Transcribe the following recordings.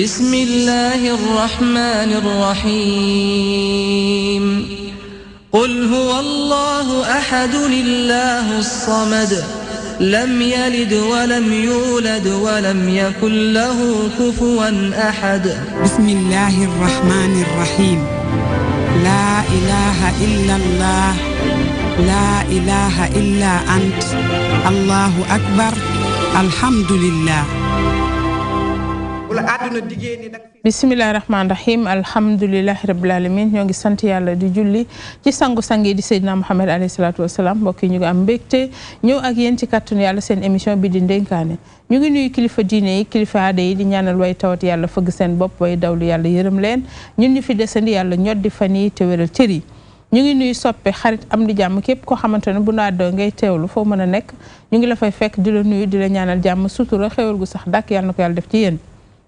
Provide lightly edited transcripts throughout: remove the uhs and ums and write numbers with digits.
بسم الله الرحمن الرحيم قل هو الله أحد الله الصمد لم يلد ولم يولد ولم يكن له كفوا أحد بسم الله الرحمن الرحيم لا إله إلا الله لا إله إلا أنت الله أكبر الحمد لله bismillahi rahmaani rahim alhamdulillahi rabbil alamin ñoo ngi sant yàlla di julli ci sangu-sangi di Seydina Muhammad alayhi salaatu wasalaam mbokk yi ñu ngi am mbégte ñëw ak yéen ci kàttanu yàlla seen émission bi di ndénkaane ñu ngi nuyu kilifa diine yi kilifa aada yi di ñaanal way tawat yàlla fëgg seen bopp way dawlu yàlla yërëm leen ñun ñu fi desandi yàlla ñoddi fan yi te wéral cër yi ñu ngi nuyu soppe xarit am di jàmm képp koo xamante ne bu naadoo ngay teewlu foo mën a nekk ñu ngi la fay fekk di la nuyu di la ñaanal jàmm sutura xéwal gu sax dàkk yàlla na ko yàlla def ci yéen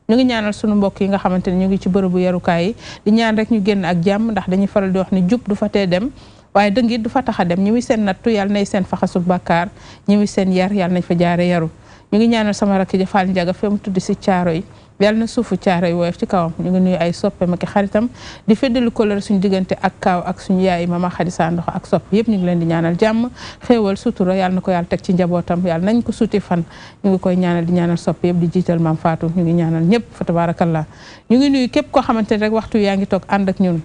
ñu ngi ñaanal sunu mbokk yi nga xamante ne ñu ngi ci bërëbu yarukaay yi di ñaan rek ñu génn ak jàmm ndax dañuy faral di wax ni jub du fa tee dem waaye dëngit du fa tax a dem ñi muy seen nattu yàlla nay seen faxasub bàkkaar ñi muy seen yar yàlla nañ fa jaare yaru ñu ngi ñaanal sama rakk ji Fall Njaga fi mu tudd si caaro yi yàlla na suufu caaro yi woyof ci kawam ñu ngi nuyu ay soppeem ak xaritam di feddali kóllëre suñu diggante ak kaaw ak suñu yaay mama Xadi Sandox ak sopp yëpp ñu ngi leen di ñaanal jàmm xéewal sutura yàlla na ko yàlla teg ci njabootam yàlla nañ ko suuti fan ñu ngi koy ñaanal di ñaanal sopp yëpp di jiital maam Fatou ñu ngi ñaanal ñëpp fa tabarakallah ñu ngi nuyu képp koo xamante ne rek waxtu yaa ngi toog ànd ak ñun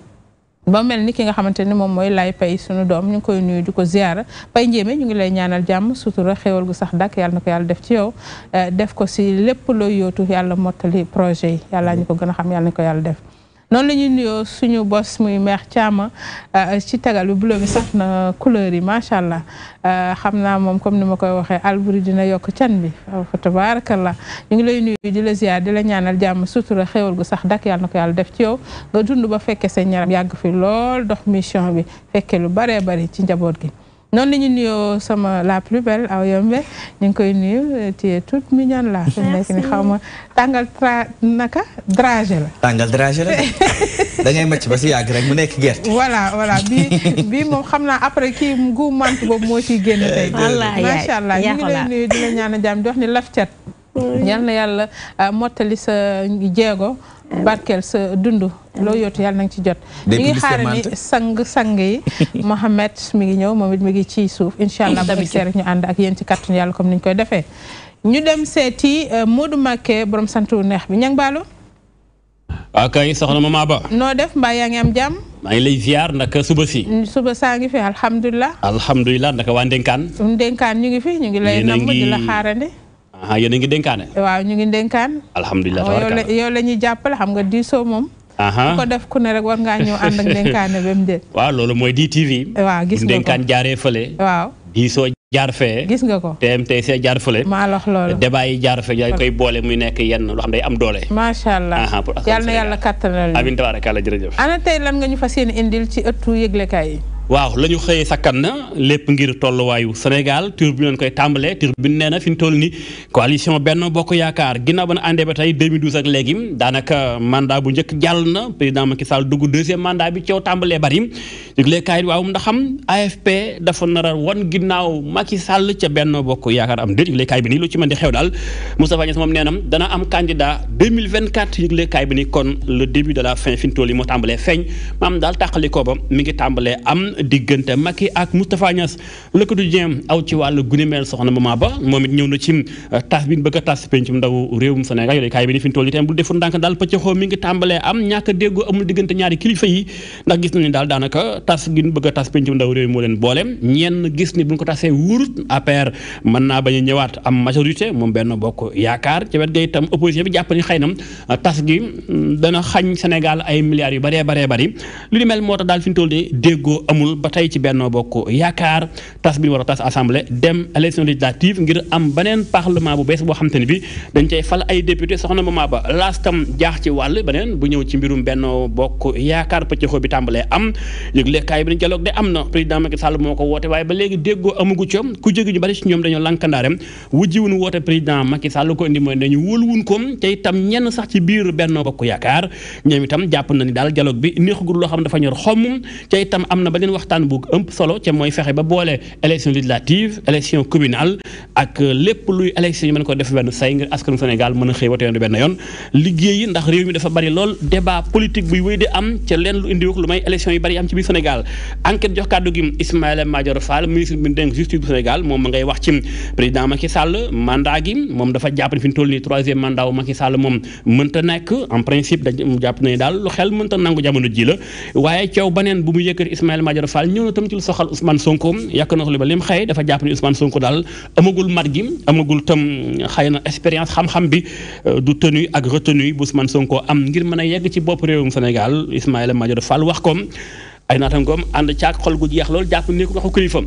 ba mel ni ki nga xamante ne moom mooy lay pay suñu doom ñu ngi koy nuyu di ko ziara pay njéeme ñu ngi lay ñaanal jàmm sutura xéewal gu sax dàkk yàlla na ko yàlla def ci yow def ko si lépp looy yootu yàlla mottali projet yi yàlla ñu ko gën a xam yàlla na ko yàlla def noonu la ñuy nuyoo suñu bos muy meex caama ci tagal bi bulo bi sax na couleur yi macha allah xam naa moom comme ni ma koy waxee alburi dina yokk can bi fa tabarakallah ñu ngi lay nuyu di la ziar di la ñaanal jàmm sutura xéwal gu sax dak yàlla na ko yàlla def ci yow nga dund ba fekke sa ñaram yàgg fi lool dox mission bi fekke lu baree bari ci njaboot gi noonu la ñu nuyoo sama la plus belle aw yombe ñu ngi koy nuyu ti toute mignonne la fi nekk ni xaw ma tàngal dragé la tàngal dragé la da ngay macc ba si yàgg rek mu nekk gerte voilà bii moom xam naa après kii gu mant boobu moo ciy génn tey macha allah ñu ngi lay nuyu di la ñaan jàmm di wax ni laf cat yal na yàlla mottali sa jéego barkeel sa dund loo yootu yàlla nanga ci jot ñu ngi xaar ni sang yi Mohamed mi ngi ñëw moom it mi ngi ci suuf incha allah bu egsee rek ñu ànd ak yéen ci kàttanu yàlla comme niñ koy defee ñu dem seeti Modou Macké borom santu neex bi ñang baalo waaw kay soxna Mama Ba noo def mbaa yaa ngi am jàmm maa ngi lay ziar naka suba saa ngi fi alhamdulilah naka waa Ndenkaan ñu ngi fi ñu ngi lay namm di la xaarandi yéen a ngi dénkaane waaw ñu ngi dénkaan alhamdulilah yow la ñuy jàppale xam nga diisoo moom ku ko def ku ne rek war ngaa ñëw ànd ak dénkaane ba mu déet waaw loolu mooy DTV waaw gis nga ko dénkaan jaaree fële waaw diisoo jaar fee gis nga ko TMTC jaar fële maa lox loolu débat yi jaar fee yaa koy boole muy nekk yenn loo xam day am doole macha allah yàlla na yàlla kattanal amin tabarakallah jërëjëf ana tey lan nga ñu fas yéene indil ci ëttu yëglekaay yi waaw la ñu xëyee sakkan na lépp ngir tolluwaayu Sénégal tur bi leen koy tàmbalee tur bi nee na fi ñu toll ni coalition Benno Bokk Yaakaar ginnaaw ba na àndee ba tey 2012 ak léegi daanaka mandat bu njëkk jàll na président Macky Sall dugg deuxième mandat bi coow tàmbalee bari yëglekaay waaw ndaxam AFP dafa nar a wan ginnaaw Macky Sall ca Benno Bokk Yaakaar am déet yëglekaay bi nii lu ci mën di xew daal Moustapha Niasse moom nee na dana am candidat 2024 yëglekaay bi ni kon le début de la fin fi ñu toll yi moo tàmbalee feeñ maam daal tàqalikoo ba mi ngi tàmbalee am diggante Macky ak Moustapha Niasse Le Quotidien aw ci wàllu guni mel soxna Mama Ba moom it ñëw na ci tas bi bëgg a tas pencum ndaw réewum Sénégal yooyu kaay bi ni fi ñu toll itam bu defu ndànk daal pëccëxoo mi ngi tàmbalee am ñàkk a déggoo amul diggante ñaari kilifa yi ndax gis nañu daal daanaka tas gi bëgg a tas pencum ndaw réew moo leen boole ñenn gis ni bu ñu ko tasee wurut APR mën naa bañ a ñëwaat am majorité moom Benno Bokk Yaakaar ci wet ga itam opposition bi jàpp ni xëy na tas gi dana xañ Sénégal ay milliards yu baree bari lu ni mel moo tax daal fi ñu toll ni déggoo amul ba tey ci Benno Bokk Yaakaar tas bi war a tas assemblée dem élection législative ngir am beneen parlement bu bees boo xam te ne bi dañ cay fal ay député soxna Mama Ba laas tam jaax ci wàll beneen bu ñëw ci mbirum Benno Bokk Yaakaar pëccëxoo bi tàmbalee am yëglekaay bi ni dialogue de am na président Macky Sall moo ko woote waaye ba léegi déggoo amugu ca ku jóge ñu bari ci ñoom dañoo lankandaarem wujjiwun woote président Macky Sall ko indi mooy dañu wóoluwun ko te itam ñenn sax ci biir Benno Bokk Yaakaar ñoom itam jàpp na ni daal dialogue bi neexagul loo xam dafa ñor xomm te itam am na beneen waxtaan bu ëmp solo ca mooy fexe ba boole élection législative élection communale ak lépp luy élection yi mën ko def benn say ngir askanu Sénégal mën a xëy wote yoon benn yoon liggéey yi ndax réew mi dafa bari lool débat politique buy wéy di am ca leen lu indi wax lu may élection yi bari am ci biir Sénégal enquête jox kàddu gi Ismaïla Madior Fall ministre bi dénk justice bu Sénégal moom ma ngay wax ci président Macky Sall mandat gi moom dafa jàpp ne fi ñu toll nii 3e mandat wu Macky Sall moom mënta nekk en principe dañ jàpp ne daal lu xel mënta nangu jamono ji la waaye coow baneen bu mu yëkkati Ismaïla Madior Fall ñëw na tam ci lu soxal Ousmane Sonko yàq na ko li ba lim xëy dafa jàpp ne Ousmane Sonko daal amagul mat gi amagul tam xëy na expérience xam-xam bi du tenue ak retenue bu Ousmane Sonko am ngir mën a yegg ci bopp réewum Sénégal Ismaïla Madior Fall wax ko ay naatangoom ànd caag xol gu jeex loolu jàpp ne ko waxu kilifam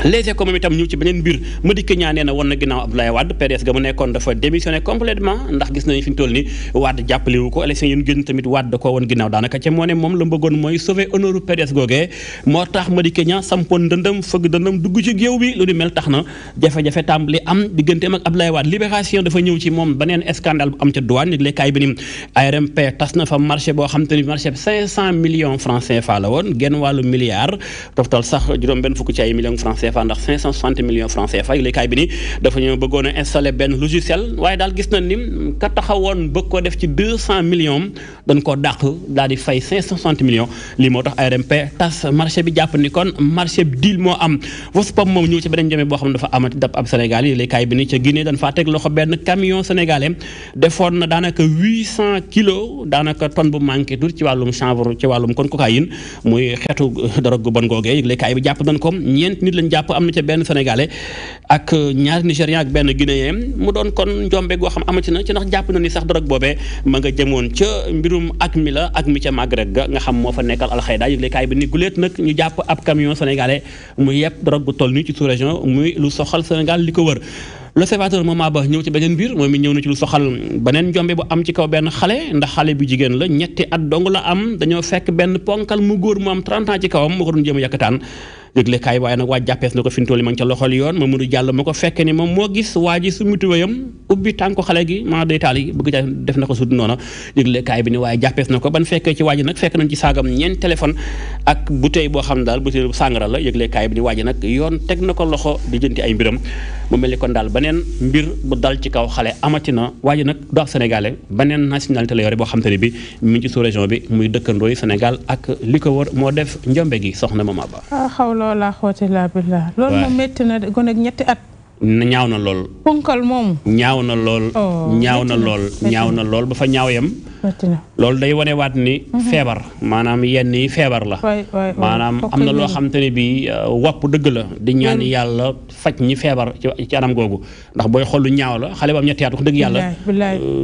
les écoles moom itam ñëw ci beneen mbir Madické Niang nee na woon na ginnaaw Abdoulaye Wade PDS ga mu nekkoon dafa démissionné complètement ndax gis nañu fi ñu toll ni Wade jàppale wu ko élection yi ñu génn tamit Wade da koo woon ginnaaw daanaka ca moo ne moom la bëggoon mooy sauver honneur PDS googee moo tax Madické Niang sampoon dëndam fëgg dëndam dugg ci géew bi lu di mel tax na jafe-jafe tàmbali am digganteem ak Abdoulaye Wade Libération dafa ñëw ci moom beneen scandale bu am ca douane nit lekkaay bi ni ARMP tas na fa marché boo xam te ni marché 500 millions francs CFA la woon genn wàllu milliard toftal sax juróom benn fukk ci ay millions francs CFA ndax 560 millions francs CFA léegi bi ni dafa ñëw bëggoon a installé benn logiciel waaye daal gis na ni ka taxawoon bëgg ko def ci 200 millions dañ koo dàq daal di fay 560 millions lii moo tax ARMP tas marché bi jàpp ni kon marché bi deal moo am Vospom moom ñëw ci beneen jëme boo xam ne dafa amati dab ab Sénégal yi léegi bi ni ca Guinée dañ faa teg loxo benn camion sénégalais defoon na daanaka 800 kilos daanaka tonne bu manqué tuuti ci wàllum chanvre ci wàllum kon cocaïne muy xeetu drogue gu bon googee léegi bi jàpp nañ ko ñeent nit lañ jàpp am na ca benn sénégalais ak ñaari nigérian ak benn guinéen mu doon kon njombe goo xam amati na ci ndax jàpp na ni sax drogue boobee ma nga jëmoon ca mbirum ak mi la ak mi ca Maghreb ga nga xam moo fa nekkal alxayda yëglekaay bi ni guléet nag ñu jàpp ab camion sénégalais mu yëpp drogue bu toll nii ci sous-région muy lu soxal Sénégal li ko wër l'observateur Mama Ba ñëw ci beneen mbir moom mi ñëw na ci lu soxal beneen njombe bu am ci kaw benn xale ndax xale bu jigéen la ñetti at dong la am dañoo fekk benn ponkal mu góor mu am 30 ans ci kawam moo ko doon jéem a yàkkataan yëgle kaay waaye nag waa jàppees na ko fi mu toll ma ngi ca loxol yoon Mamadou Diallo ma ko fekke ni moom moo gis waa ji su mutuwayam ubbi tànku xale gi maa day taal yi bëgg ca def na ko sud noona yëgle kaay bi ni waaye jàppees na ko ban fekkee ci waa ji nag fekk nañ ci saagam ñeent téléphone ak bouteille boo xam ne daal bouteille bu sàngara la yëgle kaay bi ni waa ji nag yoon teg na ko loxo di jënti ay mbiram mu mel ni kon daal beneen mbir bu dal ci kaw xale amati na waa ji nag du ab sénégalais beneen nationalité la yore boo xam te ne bi mi ngi ci sous-région bi muy dëkkandoo yi Sénégal ak li ko wër moo def njombe gi soxna Mama Ba laa xoote laa billah loolu moom métti na de gone ak ñetti at ñaaw na lool ponkal moomu ñaaw na lool ñaaw na lool ñaaw na lool ba fa ñaaw yam loolu day wanewaat ni feebar maanaam yenn yi feebar la maanaam am na loo xam te ne bi wopp dëgg la di ñaan yàlla faj ñi feebar ci anam googu ndax booy xool lu ñaaw la xale ba am ñetti at wax dëgg yàlla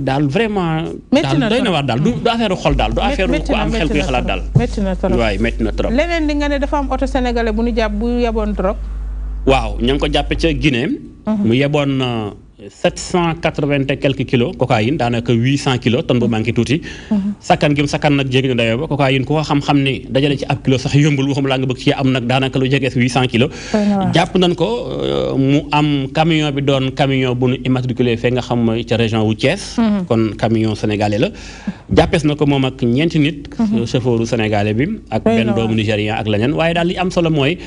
daal vraiment daal doy na waar daal du affaire xol daal du affaire ku am xel kuy xalaat daal métti na trop waay métti na trop leneen di nga ne dafa am oto sénégalais bu ñu jàpp bu yeboon drogue waaw ña ngi ko jàppe ca Guinée mu yeboon 780 et quelques kilos cocaïne daanaka 800 kilos tonne bu manqué tuuti sakkan gi mu sakkan nag jéggi na dayoo ba cocaïne ku ko xam-xam ni dajale ci ab kilo sax yombul waxum laa nga bëgg ci am nag daanaka lu jege 800 kilos jàpp nañ ko mu am camion bi doon camion bu nu immatriculé fee nga xam mooy ca région wu Thiès kon camion sénégalais la jàppees na ko moom ak ñeenti nit chauffeuru sénégalais bi ak benn doomu nigérien ak leneen waaye daal li am solo mooy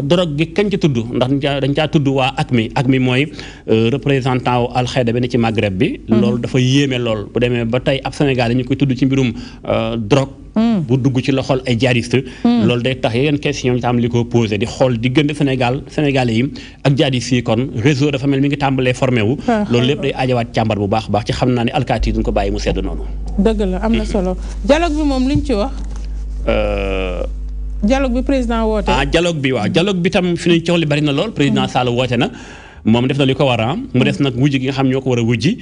drogue gi kañ ci tudd ndax dañ caa tudd waa ACMI mooy représentant wu alxayda bi ne ci Maghreb bi loolu dafa yéeme lool bu demee ba tey ab Sénégal ñu koy tudd ci mbirum drogue bu dugg ci loxol ay jihadiste loolu day tax yeneen question ñu tam li ko posé di xool diggante Sénégalais yi ak jihadiste yi kon réseau dafa mel mi ngi tàmbalee formé wu loolu lépp day aajawaat càmbar bu baax ci xam naa ne alkaati yi duñ ko bàyyi mu sedd noonu dëgg la am na solo dialogue bi moom liñ ci wax dialogue bi président woote dialogue bi waaw dialogue bi tam fi nañ coow li bari na lool président Sall woote na moom def na li ko war a mu des nag wujji gi nga xam ñoo ko war a wujji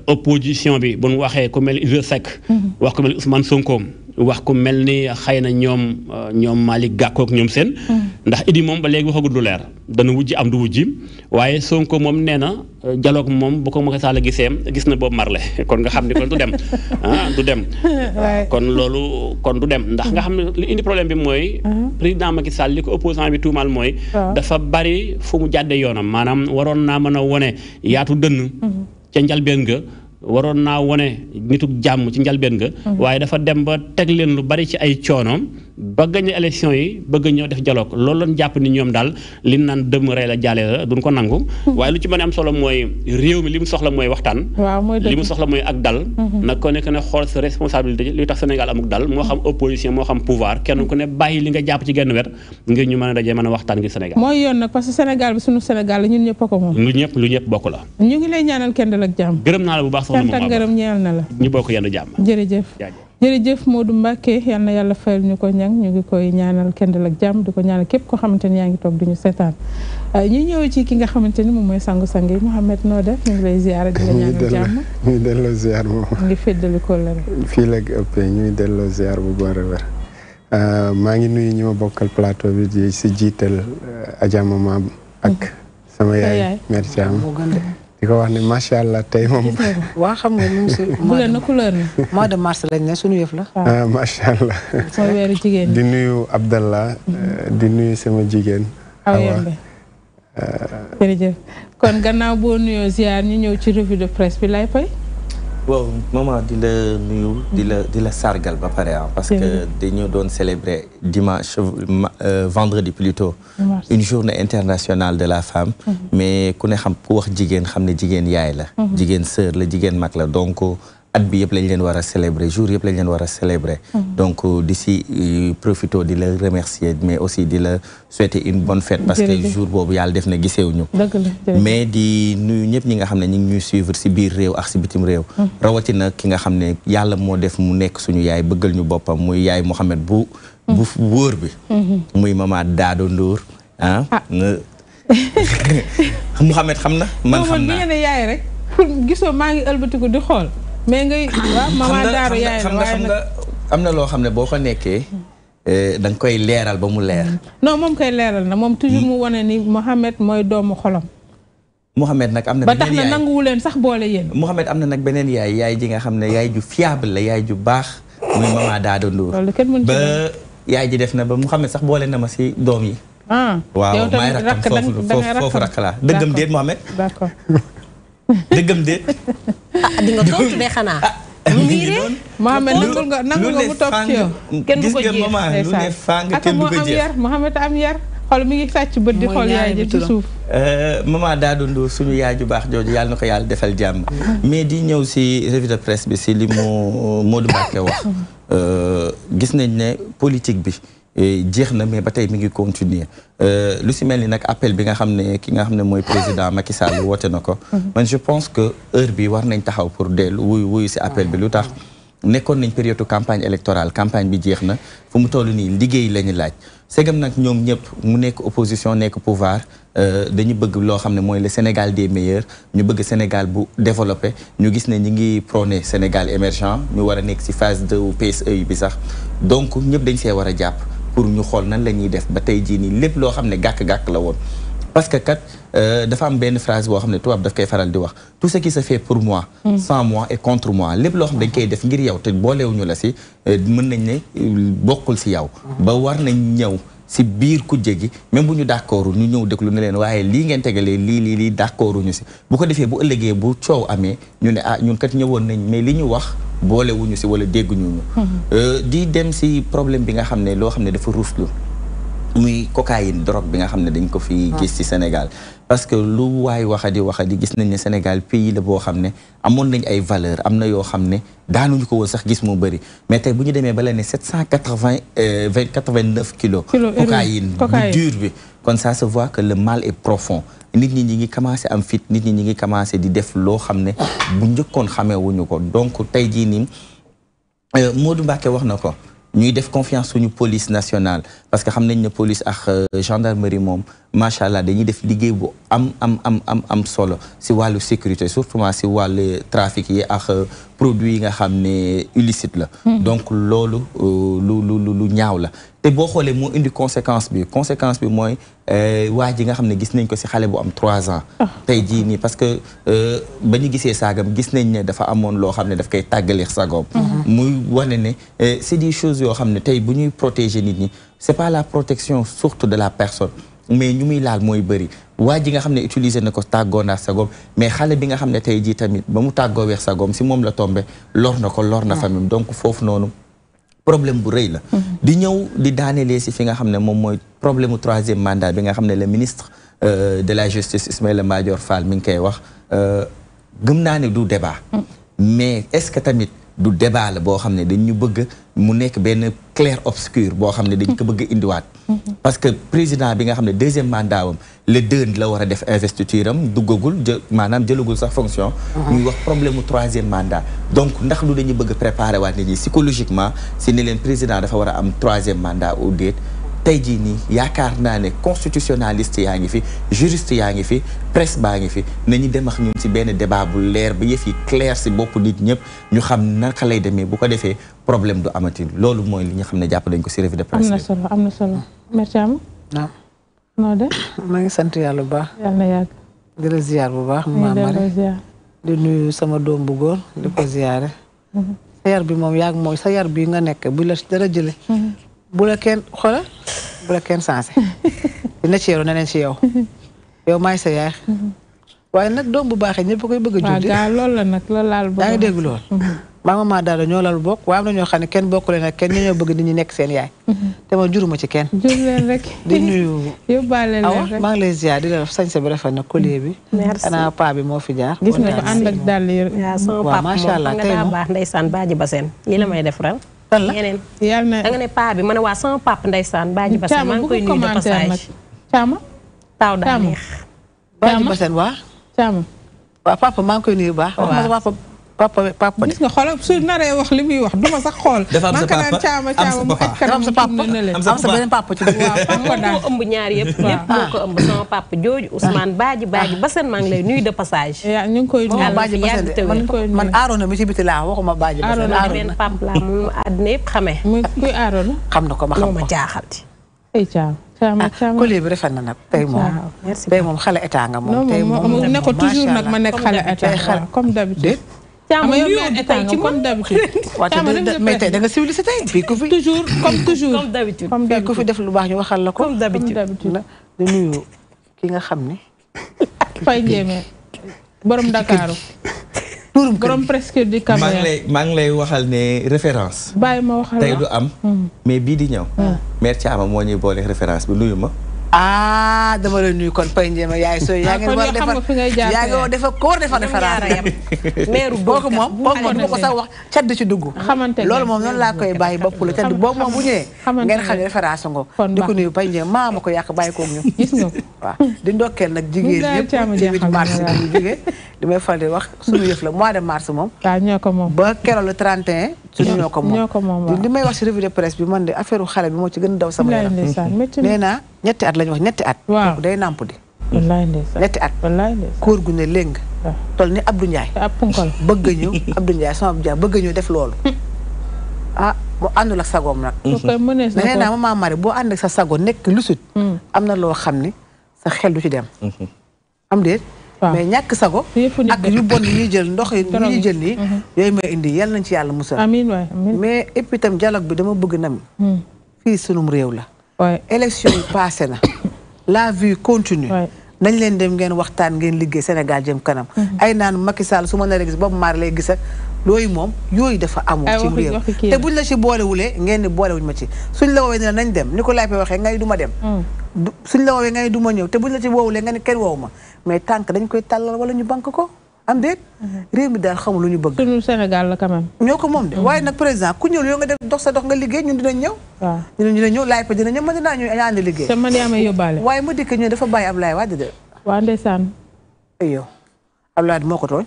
opposition bi bu ñu waxee ku mel ni Idrissa Seck wax ku mel ni Ousmane Sonko wax ku mel ni xëy na ñoom Malick Gakou ak ñoom seen ndax Idi moom ba léegi waxagul lu leer dana wujji am du wujji waaye Sonko moom nee na dialogue moom bu ko Macky Sall gis na boobu marle kon nga xam ni kon du dem du dem kon loolu kon du dem ndax nga xam ne li indi problème bi mooy président Macky Sall li ko opposant bi tuumal mooy dafa bari fu mu jàdde yoonam maanaam waroon naa mën a wone yaatu dënn ca njalbeen nga waroon naa wone nituk jàmm ci njalbeen nga waaye dafa dem ba teg leen lu bari ci ay coonoom ba gagné élection yi bëgg ñëw def dialogue loolu lañ jàpp ni ñoom daal li naan dëmm rey la jaale la duñ ko nangu waaye lu ci mën a am solo mooy réew mi li mu soxla mooy waxtaan li mu soxla mooy ak dal nag ko nekk ne xool sa responsabilité li tax Sénégal amuk dal moo xam opposition moo xam pouvoir kenn ku ne bàyyi li nga jàpp ci genn wet ngir ñu mën a dajee mën a waxtaan ngir Sénégal mooy yoon nag parce que Sénégal bi suñu Sénégal la ñun ñëpp a ko moom lu ñëpp bokk la ñu ngi lay ñaanal Kendall ak jàmm gërëm naa la bu baax soxna moom sant gërëm ñeel na la ñu bokk yenn jàmm jërëjëf Modou Mbacké yal na yàlla fayal ñu ko ñang ñu ngi koy ñaanal Kendall ak jàmm di ko ñaanal képp ko xamante ni yaa ngi toog duñu seetaan ñu ñëw ci ki nga xamante ni moom mooy sangu-sang yi Mouhamed noo def ñu ngi lay ziar di la ñaanal jàmm ñuy delloo ziar moom ngi féddali kóllëre fii la ëppee ñuy delloo ziar bu baax a baax maa ngi nuyu ñi ma bokkal plateau bi di si jiital Adja Mama ak sama yaay Mère Thiam di ko wax ne macha allah tey moom. waa xam nga moom si. mois de mars lañ ne suñu yëf la. ah macha allah. mooy weeru jigéen di nuyu Abdallah. di nuyu sama jigéen. Awa jërëjëf kon gannaaw boo nuyoo ziar ñu ñëw ci revue de presse bi lay fay. waaw maman di la nuyu di la sargal ba pare parce que dañu doon célébrer dimanche vendredi plutôt une journée internationale de la femme mais ku ne xam ku wax jigéen xam ne jigéen yaay la jigéen sœur la jigéen mag la donc at bi yëpp lañ leen war a célébrer jour yëpp lañ leen war a célébrer donc di si profito di la remercier mais aussi di la souhaiter une bonne fête parce que jour boobu yàlla def na giseewuñu mais di nuyu ñëpp ñi nga xam ne ñu ngi ñuy suivre si biir réew ak si bitim réew rawatina ki nga xam ne yàlla moo def mu nekk suñu yaay bëggal ñu boppam muy yaay Mohamed bu wóor bi muy mama Daado Ndour Mohamed xam na man xam naa bi nga ne yaay rek gisoo maa ngi ëlbatiku di xool mais ngay waaw mama Daaro yaay la waaye nag am na loo xam ne boo ko nekkee da nga koy leeral ba mu leer. non moom koy leeral na moom toujours mu wane ni Mohamed mooy doomu xolam. Mohamed nag am na ba tax na nanguwu leen sax boole yéen. Mohamed am na nag beneen yaay ji nga xam ne yaay ju fiable la yaay ju baax muy mama Daado Ndour. loolu kenn mën ba yaay ji def na ba Mohamed sax boole na ma si doom yi. waaw maay rakkam foofu rakk laa dëggam déet Mohamed. d'accord. dëggam déet. di nga tontu de xanaa. mu ngi ree Mohamed nangu nga mu toog ci yow. kenn du ko jeex lu ne fang kenn du ko jeex Mohamed am yar xool mi ngi sàcc bët di xool yaay ji ci suuf. maman Daado Ndour suñu yaay ju baax jooju yàlla na ko yàlla defal jàmm. mais di ñëw si revue de presse bi si li mu Modou Mbacké wax. gis nañ ne politique bi. jeex na mais ba tey mi ngi continuer lu si mel ni nag appel bi nga xam ne ki nga xam ne mooy président Macky Sall woote na ko man je pense que heure bi war nañ taxaw pour dellu wuyu si appel bi lu tax nekkoon nañ période campagne électorale campagne bi jeex na fu mu toll nii liggéey la ñu laaj segam nag ñoom ñëpp mu nekk opposition nekk pouvoir dañu bëgg loo xam ne mooy le Sénégal des meilleurs ñu bëgg Sénégal bu développé ñu gis ne ñi ngi prôné Sénégal émergent ñu war a nekk si phase 2 PSE bi sax donc ñëpp dañ see war a jàpp pour ñu xool nan la ñuy def ba tey jii nii lépp loo xam ne gàkk-gàkk la woon parce que kat dafa am benn phrase boo xam ne tubaab daf koy faral di wax tout ce qui se fait pour moi sans moi et contre moi lépp loo xam ne dañ koy def ngir yow te boolewuñu la si mën nañ ne bokkul si yow ba war nañ ñëw si biir kujje gi même bu ñu d'accord ñu ñëw déglu ne leen waaye lii ngeen tegalee lii d'accord ñu si bu ko defee bu ëllëgee bu coow amee ñu ne ah ñun kat ñëwoon nañ mais li ñu wax boole wuñu si wala dégguñu ñu di dem si problème bi nga xam ne loo xam ne dafa ruslu muy cocaïne drogue bi nga xam ne dañ ko fi gis ci Sénégal parce que lu waay waxadi gis nañ ne Sénégal pays la boo xam ne amoon nañ ay valeur am na yoo xam ne daanuñu ko woon sax gis mu bëri mais tey bu ñu demee ba la ne 789 kilos cocaïne bu dur bi kon ça se voit que le mal est profond nit ñi ñi ngi commencé am fit nit ñi ñi ngi commencé di def loo xam ne bu njëkkoon xamee wuñu ko donc tey jii nii Modou Mbacké wax na ko ñuy def confiance suñu police nationale parce que xam nañ ne police ak gendarmerie moom macha allah dañuy def liggéey bu am solo si wàllu sécurité surtout si wàllu trafic yi ak produits yi nga xam ne illicite la donc loolu lu ñaaw la te boo xoolee moo indi conséquence bi mooy waa ji nga xam ne gis nañ ko si xale bu am 3 ans tey jii nii parce que ba ñu gisee saagam gis nañ ne dafa amoon loo xam ne daf koy tàggaleex sagoom muy wane ne c'est des choses yoo xam ne tey bu ñuy protéger nit ñi c'est pas la protection surtout de la personne mais ñu muy laal mooy bëri waa ji nga xam ne utiliser na ko tàggoo naa sagoom mais xale bi nga xam ne tey jii tamit ba mu tàggoo weex sagoom si moom la tombé lor na ko lor na famille donc foofu noonu problème bu rëy la di ñëw di daanelee si fi nga xam ne moom mooy problème mu 3e mandat bi nga xam ne le ministre de la justice Ismaïla Madior Fall mi ngi koy wax gëm naa ne du débat mais est-ce que tamit du débat la boo xam ne dañu bëgg mu nekk benn clair obscur boo xam ne dañ ko bëgg indiwaat parce que président bi nga xam ne 2e mandat wam le 2 la war a def investiture am duggagul maanaam jëlagul sax fonction ñuy wax problème mu 3e mandat donc ndax lu dañu bëgg préparer waat nit ñi psychologiquement si ne leen président dafa war a am 3e mandat ou déet tey jii nii yaakaar naa ne constitutionnaliste yaa ngi fi juriste yaa ngi fi presse baa ngi fi nañu dem ak ñun si benn débat bu leer ba yëf yi clair si bopp nit ñëpp ñu xam naka lay demee bu ko defee problème du amati loolu mooy li nga xam ne jàpp dañ ko si revue de presse. am na solo merci am. waaw. noo de. maa ngi sant yàlla bu baax. yàlla na yàgg. di la ziar bu baax. di nuyu sama doom bu góor di ko ziare. sa yar bi moom yàgg mooy sa yar bi nga nekk bu la dara jële bu la kenn xoolal bu la kenn sensé dina ci yow neneen ci yow yow maay sa yaay waaye nag doom bu baaxee ñëpp koy bëgg a juddi waaw loolu la nag loolu laal daa ngi dégg lool maa ma daal ñoo lal bokk waaye am na ñoo xam ne kenn bokkule nag kenn ñoo bëgg nit ñi nekk seen yaay te ma juruma ci kenn jur leen rek di nuyu yóbbaale leen rek maa ngi lay ziar di la sañse bi rafet na collier bi xanaa paa bi moo fi jaar gis nga ko ànd ak dàll yi waaw macha allah tey moom baax ndeysaan baaji baseen lii la may def ren yeneen yàlla na da nga ne paa bi ma ne waa sama papa ndeysaan baaji baseen maa ngi koy nuyu de passage caama taaw daa neex baaji baseen waa caama waaw papa maa ngi koy nuyu baax papa gis nga xoolal su naree wax li muy wax duma sax xool dafa am sa papa caama mu aj am sa papa am sa beneen papa ci moo ëmb ñaar yëpp lépp moo ko ëmb sama papa jooju Ousmane baaji baseen maa ngi lay nuyu de passage ñu ngi koy nuyu baaji baseen man Arona mi ci biti laa waxuma baaji baseen Arona benn papa laa moom àddina yëpp xamee kuy Arona xam na ko ma xam ma jaaxal ci ay caama collier bi rafet na nag tey moom xale état nga moom tey moom ne ko toujours nag ma nekk xale état comme d'habitude caama yow nuyoo bi tey ci comme d'habitude mais tey da nga civilisé tey fii ku fi toujours comme toujours comme d'habitude fii ku fi def lu baax ñu waxal la ko comme d'habitude di nuyu ki nga xam ni Faye Ndiémé borom Dakaru borom presque di caméra maa ngi lay waxal ne référence bàyyi ma waxal tey du am mais bii di ñëw mère Thiama moo ñuy boole référence bi nuyu ma dama la nuyu kon Faye Ndiémé yaay sooy yaa ngi war defar yaa ngi war defar koor defar référence meeru boobu moom duma ko sax wax cadd ci dugg loolu moom noonu laa koy bàyyi bopp la cadd boobu moom bu ñëwee ngeen xam ne référence ngo di ko nuyu Faye Ndiémé maa ma ko yàq bàyyi koog ñu gis nga waaw di ndokkeel nag jigéen ñëpp ci 8 mars bi ñu jógee di may fal di wax suñu yëf la mois de mars moom waaw ñoo ko moom ba keroog le 31 suñu ñoo ko moom li may wax ci revue de presse bi man de affaire u xale bi moo ci gën a daw sama yaram nee naa ñetti at lañu wax ñetti at waaw day nàmp di wallaay ndeysaan ñetti at wallaay ndeysaan kóor gu ne léng tol ni Abdou Ndiaye ab punkol bëgg a ñëw Abdou Ndiaye sama Abdou Ndiaye bëgg a ñëw def loolu mu àndul ak sagoom nag nee naa ma mari boo ànd ak sa sago nekk lusut am na loo xam ni sa xel du ci dem am déet mais ñàkk sago ak yu bon yi ñuy jël ndox yi ñuy jël nii yooyu may indi yal nañ ci yàlla musal amiin waay amiin mais et puis itam dialogue bi dama bëgg nam fii sunum réew la élection yi passé na la vie continue nañ leen dem ngeen waxtaan ngeen liggéey Sénégal jëm kanam ay naan Macky Sall su ma naree gis boobu maar lay gis ak looyu moom yooyu dafa amul ci réew te buñ la ci boolewulee ngeen ni boolewuñ ma ci suñ la woowee ne nañ dem ni ko laay pe waxee ngay du ma dem suñ la woowee ngay du ma ñëw te buñ la ci woowulee nga ni kenn woowu ma mais tànk dañ koy tàllal wala ñu bank ko am déet réew mi daal xamul lu ñu bëgg sunu Sénégal la quand même ñoo ko moom de waaye nag président ku ñëw yow nga def dox sa dox nga liggéey ñun dinañ ñëw waaw ñun dinañ ñëw laay pe dina ñëw man dinaa ñu ànd liggéey te man yaa may yóbbaale waaye ma dikk ñu dafa bàyyi Ablaye Wade de waa ndeysaan ay yow Ablaye Wade moo ko tooñ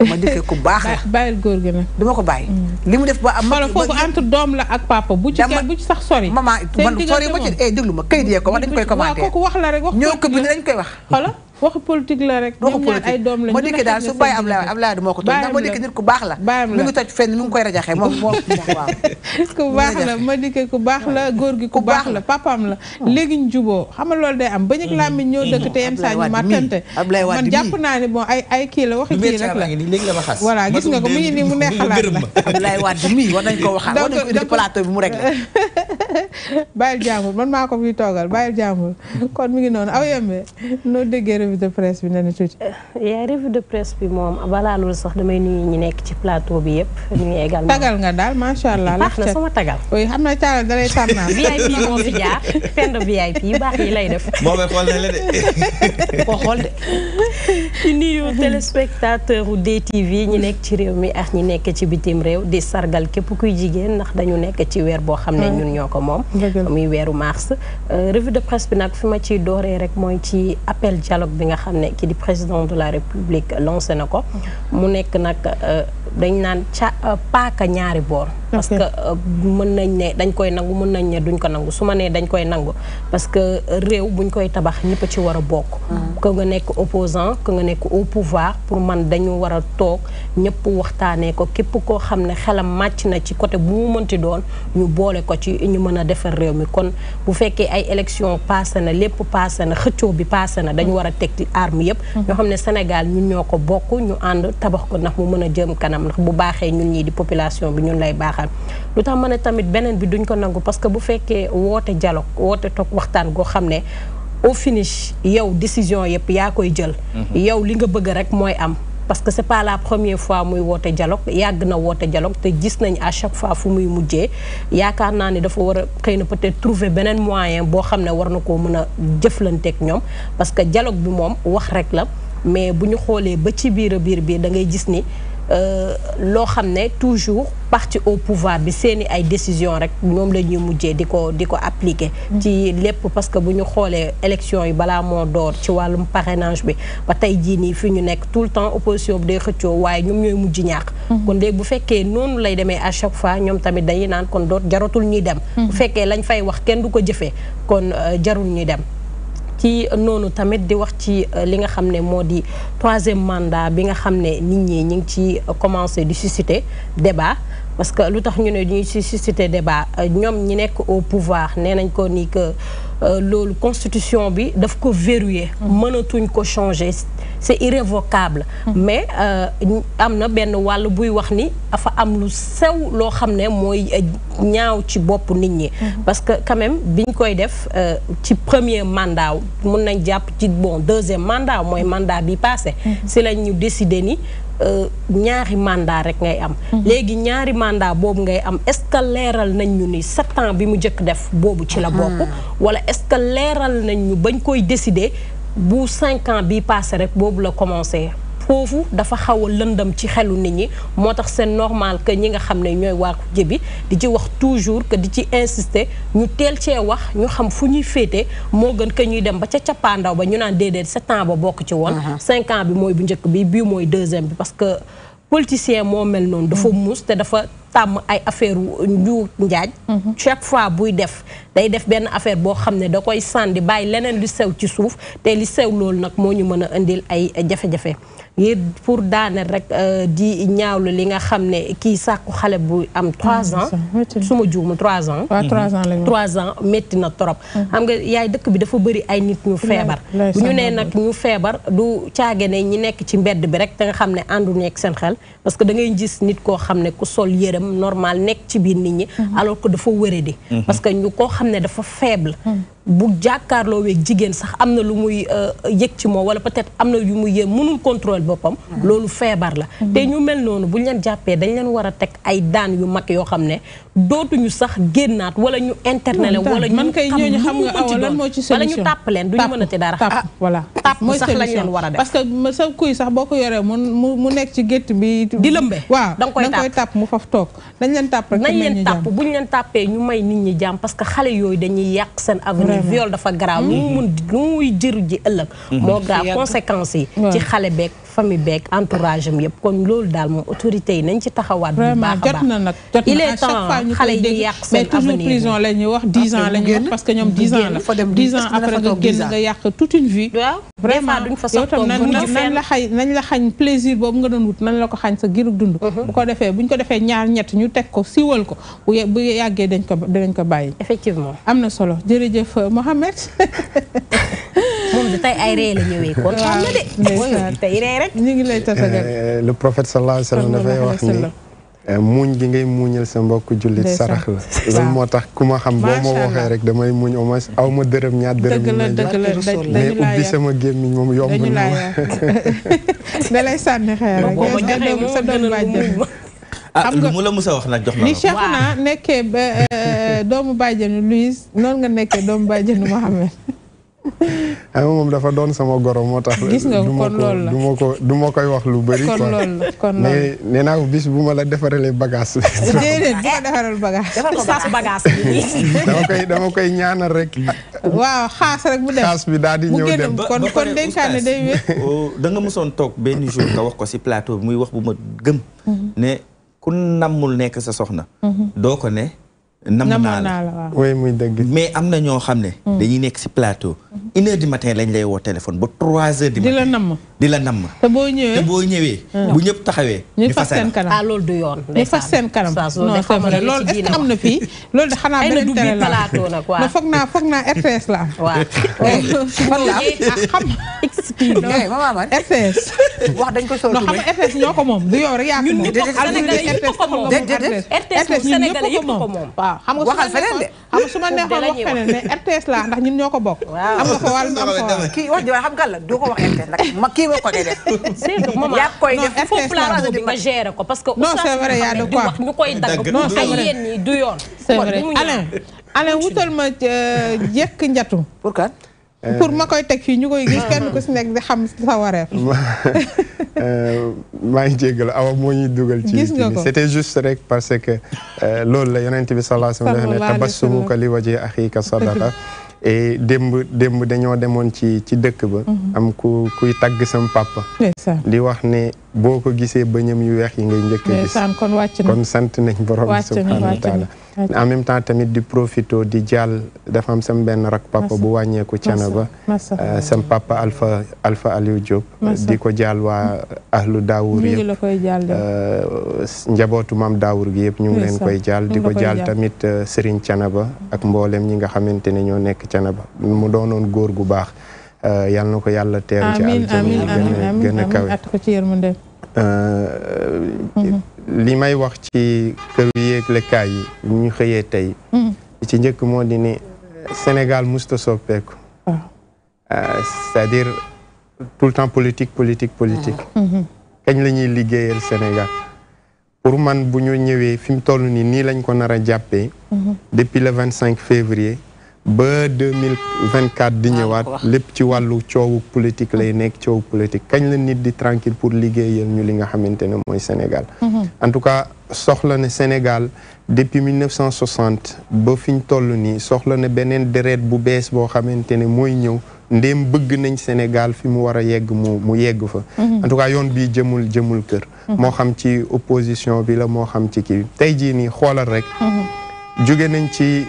ma dikkee ku baax la bàyyil góor gi nag duma ko bàyyi li mu def ba am wala foofu entre doom la ak papa bu ci sax sori maman man sori ma ci déglu ma kayit yee ko wax dañ koy commenté waaw kooku wax la rek wax ñoo ko bind dañ koy wax xoolal waxu politique la rek waxu ñoom ñaar ay doom lañu ma dikkee daal su bàyyi Ablaye Wade moo ko tooñ ndax ma dikkee nit ku baax la mi ngi toj fenn mi ngi koy rajaxee moom waaw ku baax la ma dikkee ku baax la góor gi ku baax la papaam la léegi ñu juboo xam nga loolu day am bañ ak làmmiñ ñoo dëkk te yenn saa ñu màttante man jàpp naa ne bon ay kii la waxi kii rek la voilà gis nga ko mu ngi nii mu ne xalaat la Ablaye Wade mii war nañ ko waxaat war nañ ko indi plateau bi mu rek la bàyyil jàmbur man maa ko fi toogal bàyyil jàmbur kon mi ngi noonu aw yembe noo déggee revue de presse bi nee tuuti. yaa revue de presse bi moom balaa loolu sax damay nuyu ñi nekk ci plateau bi yëpp. nuyu également tagal nga daal macha allah. baax na sama tagal. oui xam na tagal da lay tànnaa. VIP moo fi jaar pend VIP yi baax yi lay def. boobee xool na la de. koo xool de. di nuyu téléspectateur u DTV ñi nekk ci réew mi ak ñi nekk ci bitim réew di sargal képp kuy jigéen ndax dañu nekk ci weer boo xam ne ñun ñoo ko moom. muy weeru mars. revue de presse bi nag fi ma ciy dooree rek mooy ci appel dialogue bi nga xam ne ki di président de la république lancé na ko mu nekk nag dañ naan paaka ñaari boor parce que mën nañ ne dañ koy nangu mën nañ ne duñ ko nangu su ma nee dañ koy nangu parce que réew buñ koy tabax ñëpp ci war a bokk que nga nekk opposant que nga nekk au pouvoir pour man dañu war a toog ñëpp waxtaanee ko képp koo xam ne xelam màcc na ci côté bu mu mënti doon ñu boole ko ci ñu mën a defar réew mi kon bu fekkee ay élection passé na lépp passé na xëccoo bi passé na dañu war a teg arme yëpp ñoo xam ne Sénégal ñun ñoo ko bokk ñu ànd tabax ko ndax mu mën a jëm kanam ndax bu baaxee ñun ñii di population bi ñun lay baaxal lu tax ma ne tamit beneen bi duñ ko nangu parce que bu fekkee woote dialogue woote toog waxtaan goo xam ne au finish yow décision yëpp yaa koy jël yow li nga bëgg rek mooy am parce que c'est pas la première fois muy woote dialogue yàgg na woote dialogue te gis nañ à chaque fois fu muy mujjee yaakaar naa ni dafa war a xëy na peut-être trouver beneen moyen boo xam ne war na koo mën a jëflanteeg ñoom parce que dialogue bi moom wax rek la mais bu ñu xoolee ba ci biir a biir da ngay gis ni loo xam ne toujours parti au pouvoir bi seeni ay décision rek ñoom la ñuy mujjee di ko appliquer ci lépp parce que bu ñu xoolee élection yi balaa moo door ci wàllum parrainage bi ba tey jii nii fi ñu nekk tout le temps opposition bi day xëccoo waaye ñoom ñooy mujj ñàkk kon léegi bu fekkee noonu lay demee à chaque fois ñoom tamit dañuy naan kon doot jaratul ñuy dem bu fekkee lañ fay wax kenn du ko jëfee kon jarul ñuy dem ci noonu tamit di wax ci li nga xam ne moo di troisième mandat bi nga xam ne nit ñi ñu ngi ci commencé di susciter débat parce que lu tax ñu ne ñuy ci susciter débat ñoom ñi nekk au pouvoir nee nañ ko ni que loolu constitution bi daf ko verrouiller mënatuñ ko changer c'est irrévocable mais am na benn wàll buy wax ni dafa am lu sew loo xam ne mooy ñaaw ci bopp nit ñi parce que quand même biñ koy def ci premier mandat mun nañ jàpp ci bon deuxième mandat mooy mandat bi passé si lañ ñu décider ni ñaari mandat rek ngay am léegi ñaari mandat boobu ngay am est-ce que leeral nañ ñu ni 7 ans bi mu jëkk def boobu ci la bokk wala est-ce que leeral nañ ñu bañ koy décider bu 5 ans bi passé rek boobu la commencé foofu dafa xaw a lëndëm ci xelu nit ñi moo tax c'est normal que ñi nga xam ne ñooy waa kujje bi di ci wax toujours que di ci insister ñu teel cee wax ñu xam fu ñuy féete moo gën que ñuy dem ba ca cappaandaw ba ñu naan déedéet 7 ans ba bokk ci woon 5 ans bi mooy bu njëkk bi bii mooy deuxième bi parce que politicien moo mel noonu dafa muus te dafa tàmm ay affaire njuuj njaaj chaque fois buy def day def benn affaire boo xam ne da koy sànni bàyyi leneen lu sew ci suuf te li sew loolu nag moo ñu mën a indil ay jafe-jafe yi pour daaneel rek di ñaawlu li nga xam ne kii sàkku xale bu am 3 ans su ma juum 3 ans 3 ans métti na trop xam nga yaay dëkk bi dafa bëri ay nit ñu feebar bu ñu nee nag ñu feebar du caage ne ñi nekk ci mbedd bi rek te nga xam ne àndu nekk seen xel parce que da ngay gis nit koo xam ne ku sol yërëm normal nekk ci biir nit ñi alors que dafa wéradi parce que ñu koo xam ne dafa faible bu jàkkaarloo weeg jigéen sax am na lu muy yëg ci moom wala peut-être am na yu muy yëg mënul contrôle boppam loolu feebar la te ñu mel noonu bu ñu leen jàppee dañ leen war a teg ay daan yu mag yoo xam ne dootuñu sax génnaat wala ñu internet wala ñu xam nga awa lan moo ci solution wala ñu tàpp leen duñu mën a te dara voilà tàpp sax lañ leen war a def parce que sa kuy sax boo ko yoree mu nekk ci gétt bi di lëmbe waaw da nga koy tàpp mu faf toog dañ leen tàpp rek nañ leen tàpp bu ñu leen tàppee ñu may nit ñi jàmm parce que xale yooyu dañuy yàq seen avenir viol dafa garaaw lu muy jëru ji ëllëg moo grave conséquences yi ci xale beeg famille beeg entourage am yëpp kon loolu daal moom autorité yi nañ ci taxawaat bu baax a baax il est temps xale yi yàq seen avenir toujours prison la ñuy wax 10 ans la ñuy wax parce que ñoom 10 ans la 10 ans après nga génn nga yàq toute une vie vraiment duñ fa sax toog nañ la xañ plaisir boobu nga doon wut nañ la ko xañ sa girug dund bu ko defee buñ ko defee ñaar ñett ñu teg ko siwal ko bu yàggee dañ ko bàyyi effectivement am na solo jërëjëf Mohamed moom de tey ay ree la ñëwee kon xam na de tey ree rek ñu ngi lay tatagal le prophète sallallahu alayhi wa sallam dafay wax ni muñ gi ngay muñal sa mbokk jullit sarax la loolu moo tax ku ma xam boo ma waxee rek damay muñ au moins aw ma dërëm ñaar dërëm mais ubbi sama gémmiñ moom yomb na da lay sànni xeer rek sa doom bàjjen lu mu la musa wax nag jox na ni Cheikhouna nekkee doomu bàjjenu Louise noonu nga nekkee doomu bàjjenu Mohamed moom dafa doon sama goro moo tax gis nga kon loolu la du ma koy wax lu bëri kon loolu la kon mais nee naa ko bis bu ma la defaralee bagage déedéet bu ma defaral bagage dama koy ñaanal rek waaw xaas rek bu dem xaas bi daal di ñëw dem kon dénkaane day wét da nga mosoon toog benn jour nga wax ko si plateau bi muy wax bu ma gëm ne ku nammul nekk sa soxna doo ko ne nam naa la oui muy dëgg mais am na ñoo xam ne dañuy nekk si plateau 1h du matin lañ lay woo téléphone ba 3h du matin di la namm te boo ñëwee bu ñëpp taxawee ñu fas seen kanam loolu du yoon ñu fas seen kanam non c'est vrai loolu est-ce que am na fii loolu de xanaa beneen télé la foog naa RTS la am waaw xam RTS wax dañ ko soog non xam nga RTS ñoo ko moom du yow rek yaa ko moom RTS Sénégalais yëpp ko moom waaw xam nga waxal feneen de xam nga su ma neexoon wax feneen mais RTS la ndax ñun ñoo ko bokk am nga ko wàll am ko kii wax xam nga la doo ko wax RTS nag ma kii moo ko koy def c'est que maman yaa koy def foofu plateau bi nga gérer ko parce que non c'est vrai yaa de quoi ñu koy dagg non c'est vrai yéen ñi du yoon c'est vrai Alain wutal ma jekk njatu pour kan pour ma koy teg fii ñu koy gis kenn ku si nekk di xam sa wareef maa ngi jéggal awa moo ñuy dugal ci c'était juste rek parce que loolu la yonent bi sallallahu alayhi wa sallam ne tabassumuka li wajhi akhika sadaqa et démb dañoo demoon ci dëkk ba am kuy tagg sam papa di wax ne boo ko gisee bëñam yu weex yi ngay njëkk a gis kon sant nañ borom subhanahu wa taala en même temps tamit di profito di jàll dafa am sam benn rak papa bu wàññeeku Thiénaba sam papa Alpha Aliou Diop di ko jàll waa ahlu Daawur yëpp njabootu maam Daawur gi yëpp ñu ngi leen koy jàll di ko jàll tamit Serigne Thiénaba ak mboolem ñi nga xamante ne ñoo nekk Thiénaba mu doonoon góor gu baax yal na ko yàlla teer ci aljana gën a kawe li may wax ci kër yéeglekaay yi ñu xëyee tey ci njëkk moo di ne Sénégal musta soppeeku c'est-à-dire tout le temps politique kañ la ñuy liggéeyal Sénégal pour man bu ñu ñëwee fi mu toll nii lañ ko nar a jàppee depuis le 25 février ba 2024 di ñëwaat lépp ci wàllu coowu politique lay nekk coowu politique kañ la nit di tranquille pour liggéeyal ñu li nga xamante ne mooy Sénégal en tout cas soxla ne Sénégal depuis 1960 ba fi ñu toll nii soxla ne beneen deret bu bees boo xamante ne mooy ñëw ndéem bëgg nañ Sénégal fi mu war a yegg mu yegg fa en tout cas yoon bii jëmul kër moo xam ci opposition bi la moo xam ci kii tey jii nii xoolal rek jóge nañ ci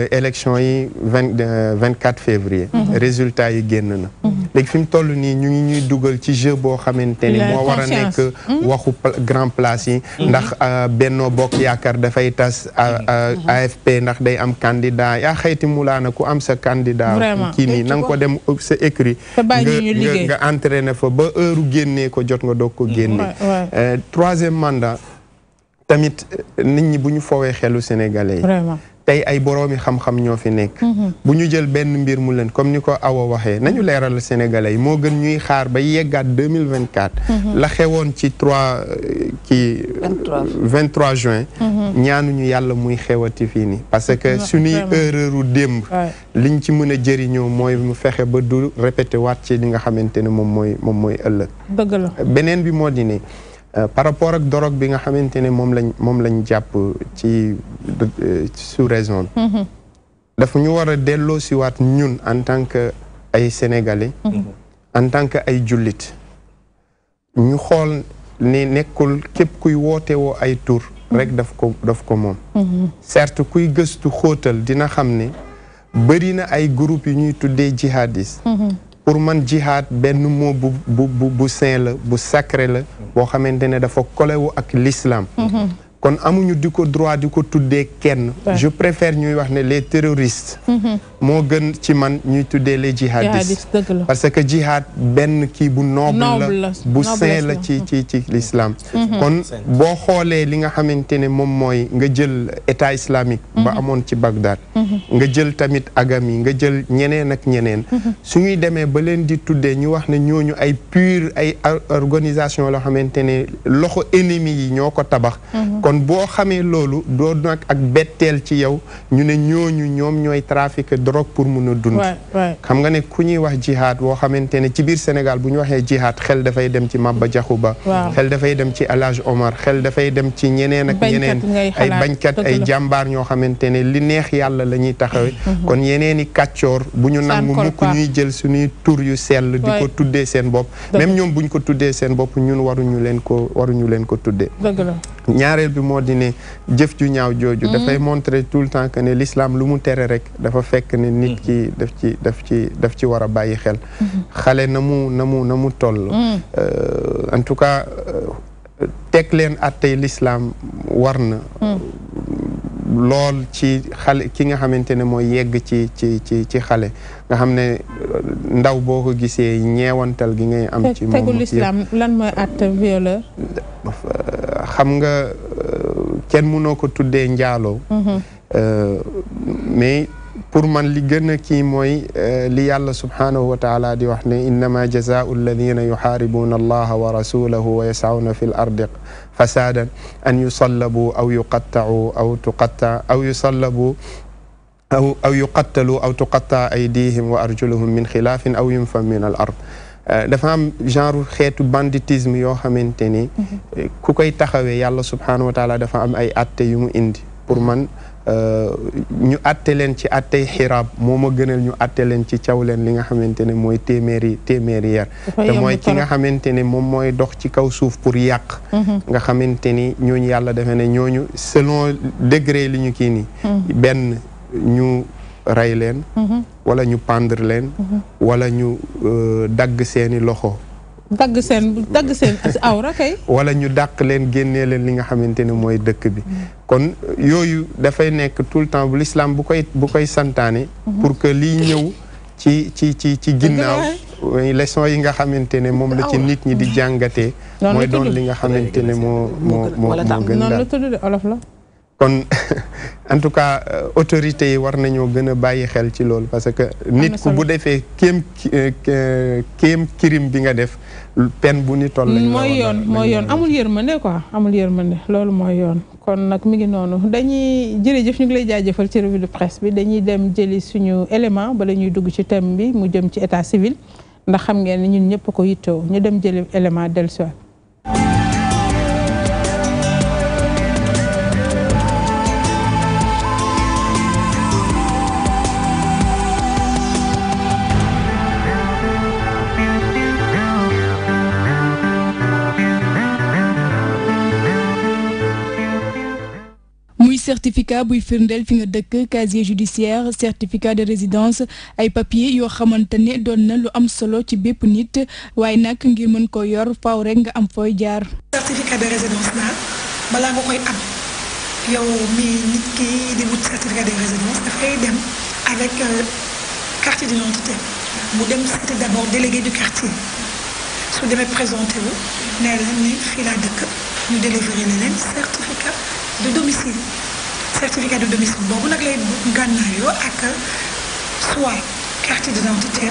élection yi 24 février résultat yi génn na léegi fi mu toll nii ñu ngi ñuy dugal ci jeu boo xamante ni moo war a nekk waxu grand place yi ndax Benno Bokk Yaakaar dafay tas AFP ndax day am candidat yaa xayti mulaana ku am sa candidat kii nii na nga ko dem sa écrit nga entraîné fa ba heure génnee ko jot nga doog ko génne troisième mandat tamit nit ñi bu ñu foowee xelu sénégalais yi tey ay boroomi xam-xam ñoo fi nekk bu ñu jël benn mbir mu leen comme ni ko Awa waxee nañu leeral sénégalais yi moo gën ñuy xaar ba yeggaat 2024 la xewoon ci 23 juin ñaanuñu yàlla muy xewati fii nii parce que suñuy erreuru démb liñ ci mën a jëriñoo mooy mu fexe ba du répété waat ci li nga xamante ne moom mooy ëllëg beneen bi moo di ne par rapport ak drogue bi nga xamante ne moom lañ jàpp ci sous-région dafa ñu war a delloo si waat ñun en tant que ay sénégalais en tant que ay jullit ñu xool ne nekkul képp kuy woote woo ay tur rek daf ko moom certes kuy gëstu xóotal dina xam ne bëri na ay groupe yu ñuy tuddee jihadiste pour man jihad benn mot bu saint la bu sacré la boo xamante ne dafa kolewu ak l'islam kon amuñu di ko droit di ko tuddee kenn je préfère ñuy wax ne les terroristes moo gën ci man ñuy tuddee les jihadistes parce que jihad benn kii bu noble la bu saint la ci l'islam kon boo xoolee li nga xamante ne moom mooy nga jël état islamique ba amoon ci Bagdad nga jël tamit agami nga jël ñeneen ak ñeneen suñuy demee ba leen di tuddee ñu wax ne ñooñu ay pure ay organisation loo xamante ne loxo ennemi yi ñoo ko tabax kon boo xamee loolu doo nag ak betteel ci yow ñu ne ñooñu ñoom ñooy trafic drogue pour mun a dund xam nga ne ku ñuy wax jihad boo xamante ne ci biir Sénégal bu ñu waxee jihad xel dafay dem ci Maba Diakhou Ba xel dafay dem ci El Hadj Omar xel dafay dem ci ñeneen ak ñeneen ay bañkat ay jàmbaar ñoo xamante ne li neex yàlla la ñuy taxawe kon yeneen i kàccoor bu ñu nangu mukk ñuy jël suñuy tur yu sell di ko tuddee seen bopp même ñoom buñ ko tuddee seen bopp ñun waruñu leen ko tuddee ñaareel bi moo di ne jëf ju ñaaw jooju dafay montrer tout le temps que ne l'islam lu mu tere rek dafa fekk ne nit ki daf ci war a bàyyi xel xale na mu toll en tout cas teg leen attey l'islam war na lool ci xale ki nga xamante ne mooy yegg ci xale nga xam ne ndaw boo ko gisee ñeewantal gi ngay am ci moom tegu l'islam lan mooy atte violeur xam nga kenn mënoo ko tuddee njaaloo mais pour man li gën a kii mooy li yàlla subhanahu wa taala di wax ne innama jazaau alladina yuxaaribuuna allaha wa rasulahu wa yasawna fi l ardi fasadan an yusallabu aw yuqattau aw tuqatta aw yusallabu aw yuqattalu aw tuqatta aydihim wa arjuluhum min xilaafin aw yunfaw min al ard dafa am genre xeetu banditisme yoo xamante ni ku koy taxawee yàlla subhanahu wa taala dafa am ay atte yu mu indi pour man ñu atte leen ci attey xiraab moo ma gënal ñu atte leen ci caw leen li nga xamante ne mooy téeméeri yar te mooy ki nga xamante ne moom mooy dox ci kaw suuf pour yàq nga xamante ni ñooñu yàlla defe ne ñooñu selon degré li ñu kii nii benn ñu rey leen wala ñu pendre leen wala ñu dagg seeni loxo dagg seen awra kay wala ñu dàq leen génnee leen li nga xamante ne mooy dëkk bi kon yooyu dafay nekk tout le temps bu l'islam bu koy santaane pour que liy ñëw ci ginnaaw leçon yi nga xamante ne moom la ci nit ñi di jàngatee mooy doon li nga xamante ne moo gën noonu la tudd de olof la kon en tout cas autorités yi war nañoo gën a bàyyi xel ci loolu parce que nit ku bu defee kéem crime bi nga def peine bu ni toll lañ mooy yoon amul yërmande quoi amul yërmande loolu mooy yoon kon nag mi ngi noonu dañuy jërëjëf ñu ngi lay jaajëfal ci revue de presse bi dañuy dem jëli suñu élément bala ñuy dugg ci thème bi mu jëm ci état civil ndax xam ngeen ni ñun ñëpp ko yittoo ñu dem jëli élément dellusiwaat. certificat buy firndeel fi nga dëkk casier judiciaire certificat de résidence ay papier yoo xamante ne doon na lu am solo ci bépp nit waaye nag ngir mën ko yor faaw rek nga am fooy jaar. certificat de résidence daal balaa nga koy am yow mi nit ki di wut certificat de résidence dafay dem avec carte d'identité mu dem seeti d'abord délégué du quartier su demee présenté wu ne leen ni fii laa dëkk ñu délivrer leen certificat de domicile. certificat de domicile boobu nag lay gànnaayoo ak soit carte d'identité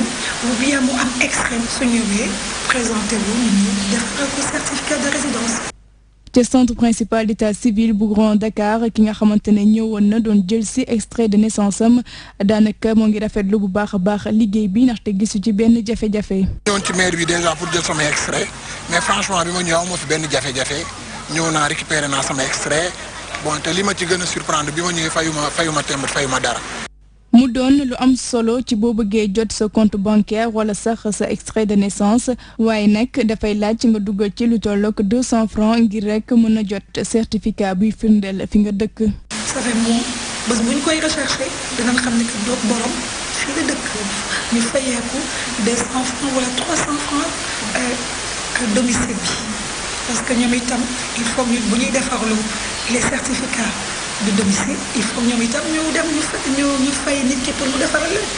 ou bien mu am extrait su ñëwee présenté wu ñu defal ko certificat de résidence. ci centre principal d'état civil bu Grand Dakar ki nga xamante ne ñëwoon na doon jël si extrait de naissance am daanaka moo ngi rafetlu bu baax a baax liggéey bi ndaxte gisu ci benn jafe-jafe. ñëwoon ci maire bi déjà pour jël sama extrait mais franchement bi ma ñëw amoo fi benn jafe-jafe ñëw naa récupérer naa sama extrait. bon te li ma ci gën a surprendre bi ma ñëwee fayuma temb fayuma dara. mu doon lu am solo ci boo bëggee jot sa compte bancaire wala sax sa extrait de naissance waaye nag dafay laaj nga dugal ci lu tollook 200 francs ngir rek mën a jot certificat buy firndeel fi nga dëkk. ça fait moom bés bu ñu koy recherché dinañ xam ne que borom fii la dëkk ñu fayeeku 200 francs wala 300 francs domicile bi parce que ñoom itam il faut que bu ñuy defarlu les certificats de domicile il faut ñoom itam ñu dem ñu fay nit ki pour mu defaral leen.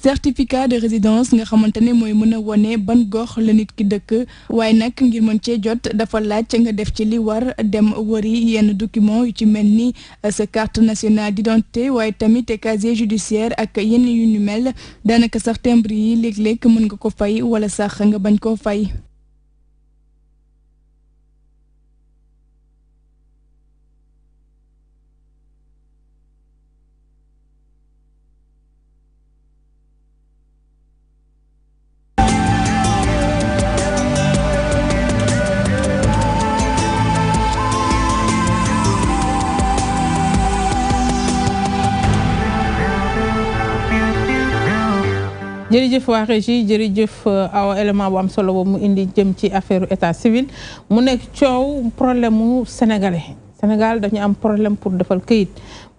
certificat de résidence nga xamante ne mooy mën a wone ban gox la nit ki dëkk waaye nag ngir mën cee jot dafa laaj nga def ci li war dem wëri yenn document yu ci mel ni sa carte nationale d'identité waaye tamit casier judiciaire ak yenn yu ñu mel daanaka sax timbre yi léeg-léeg mën nga ko fay wala sax nga bañ koo fay. jërëjëf waa régie jërëjëf aw élément bu am solo boobu mu indi jëm ci affaire état civil mu nekk coow problème mu sénégalais Sénégal dañu am problème pour defal këyit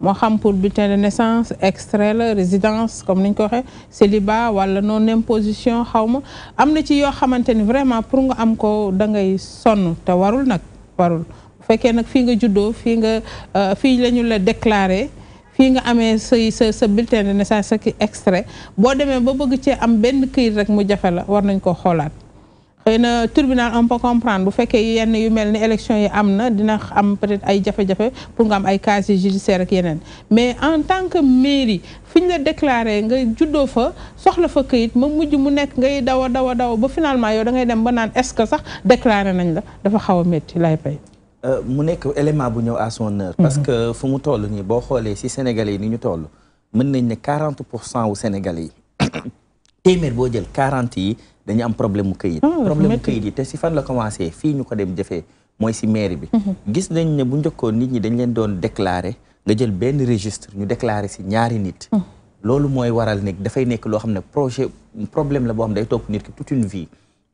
moo xam pour bulletin de naissance extrait la résidence comme niñ ko waxee célibat wala non imposition xaw ma am na ci yoo xamante ni vraiment pour nga am ko da ngay sonn te warul nag warul bu fekkee nag fii nga juddoo fii la ñu la déclaré fii nga amee sa bulletin de naissance sa ki extrait boo demee ba bëgg cee am benn këyit rek mu jafe la war nañ ko xoolaat xëy na tribunal on peut comprendre bu fekkee yenn yu mel ni élection yi am na dina am peut-être ay jafe-jafe pour nga am ay casier judiciaire ak yeneen mais en tant que mairie fi ñu la déclaré nga juddoo fa soxla fa këyit ma mujj mu nekk ngay daw ba finalement yow da ngay dem ba naan est-ce que sax déclaré nañ la dafa xaw a métti lay pay mu nekk élément bu ñëw à son heure parce que fu mu toll nii boo xoolee si Sénégalais yi ni ñu toll mën nañ ne 40% wu Sénégalais yi téeméer boo jël 40 yi dañu am problème mu këyit problème mu këyit yi te si fan la commencé fii ñu ko dem jëfee mooy si mairie bi gis nañ ne bu njëkkoon nit ñi dañ leen doon déclarer nga jël benn registre ñu déclarer si ñaari nit loolu mooy waral nekk dafay nekk loo xam ne problème la boo xam ne day topp nit ki toute une vie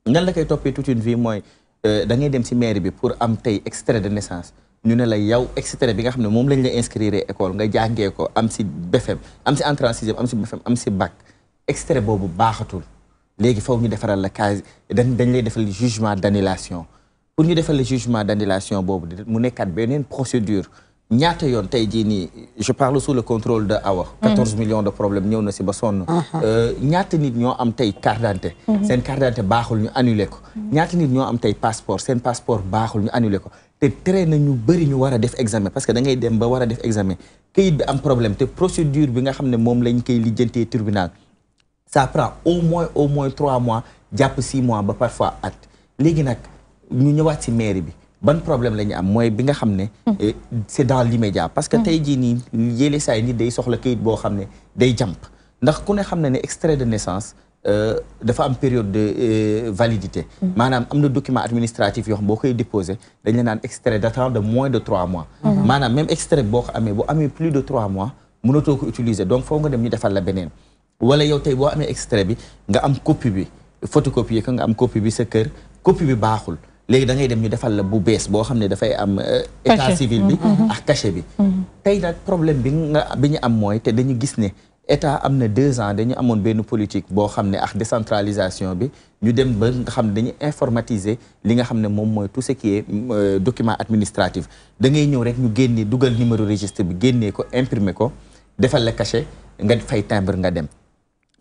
nan la koy toppee toute une vie mooy da ngay dem si mairie bi pour am tey extrait de naissance ñu ne la yow extrait bi nga xam ne moom lañ la inscrire école nga jàngee ko am si BFEM am si entrée en sixième am si BFEM am si bac extrait boobu baaxatul léegi foofu ñu defaral la case dañ lay defal jugement d'annulation pour ñu defal le jugement d'annulation boobu mu nekkaat beneen procédure ñaata yoon tey jii nii je parle sous le contrôle de Awa 14 millions de problèmes ñëw na si ba sonn ñaata nit ñoo am tey carte d'identité seen carte d'identité baaxul ñu annulé ko ñaata nit ñoo am tey passeport seen passeport baaxul ñu annulé ko te tere na ñu bëri ñu war a def examen parce que da ngay dem ba war a def examen këyit bi am problème te procédure bi nga xam ne moom lañ koy lijjantee tribunal ça prend au moins 3 mois jàpp 6 mois ba parfois at léegi nag ñu ñëwaat si mairie bi ban problème la ñu am mooy bi nga xam ne c'est dans l'immédiat parce que tey jii nii yéele saay nit day soxla kayit boo xam ne day jàmp ndax ku ne xam ne ne extrait de naissance dafa am période de validité maanaam am na document administratif yoo xam boo koy déposé dañ la naan extrait datant de moins de 3 mois maanaam même extrait boo ko amee boo amee plus de 3 mois mënatoo ko utiliser donc foo nga dem ñu defal la beneen wala yow tey boo amee extrait bi nga am copie bi photocopier ko nga am copie bi sa kër copie bi baaxul léegi da ngay dem ñu defal la bu bees boo xam ne dafay am état civil bi ak cachet bi tey nag problème bi ñu am mooy te dañu gis ne état am na 2 ans dañu amoon benn politique boo xam ne ak décentralisation bi ñu dem ba nga xam ne dañuy informatiser li nga xam ne moom mooy tout ce qui est document administratif da ngay ñëw rek ñu génne dugal numéro registre bi génnee ko imprimer ko defal la cachet nga fay timbre nga dem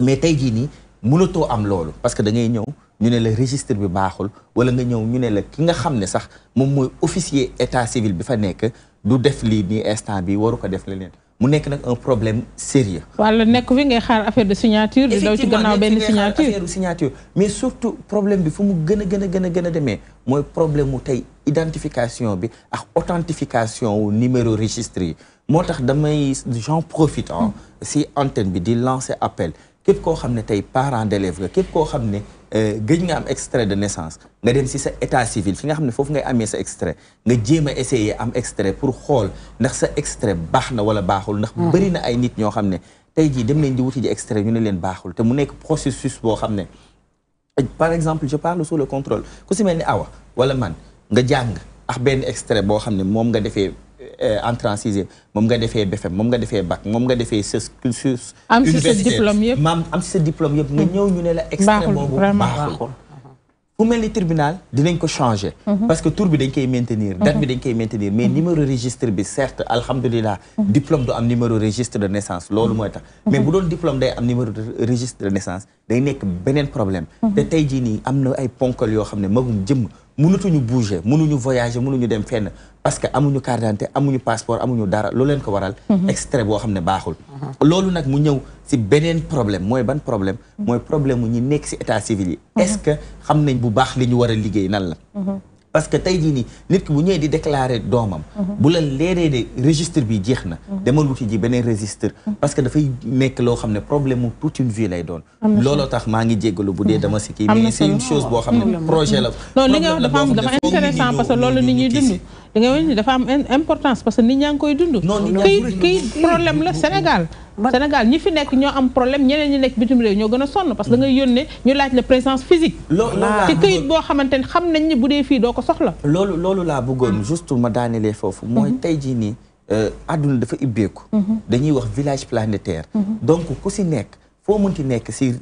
mais tey jii nii mënatoo am loolu parce que da ngay ñëw ñu ne la registre bi baaxul wala nga ñëw ñu ne la ki nga xam ne sax moom mooy officier état civil bi fa nekk du def lii nii instant bi waru ko def leneen mu nekk nag un problème sérieux wala nekk fi ngay xaar affaire de signature di daw ci gannaaw benn signature mais surtout problème bi fu mu gën a demee mooy problème mu tey identification bi ak authentification wu numéro registre yi moo tax damay j'en profite si antenne bi di lancer appel képp koo xam ne tey parent d'élève nga képp koo xam ne gëj nga am extrait de naissance nga dem si sa état civil fi nga xam ne foofu ngay amee sa extrait nga jéem a essayer am extrait pour xool ndax sa extrait baax na wala baaxul ndax bëri na ay nit ñoo xam ne tey jii dem nañ di wuti ji extrait ñu ne leen baaxul te mu nekk processus boo xam ne par exemple je parle sous le contrôle ku si mel ni Awa wala man nga jàng ak benn extrait boo xam ne moom nga defee entrée en sixième moom nga defee BFEM moom nga defee bac moom nga defee sa am si sa diplôme yëpp am si sa diplôme yëpp nga ñëw ñu ne la extrait boobu baaxul fu mel ni tribunal dinañ ko changer. parce que tour bi dañ koy maintenir. date bi dañ koy maintenir mais numéro registre bi certes alhamdulilah. diplôme du am numéro registre de naissance loolu mooy tax. mais bu doon diplôme day am numéro registre de naissance day nekk beneen problème. te tey jii nii am na ay ponkal yoo xam ne magum jëmm mënatuñu bouger mënuñu voyager mënuñu dem fenn parce que amuñu carte d'identité amuñu passeport amuñu dara loolu leen ko waral. extrait boo xam ne baaxul. loolu nag mu ñëw si beneen problème mooy ban problème. mooy problème mu ñi nekk si état civil yi. est-ce que xam nañ bu baax li ñu war a liggéey nan la. parce que tey jii nii nit ki bu ñëwee di déclarer doomam. bu la leeree de registre bi jeex na. demal wuti ji beneen registre. parce que dafay nekk loo xam ne problème mu toute une vie lay doon. looloo tax maa ngi jéggalu bu dee dama si kii mais c'est une chose boo xam ne projet la. non li nga wax dafa intéressant parce que loolu nit ñuy dund. li nga wax ni dafa am importance parce que nit ñaa ngi koy dund. kii problème la Sénégal. Sénégal ñi fi nekk ñoo am problème ñeneen ñi nekk bitim réew ñoo gën a sonn parce que da ngay yónnee ñu laaj la présence physique. te këyit boo xamante ne xam nañ ni bu dee fii doo ko soxla. loolu laa bëggoon juste ma daanelee foofu. mooy tey jii nii àdduna dafa ibbeeku. dañuy wax village planétaire. donc ku si nekk foo mënti nekk si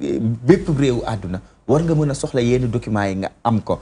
bépp réewu àdduna war nga mën a soxla yenn documents yi nga am ko.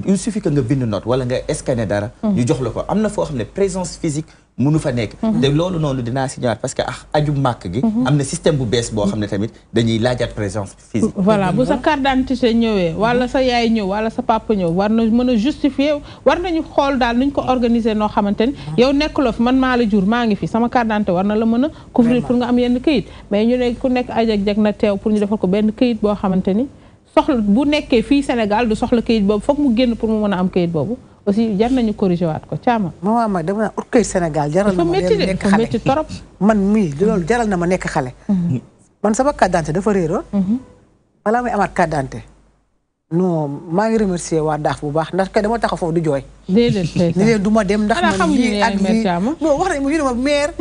il suffit que nga bind note wala nga scanner dara. ñu jox la ko am na foo xam ne présence physique mënu fa nekk. te loolu noonu dinaa si ñëwaat parce que aju màkk gi. am na système bu bees boo xam ne tamit dañuy laajaat présence physique. voilà bu sa carte d'identité ñëwee wala sa yaay ñëw wala sa papa ñëw war na mën a justifier war nañu xool daal nuñ ko organiser noo xamante ni yow nekkuloo fi man maa la jur maa ngi fi sama carte d'identité war na la mën a couvrir pour nga am yenn këyit mais ñu ne ku nekk ajak-jak na teew pour ñu defal ko benn këyit boo xamante ni soxla bu nekkee fii Sénégal du soxla këyit boobu foog mu génn pour mu mën a am këyit boobu aussi jar nañu corriger waat ko caama. maman dama naa ut këyit Sénégal jaral na ma nekk xale métti trop. man mii loolu jaral na ma nekk xale. man sama carte d'identité dafa réeroon. balaa may amaat carte d'identité non maa ngi remercier waa DAF bu baax ndax kay dama taxaw foofu di jooy. déedéet ni leen du ma dem ndax man lii ak lii non wax nañ ma ñu ne ma maire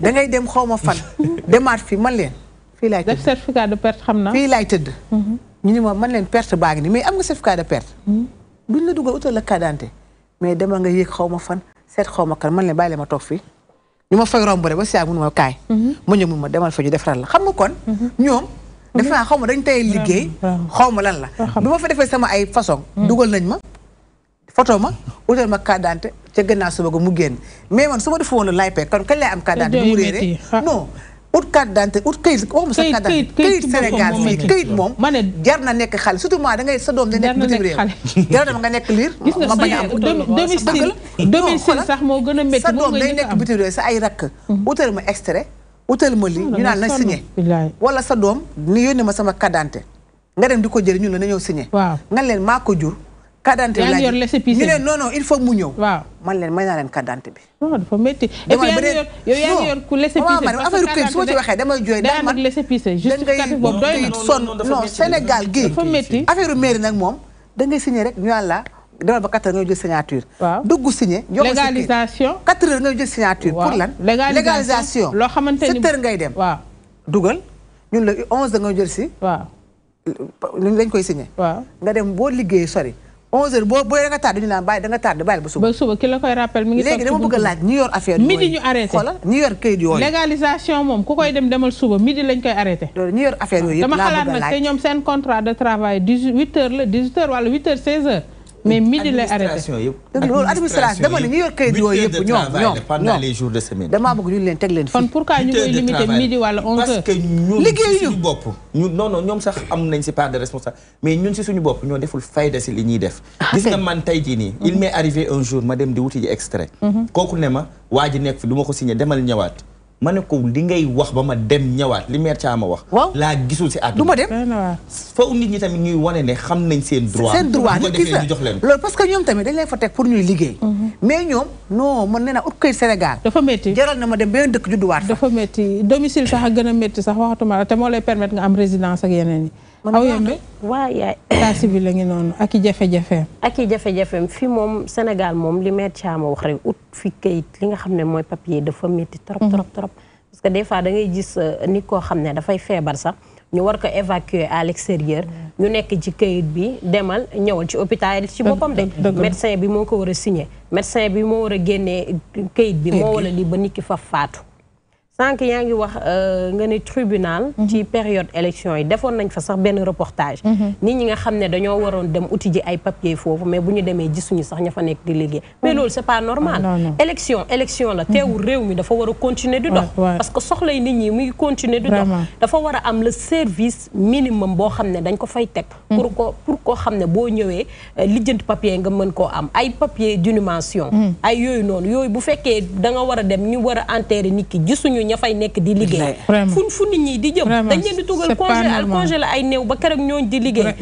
da ngay dem xaw ma fan demaat fii man leen. fii laay tëdd def certificat de perte xam naa. fii laay tëdd. ñu ne ma man leen perte baa ngi nii mais am nga certificat de perte. duñ la dugal utal la carte d'identité mais dama nga yéeg xaw ma fan seet xaw ma kan man leen bàyyi leen ma toog fii ñu ma fay romb rek ba si mun ma kaay. ma ñëw mun ma demal fa ñu defaral la xam nga kon. ñoom defe naa xaw ma dañ tey liggéey. xaw ma lan la. bi ma fa defee sama ay façon. dugal nañ ma photo ma utal ma carte d'identité ca gannaaw suba ga mu génn mais man su ma defoon laay pay kon kañ laay am carte d'identité mu réeré non. ut carte d'identité ut këyit waxuma sa carte d'identité këyit Sénégal fii këyit moom jar na nekk xale surtout da ngay sa doom da nekk bitim réew jar na nga nekk liir ma bañ a am domicile sax moo gën a métti sa doom day nekk bitim réew sa ay rakk utal ma extrait utal ma lii ñu naan na signé wala sa doom ni yónnee ma sama carte d'identité nga dem di ko jël ñun la na ñëw signé nga leen maa ko jur carte d'identité laaj ñu ne non non il faut mu ñëw man leen may naa leen carte d'identité bi non dafa métti et puis yow yaa ngi yor ku laissez-passer affaire këyit su ma ci waxee damay jooy daa nag laissez-passer justificatif boobu doy na sonn non Sénégal gii dafa métti affaire mairie nag moom da ngay signé rek ñu naan la demal ba 4 heures nga jël signature dugg signé légalisation 4 heures nga jël signature pour lan légalisation loo xamante ni 7 heures ngay dem waaw dugal ñun la 11 heures nga jël si waaw dañ koy signé nga dem boo liggéey sori 11h boo da nga tardé ñu naan bàyyi da nga tardé bàyyi ba suba. ba suba ki la koy rappel mi ngi. léegi dama bëgg a laaj ñi yor affaire yooyu midi ñu arrêté xoolal ñi yor kayit yooyu. légalisation moom ku koy dem demal suba midi lañ koy arrêté. loolu ñi yor affaire yooyu yëpp laa bëgg a laaj dama xalaat nag te ñoom seen contrat de travail 18h la 18h wala 8h 16h. mais midi lay arrêté loolu administration dama ne ñi yor kayit yooyu yëpp ñoom pendant les jours de semaine. damaa bëgg ñu leen teg leen fii. kon pourquoi ñu koy limité midi wala 11h. parce que ñun si suñu bopp ñun non ñoom sax am nañ si part de responsable mais ñun si suñu bopp ñoo deful fayda si li ñuy def. gis nga man tey jii nii. il m'est arrivé un jour ma dem di wuti ji extrait. kooku ne ma waa ji nekk fi du ma ko signé demal ñëwaat. ma ne ko li ngay wax ba ma dem ñëwaat li maire Thiam wax. laa gisul si àdduna. du ma dem faw nit ñi tamit ñuy wane ne xam nañ seen droit. seen droit bu ko defee ñu jox leen loolu parce que ñoom tamit dañ leen fa teg pour ñuy liggéey. mais ñoom non man nee naa ut këyit Sénégal. dafa métti jaral na ma dem beneen dëkk judduwaat fa. dafa métti domicile sax a gën a métti sax waxatuma la te moo lay permettre nga am résidence ak yeneen yi. aw yembe waa yaay état civil la ngi noonu ak i jafe-jafeem. ak i jafe-jafeem fii moom Sénégal moom li maire Thiam wax rek ut fi këyit li nga xam ne mooy papier dafa métti trop trop trop. parce que des fois da ngay gis nit koo xam ne dafay feebar sax ñu war ko évacuer à l'extérieur ñu nekk ci këyit bi demal ñëwal ci hôpital ci boppam de médecin bi moo ko war a signer médecin bi moo war a génnee këyit bi moo war a lii ba nit ki fa faatu sànq yaa ngi wax nga ne tribunal ci période élection yi defoon nañ fa sax benn reportage nit ñi nga xam ne dañoo waroon dem uti ji ay papier foofu mais bu ñu demee gisuñu sax ña fa nekk di liggéey mais loolu c'est pas normal élection la teewul réew mi dafa war a continuer di dox parce que soxlay nit ñi muy continuer di dox dafa war a am le service minimum boo xam ne dañ ko fay teg pour koo xam ne boo ñëwee lijjanti papier nga mën koo am ay papier d'inhumation ay yooyu noonu yooyu bu fekkee da nga war a dem ñu war a enterrer nit ki gisuñu ña fay nekk di liggéey fu nit ñi di jëm dañ leen di tugal congelé ay néew ba keroog ñooñ di liggéey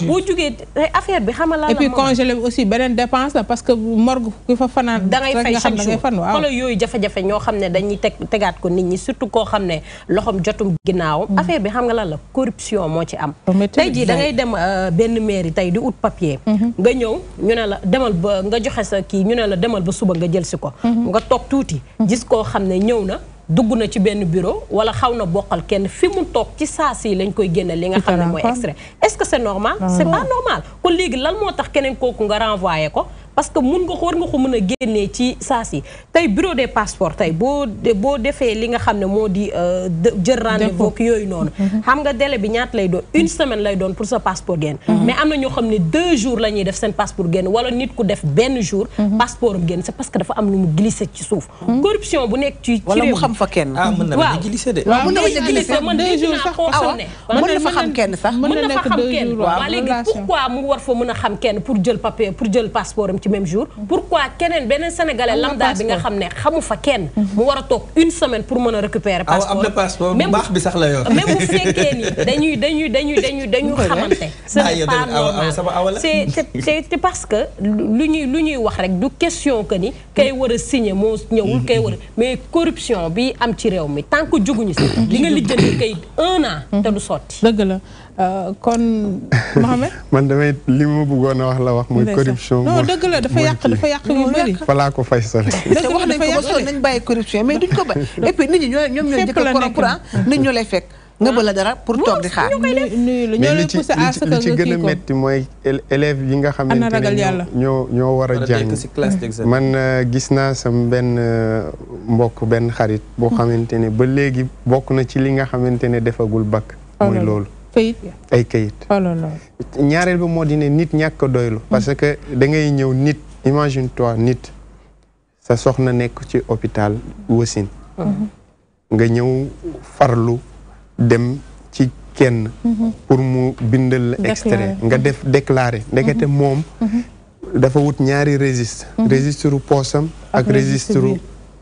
boo jógee affaire bi xamal la et puis congelé bi aussi beneen dépense la parce que morgue ki fa fanaan da ngay fay chaque jour xoolal yooyu jafe-jafe ñoo xam ne dañuy tegaat ko nit ñi surtout koo xam ne loxom jotum ginnaawam affaire bi xam nga lan la corruption moo ci am tey jii da ngay dem benn mairie tey di ut papier nga ñëw ñu ne la demal ba nga joxe sa kii ñu ne la demal ba suba nga jël si ko nga toog tuuti gis koo xam ne ñëw na dugg na ci benn bureau wala xaw na bokkal kenn fi mu toog ci saa si lañ koy génne li nga xam ne mooy extrait est-ce que c'est normal c'est pas normal kon léegi lan moo tax keneen kooku nga renvoyé ko parce que mun nga war nga ko mën a génnee ci saa si tey bureau des passeports tey boo defee li nga xam ne moo di jël rendez-vous yooyu noonu xam nga délai bi ñaata lay doon 1 semaine lay doon pour sa passeport génn mais am na ñoo xam ne 2 jours la ñuy def seen passeport génn wala nit ku def benn jour passeport am génn c'est parce que dafa am lu mu glissé ci suuf corruption bu nekk ci wala mu xam fa kenn mën na bañ a glissé de mën na bañ a glissé man 2 jours sax koo xam ne mën na fa xam kenn sax mën na fa xam kenn waa léegi pourquoi mu war fa mën a xam kenn pour jël papier pour jël passeport am ci même jour pourquoi keneen beneen sénégalais lambda bi nga xam ne xamu fa kenn mu war a toog 1 semaine pour mën a récupérer passeport am na passeport bu baax bi sax la yor même bu fekkee ni dañuy xamante ce n'est pas normal c'est parce que lu ñuy wax rek du question que ni kay war a signer moo ñëwul kay war a mais corruption bi am ci réew mi tant que juguñu si li nga lijjanti kay 1 an te du sotti dëgg la kon Mohamed man damay li ma bëggoon a wax la wax muy corruption non dëgg la dafa yàq yu bëri falaa ko fay sole wax nañ ko ba sonn nañ bàyyi corruption mais duñ ko ba et puis nit ñi ñoom ñooy njëkk a corrompre nit ñoo lay fekk nga bëla dara pour toog di xaar ñoo lay poussé à ce que li ci gën a metti mooy élèves yi nga xamante ne ñoo war a jàng man gis naa sam benn mbokk benn xarit boo xamante ne ba léegi bokk na ci li nga xamante ne defagul bac mooy loolu ay kayit ñaareel ba moo di ne nit ñàkk a doylu parce que da ngay ñëw nit imagine toi nit sa soxna nekk ci hôpital wasin nga ñëw farlu dem ci kenn pour mu bindal la extrait nga def déclaré ndekete moom dafa wut ñaari registre poosam ak registre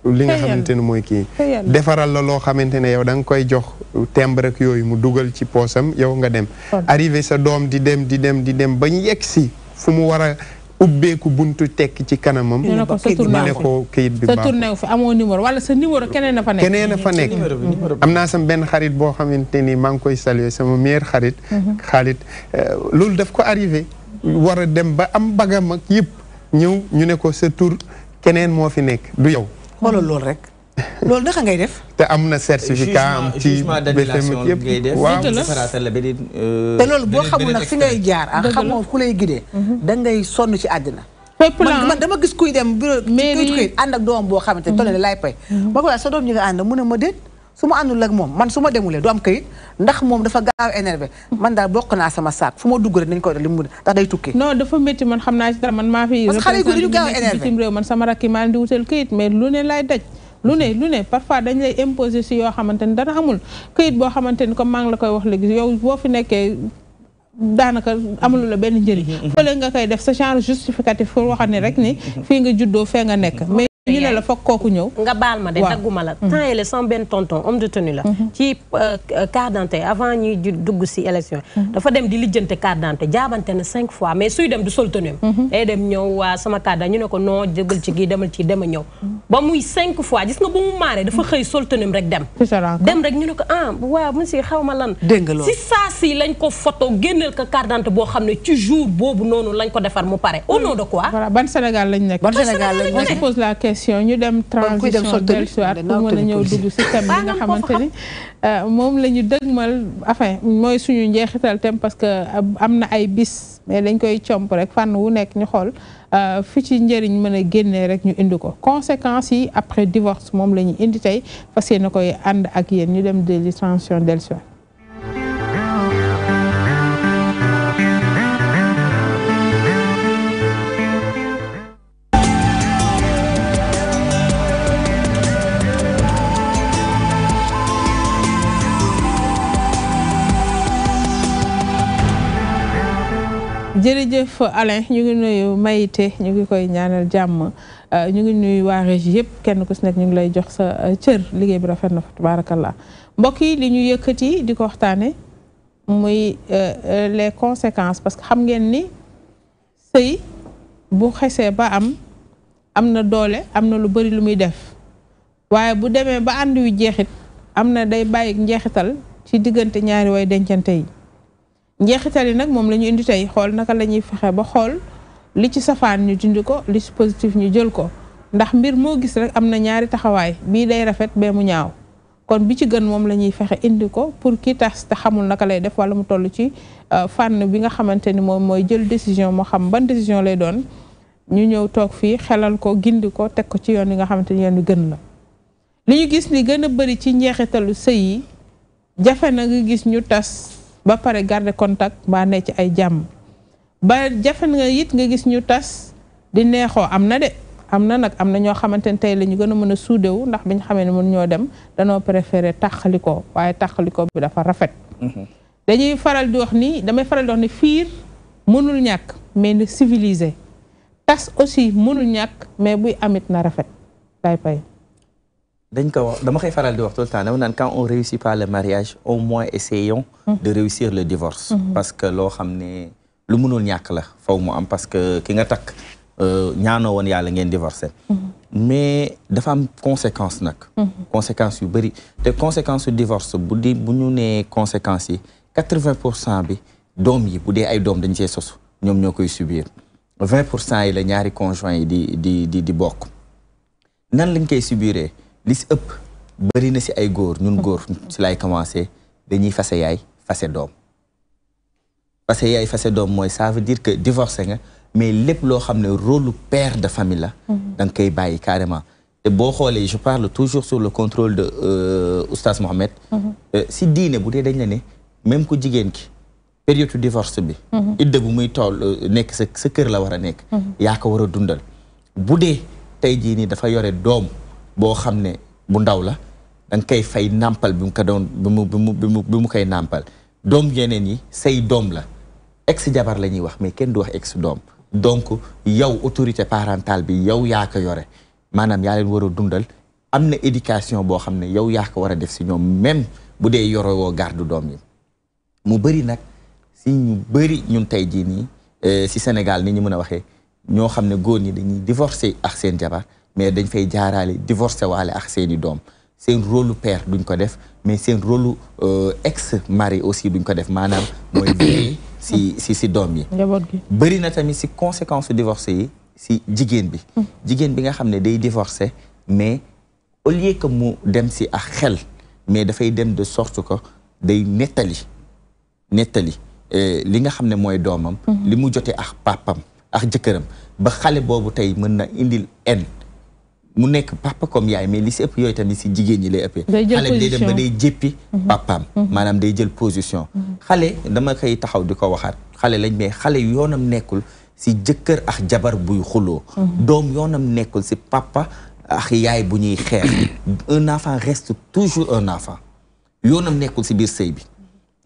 li nga xamante ne mooy kii defaral la loo xamante ne yow da nga koy jox timbre ak yooyu mu dugal ci poosam yow nga dem arrivé sa doom di dem ba ñu yegg si fu mu war a ubbeeku buntu tekk ci kanamam mu ne ko kayit bi baax sa tourné fi amoo numéro wala sa numéro keneen a fa nekk am naa sama benn xarit boo xamante ni maa ngi koy saluer sama meilleur xarit loolu daf ko arrivé war a dem ba am bagam ak yëpp ñëw ñu ne ko sa tur keneen moo fi nekk du yow xoolal loolu rek loolu naka ngay def te am na certificat am ci BFM yëpp waaw te loolu boo xamul nag fi ngay jaar ak xamoo ku lay gidee da ngay sonn ci àddina man dama gis kuy dem bureau kuy ànd ak doom boo xamante toll ne laay pay ma ko sa doom ñi nga ànd mu ne ma déet su ma àndul ak moom man su ma demulee du am kayit ndax moom dafa gaaw énervé man daal bokk naa sama saak fu ma dugg rek nañ ko def li mu ndax day tukki non dafa métti man xam naa ci dara man maa fi parce que xale yu góor dañu gaaw énervé bitim réew man sama rakk yi maa leen di wutal kayit mais lu ne laay daj lu ne parfois dañ lay imposer si yoo xamante ni dara amul kayit boo xamante ni comme maa ngi la koy wax léegi yow boo fi nekkee daanaka amul la benn njëriñ fële nga koy def sa genre justificatif pour waxal ni rek ni fii nga juddoo fee nga nekk mais ñu ne la foog kooku ñëw nga baal ma de dagguma la temps yële sama benn tonton homme de tenue la ci carte d'identité avant ñuy dugg si élection dafa dem di lijjante carte d'identité jaabante na 5 fois mais suy dem du sol tenue day dem ñëw waa sama carte d'identité ñu ne ko non jëgal ci gii demal ci dema ñëw ba muy 5 fois gis nga ba mu maaree dafa xëy sol tenue rek dem rek ñu ne ko waaw monsieur xaw ma lan si saa si lañ ko photo génneel ko carte d'identité boo xam ne ci jour boobu noonu lañ ko defar mu pare au nom de quoi ban Sénégal lañ nekk on se pose la question ñu dem transition dellusiwaat pour mën a ñëw dugg si thème bi nga xamante ni moom la ñu dëgmal enfin mooy suñu njeexital thème parce que am na ay bis mais dañ koy comp rek fànn wu nekk ñu xool fi ci njëriñ mën a génnee rek ñu indi ko conséquences yi après divorce moom la ñu indi tey fas yéene koy ànd ak yéen ñu dem de transition dellusiwaat. jërëjëf Alain ñu ngi nuyu Mayité ñu ngi koy ñaanal jàmm ñu ngi nuyu waa régie yëpp kenn ku si nekk ñu ngi lay jox sa cër liggéey bi rafet na fa tabarakallah mbokk yi li ñu yëkkati di ko waxtaane muy les conséquences parce que xam ngeen ni sëy bu xesee ba am na doole am na lu bari lu muy def waaye bu demee ba ànd wi jeexit am na day bàyyi njeexital ci diggante ñaari way dencante yi njeexital yi nag moom la ñu indi tey xool naka la ñuy fexe ba xool li ci safaan ñu dindi ko li ci positif ñu jël ko ndax mbir moo gis rek am na ñaari taxawaay bii day rafet bee mu ñaaw kon bi ci gën moom la ñuy fexe indi ko pour ki tas te xamul naka lay def wala mu toll ci fànn bi nga xamante ni moom mooy jël décision moo xam ban décision lay doon ñu ñëw toog fii xelal ko gindi ko teg ko ci yoon yi nga xamante ni yoon wi gën la li ñu gis ni gën a bëri ci njeexitalu sëy yi jafe na nga gis ñu tas ba pare garder contact ba ne ci ay jàmm ba jafe nga it nga gis ñu tas di neexoo am na de am na nag am na ñoo xamante ne tey la ñu gën a mën a suudewu ndax biñ xamee ne mën ñoo dem danoo préféré tàqalikoo waaye tàqalikoo bi dafa rafet dañuy faral di wax ni damay faral di wax ni fiir mënul ñàkk mais na civilisé tas aussi mënul ñàkk mais buy amit na rafet day pay dañ ko wax dama koy faral di wax tout le temps dama naan quand on réussit pas le mariage au moins essayons de réussir le divorce parce que loo xam ne lu mënul ñàkk la faw mu am parce que ki nga takk ñaanoo woon yàlla ngeen divorcé mais dafa am conséquence nag conséquence yu bëri te conséquence yu divorce bu ñu nee conséquences yi 80% bi doom yi bu dee ay doom dañ cee sosu ñoom ñoo koy subir 20% yi la ñaari conjoint yi di bokk nan lañ koy subiree li si ëpp bëri na si ay góor ñun góor si lay commencé dañuy fase yaay fase doom fase yaay fase doom mooy ça veut dire que divorcé nga mais lépp loo xam ne rôle père de famille la da nga koy bàyyi carrément te boo xoolee je parle toujours sur le contrôle de Oustaz Mohamed si diine bu dee dañ la ne même ku jigéen ki période divorce bi idda bu muy toll nekk sa kër la war a nekk yaa ko war a dundal bu dee tey jii nii dafa yore doom boo xam ne bu ndaw la da nga koy fay nàmpal bi mu ko doon bi mu koy nàmpal doom yeneen yi say doom la ex jabar la ñuy wax mais kenn du wax ex doom donc yow autorité parentale bi yow yaa ko yore maanaam yaa leen war a dundal am na éducation boo xam ne yow yaa ko war a def si ñoom même bu dee yore woo garde doom yi mu bëri nag si ñu bëri ñun tey jii nii si Sénégal ni ñu mën a waxee ñoo xam ne góor ñi dañuy divorcé ak seen jabar mais dañ fay jaaraale divorcé waale ak seeni doom seen rôle père duñ ko def mais seen rôle ex mari aussi duñ ko def maanaam mooy veiller si doom yi bëri na tamit si conséquence divorcé yi si jigéen bi nga xam ne day divorcé mais au lieu que mu dem si ak xel mais dafay dem de sorte que day nettali li nga xam ne mooy doomam li mu jotee ak papam ak jëkkëram ba xale boobu tey mën na indil en mu nekk papa comme yaay mais li si ëpp yooyu tamit si jigéen ñi lay ëppee xale bi day dem ba day jéppi papaam maanaam day jël position xale dama koy taxaw di ko waxaat xale lañ mais xale yoonam nekkul si jëkkër ak jabar buy xuloo doom yoonam nekkul si papa ak yaay bu ñuy xeex un enfant reste toujours un enfant yoonam nekkul si biir sëy bi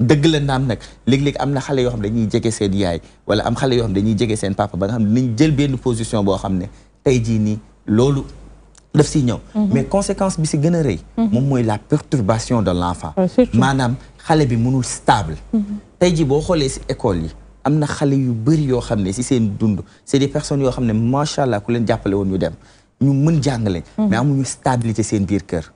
dëgg la naam nag léeg-léeg am na xale yoo xam ne dañuy jege seen yaay wala am xale yoo xam ne dañuy jege seen papa ba nga xam ne nañ jël benn position boo xam ne tey jii nii loolu daf si ñëw mais conséquence bi si gën a rëy moom mooy la perturbation de l'enfant maanaam xale bi mënul stable tey jii boo xoolee si école yi am na xale yu bëri yoo xam ne si seen dund c'est des personnes yoo xam ne macha allah ku leen jàppale woon ñu dem ñu mën jàngale mais amuñu stabilité seen biir kër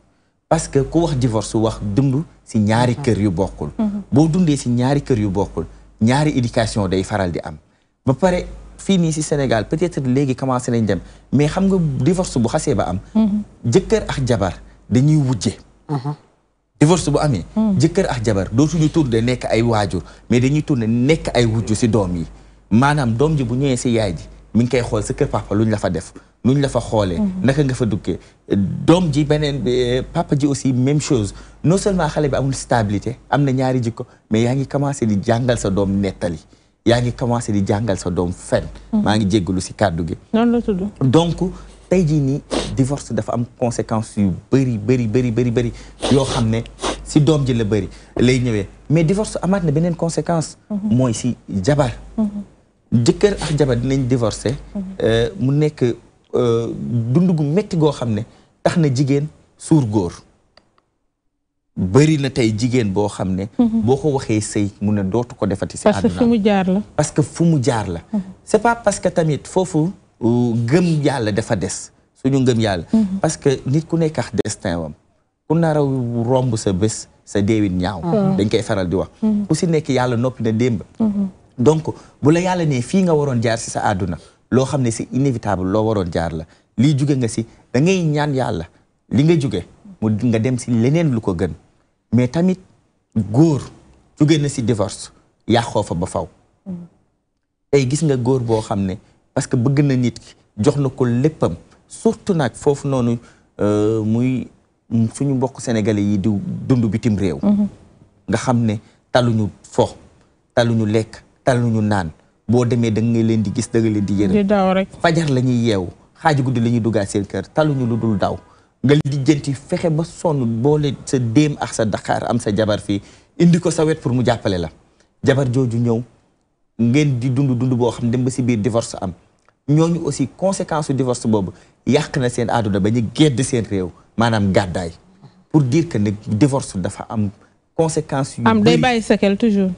parce que ku wax divorce wax dund si ñaari kër yu bokkul boo dundee si ñaari kër yu bokkul ñaari éducation day faral di am ba pare fii nii si Sénégal peut-être léegi commencé nañ dem mais xam nga divorce bu xasee ba am jëkkër ak jabar dañuy wujje divorce bu amee jëkkër ak jabar dootuñu tourné nekk ay waajur mais dañuy tourné nekk ay wujju si doom yi maanaam doom ji bu ñëwee si yaay ji mi ngi koy xool sa kër papa luñ la fa def nuñ la fa xoolee naka nga fa duggee doom ji beneen papa ji aussi même chose non seulement xale bi amul stabilité am na ñaari jikko mais yaa ngi commencé di jàngal sa doom nettali yaa ngi commencé di jàngal sa doom fen maa ngi jéggalu si kàddu gi noonu la tudd donc tey jii nii divorce dafa am conséquences yu bëri yoo xam ne si doom ji la bëri lay ñëwee mais divorce amaat na beneen conséquence mooy si jabar jëkkër ak jabar dinañ divorcé mu nekk dund gu métti goo xam ne tax na jigéen suur góor bëri na tey jigéen boo xam ne boo ko waxee sëy mu ne dootu ko defati si àdduna parce que fu mu jaar la parce que fu mu jaar la c'est pas parce que tamit foofu gëm yàlla dafa des suñu ngëm yàlla parce que nit ku nekk ak destin wam ku nar a romb sa bés sa deewin ñaaw dañ koy faral di wax ku si nekk yàlla noppi na démb donc bu la yàlla ne fii nga waroon jaar si sa àdduna loo xam ne c'est inévitable loo waroon jaar la lii jóge nga si da ngay ñaan yàlla li nga jóge mu nga dem si leneen lu ko gën mais tamit góor jóge na si divorce yàqoo fa ba faw tey gis nga góor boo xam ne parce que bëgg na nit ki jox na ko léppam surtout nag foofu noonu muy suñu mbokk sénégalais yi di dund bitim réew nga xam ne taluñu fo taluñu lekk taluñu naan boo demee da nga leen di gis da nga leen di yërëm fajar la ñuy yeewu xaaju guddi la ñuy duggaat seen kër taluñu lu dul daw nga lijjanti fexe ba sonn boole sa déem ak sa Dakar am sa jabar fii indi ko sa wet pour mu jàppale la jabar jooju ñëw ngeen di dund boo xam dem ba si biir divorce am ñooñu aussi conséquence du divorce boobu yàq na seen àdduna ba ñu gedd seen réew maanaam gàddaay pour dire que ne divorce dafa am conséquence yu am day bàyyi séquelle toujours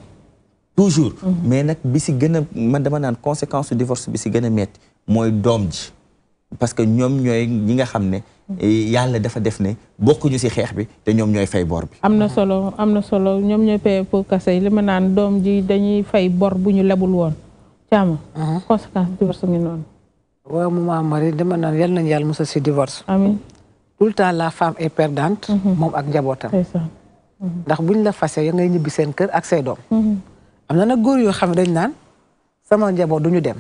mais nag bi si gën a man dama naan conséquence du divorce bi si gën a metti mooy doom ji parce que ñoom ñooy ñi nga xam ne yàlla dafa def ne bokkuñu si xeex bi te ñoom ñooy fay bor bi am na solo ñoom ñooy paye pour kase li ma naan doom ji dañuy fay bor bu ñu lebul woon caama conséquence divorce ngi noonu waaw maman Marie dama naan yal nañu yàlla musal si divorce amiin tout le temps la femme est perdante moom ak njabootam ndax buñ la fase ya ngay ñibbi seen kër ak say doom am na nag góor yoo xam ne dañ naan sama njaboot du ñu dem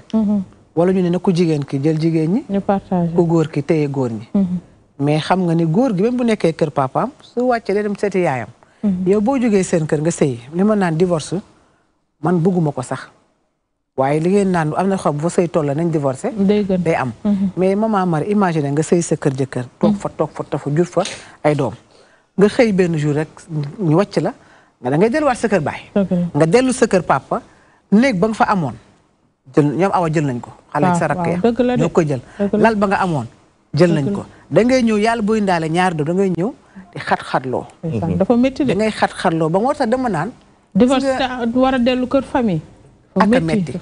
wala ñu ne na ku jigéen ki jël jigéen ñi ñu partagé ku góor ki téye góor ñi mais xam nga ni góor gi même bu nekkee kër papaam su wàccee day dem seeti yaayam yow boo jógee seen kër nga sëy li ma naan divorce man bëgguma ko sax waaye li ngeen naan am na xam bu fa sëy toll nañ divorcé day am mais maman Marie imagine nga sëy sa kër jëkkër toog fa tafu jur fa ay doom nga xëy benn jour rek ñu wàcc la nga da ngay delluwaat sa kër baay nga dellu sa kër papa néeg ba nga fa amoon jël ñoom awa jël nañ ko xale sa rakk ya ñoo ko jël lal ba nga amoon jël nañ ko da ngay ñëw yàlla buy ndaale ñaari doom da ngay ñëw di xat-xatloo dafa métti de da ngay xat-xatloo ba moo tax dama naan divorce war a dellu kër famille ak a métti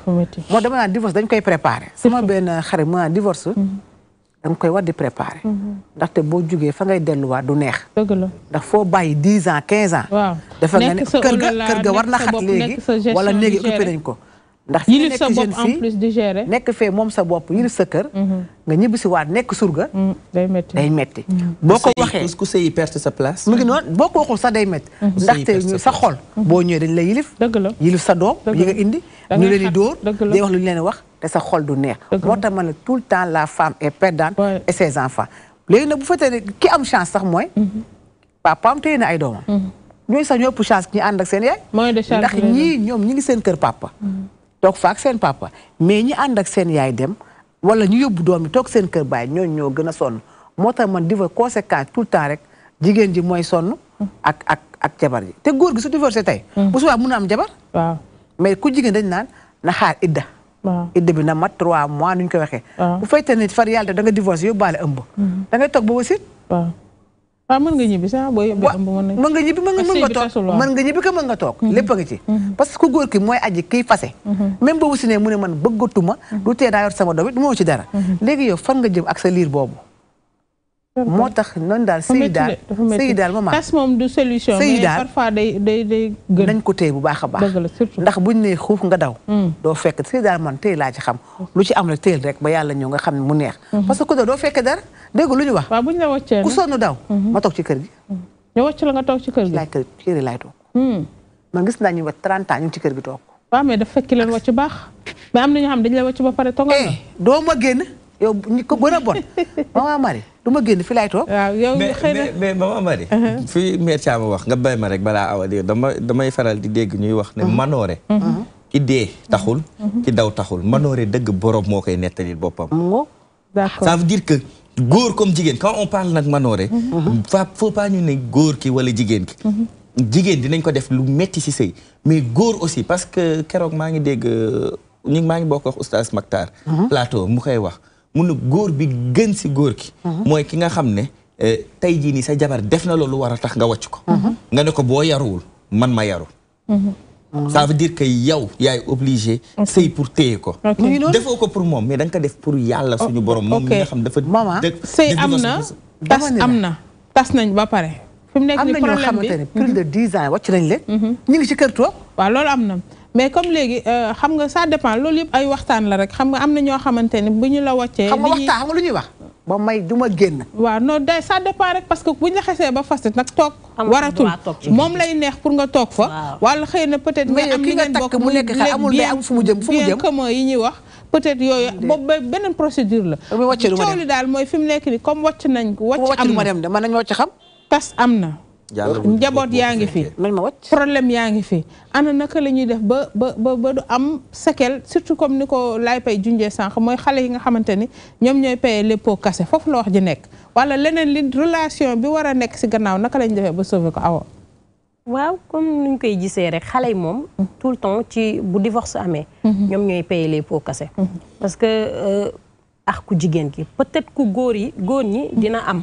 moo dama naan divorce dañ koy préparé sama benn xarit mu naan divorce da nga koy war di préparé ndaxte boo jugee fa ngay delluwaat du neex dëgg la ndax foo bàyyi 10 ans 15 ans waaw dafa nga ne kër ga war na xat léegi wala néegi occupé nañ ko ndax fi nekk jeune fille nekk fee moom sa bopp yilif sa kër nga ñibbi si waat nekk surga day metti boo ko waxee ku sëyi perte sa place mu ngi noonu boo ko waxul sax day metti ndaxte sa xol boo ñëwee dañ lay yilif yilif sa doom yi nga indi ñu leen di dóor day wax lu ñu leen wax te sa xol du neex moo tax ma ne tout le temps la femme est perdante et ses enfants léegi nag bu fekkee ne ki am chance sax mooy papaam téye na ay doomam ñooñu sax ñoo ëpp chance ñi ànd ak seen yaay ndax ñii ñoom ñi ngi seen kër papa toog fa ak seen papa mais ñi ànd ak seen yaay dem wala ñu yóbbu doom yi toog seen kër baay ñooñu ñoo gën a sonn moo tax man divorce conséquence tout le temps rek jigéen ji mooy sonn ak jabar ji te góor gi su divorcé tey bu subaa mun a am jabar waaw mais ku jigéen dañ naan na xaar idda idda bi na mat 3 mois nuñ ko waxee bu fekkee ne far yàlla da nga divorcé yóbbaale ëmb da ngay toog ba wasit waaw mën nga ñibbi sax boo yóbbee ëmb mën nga ñibbi mën nga toog mën nga ñibbi ka mën nga toog lépp a ngi ci parce que ku góor ki mooy aji kiy fase même boo wasinee mu ne man bëggatuma du tee daa yor sama doom it du moo ci dara léegi yow fan nga jëm ak sa liir boobu moo tax noonu daal sëy daal maman tas moom du solution mais parfois day gën nañ ko téye bu baax a baax ndax buñ ne xuuf nga daw doo fekk sëy daal man téye laa ci xam lu ci am rek téyel rek ba yàlla ñëw nga xam ne mu neex parce que ku daw doo fekk dara dégg lu ñu wax waaw buñ la wàccee ku sonn daw ma toog ci kër gi ñu wàcc la nga toog ci kër gi laay toog man gis naa ñu wat 30 ans ñu ngi ci kër gi toog waaw mais dafa fekk leen wàcc baax mais am na ñoo xam dañ la wàcc ba pare tongal la. doo ma génn yow ñi ko gën a bon maman Marie du ma génn fi laay toog. waaw yow xëy na mais maman Marie. fii mère Thiam wax nga bay ma rek balaa awa di damay faral di dégg ñuy wax ne manoore. ki dee taxul. ki daw taxul manoore dëgg borom moo koy nettalil boppam. d'accord ça veut dire que góor comme jigéen quand on parle nag manoore. faut pas ñu ne góor ki wala jigéen ki. jigéen dinañ ko def lu metti ci sëy mais góor aussi parce que keroog maa ngi dégg maa ngi bokk wax oustaz Maktar plateau mu koy wax mu ne góor bi gën ci góor ki mooy ki nga xam ne tey jii nii sa jabar def na loolu war a tax nga wàcc ko nga ne ko boo yaruwul man ma yaru ça veut dire que yow yaay obligé sëy pour téye ko defoo ko pour moom mais da nga ko def pour yàlla suñu borom moom mi nga xam dafa sëy am na tas am na tas nañ ba pare fi mu nekk am ni na ñoo problème xamante ne bi plus de 10 ans wàcc nañ leen. ñu ngi ci kër toog. waaw loolu am na mais comme léegi xam nga ça dépend loolu yëpp ay waxtaan la rek xam nga am na ñoo xamante ne bu ñu la wàccee. xam nga waxtaan xam nga lu ñuy wax. ba may du ma génn. waaw non day ça dépend rek parce que bu ñu la xesee ba fas nag toog. waratul moom lay neex pour nga toog fa. wala xëy na peut-être nga am li ngeen bokk mu nekk xel amul day am fu mu jëm fu mu jëm bien commun yi ñuy wax. peut-être yooyu boobu beneen procédure la. coow li daal mooy fi mu nekk ni comme wàcc nañ ko. wàcc am na dem de mën nañu wàcc xam. tas am na. njaboot yaa ngi fi problème yaa ngi fi ana naka la ñuy def ba du am séquelle surtout comme ni ko laay pay junjee sànq mooy xale yi nga xamante ni ñoom ñooy paye les pots cassés foofu la wax ji nekk wala leneen li relation bi war a nekk si gannaaw naka lañ defee ba sauver ko awa waaw comme nuñ koy gisee rek xale yi moom tout le temps ci bu divorce amee ñoom ñooy paye les pots cassés parce que ak ku jigéen ki peut-être ku góor ñi dina am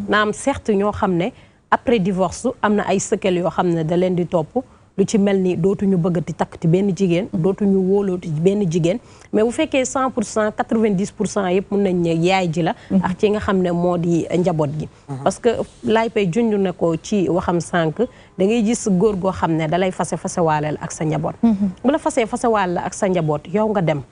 na am certes ñoo xam ne après divorce am na ay séquelles yoo xam ne da leen di topp lu ci mel ni dootuñu bëggati takk ci benn jigéen dootuñu wóolooti ci benn jigéen mais bu fekkee 100% 90% yëpp mun nañ ne yaay ji la ak ci nga xam ne moo di njaboot gi parce que laay pay junj na ko ci waxam sànq da ngay gis góor goo xam ne dalay fasewaaleel ak sa njaboot bu la fasewaal la ak sa njaboot yow nga dem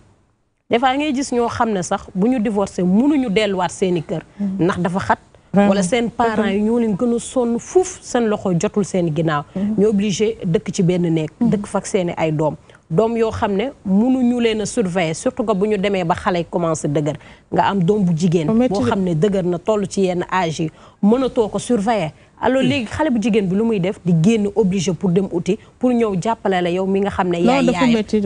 des fois ngay gis ñoo xam ne sax bu ñu divorcé mënuñu delluwaat seeni kër ndax dafa xat wala seen parents yi ñoo leen gën a sonn fuuf seen loxo jotul seen ginnaaw ñu obligé dëkk ci benn néeg dëkk fak seeni ay doom yoo xam ne mënuñu leen a surveiller surtout que bu ñu demee ba xale yi commencé dëgër nga am doom bu jigéen boo xam ne dëgër na toll ci yenn âge yi mënatoo ko surveiller alors léegi xale bu jigéen bi lu muy def di génn obligé pour dem uti pour ñëw jàppale la yow mi nga xam ne yaay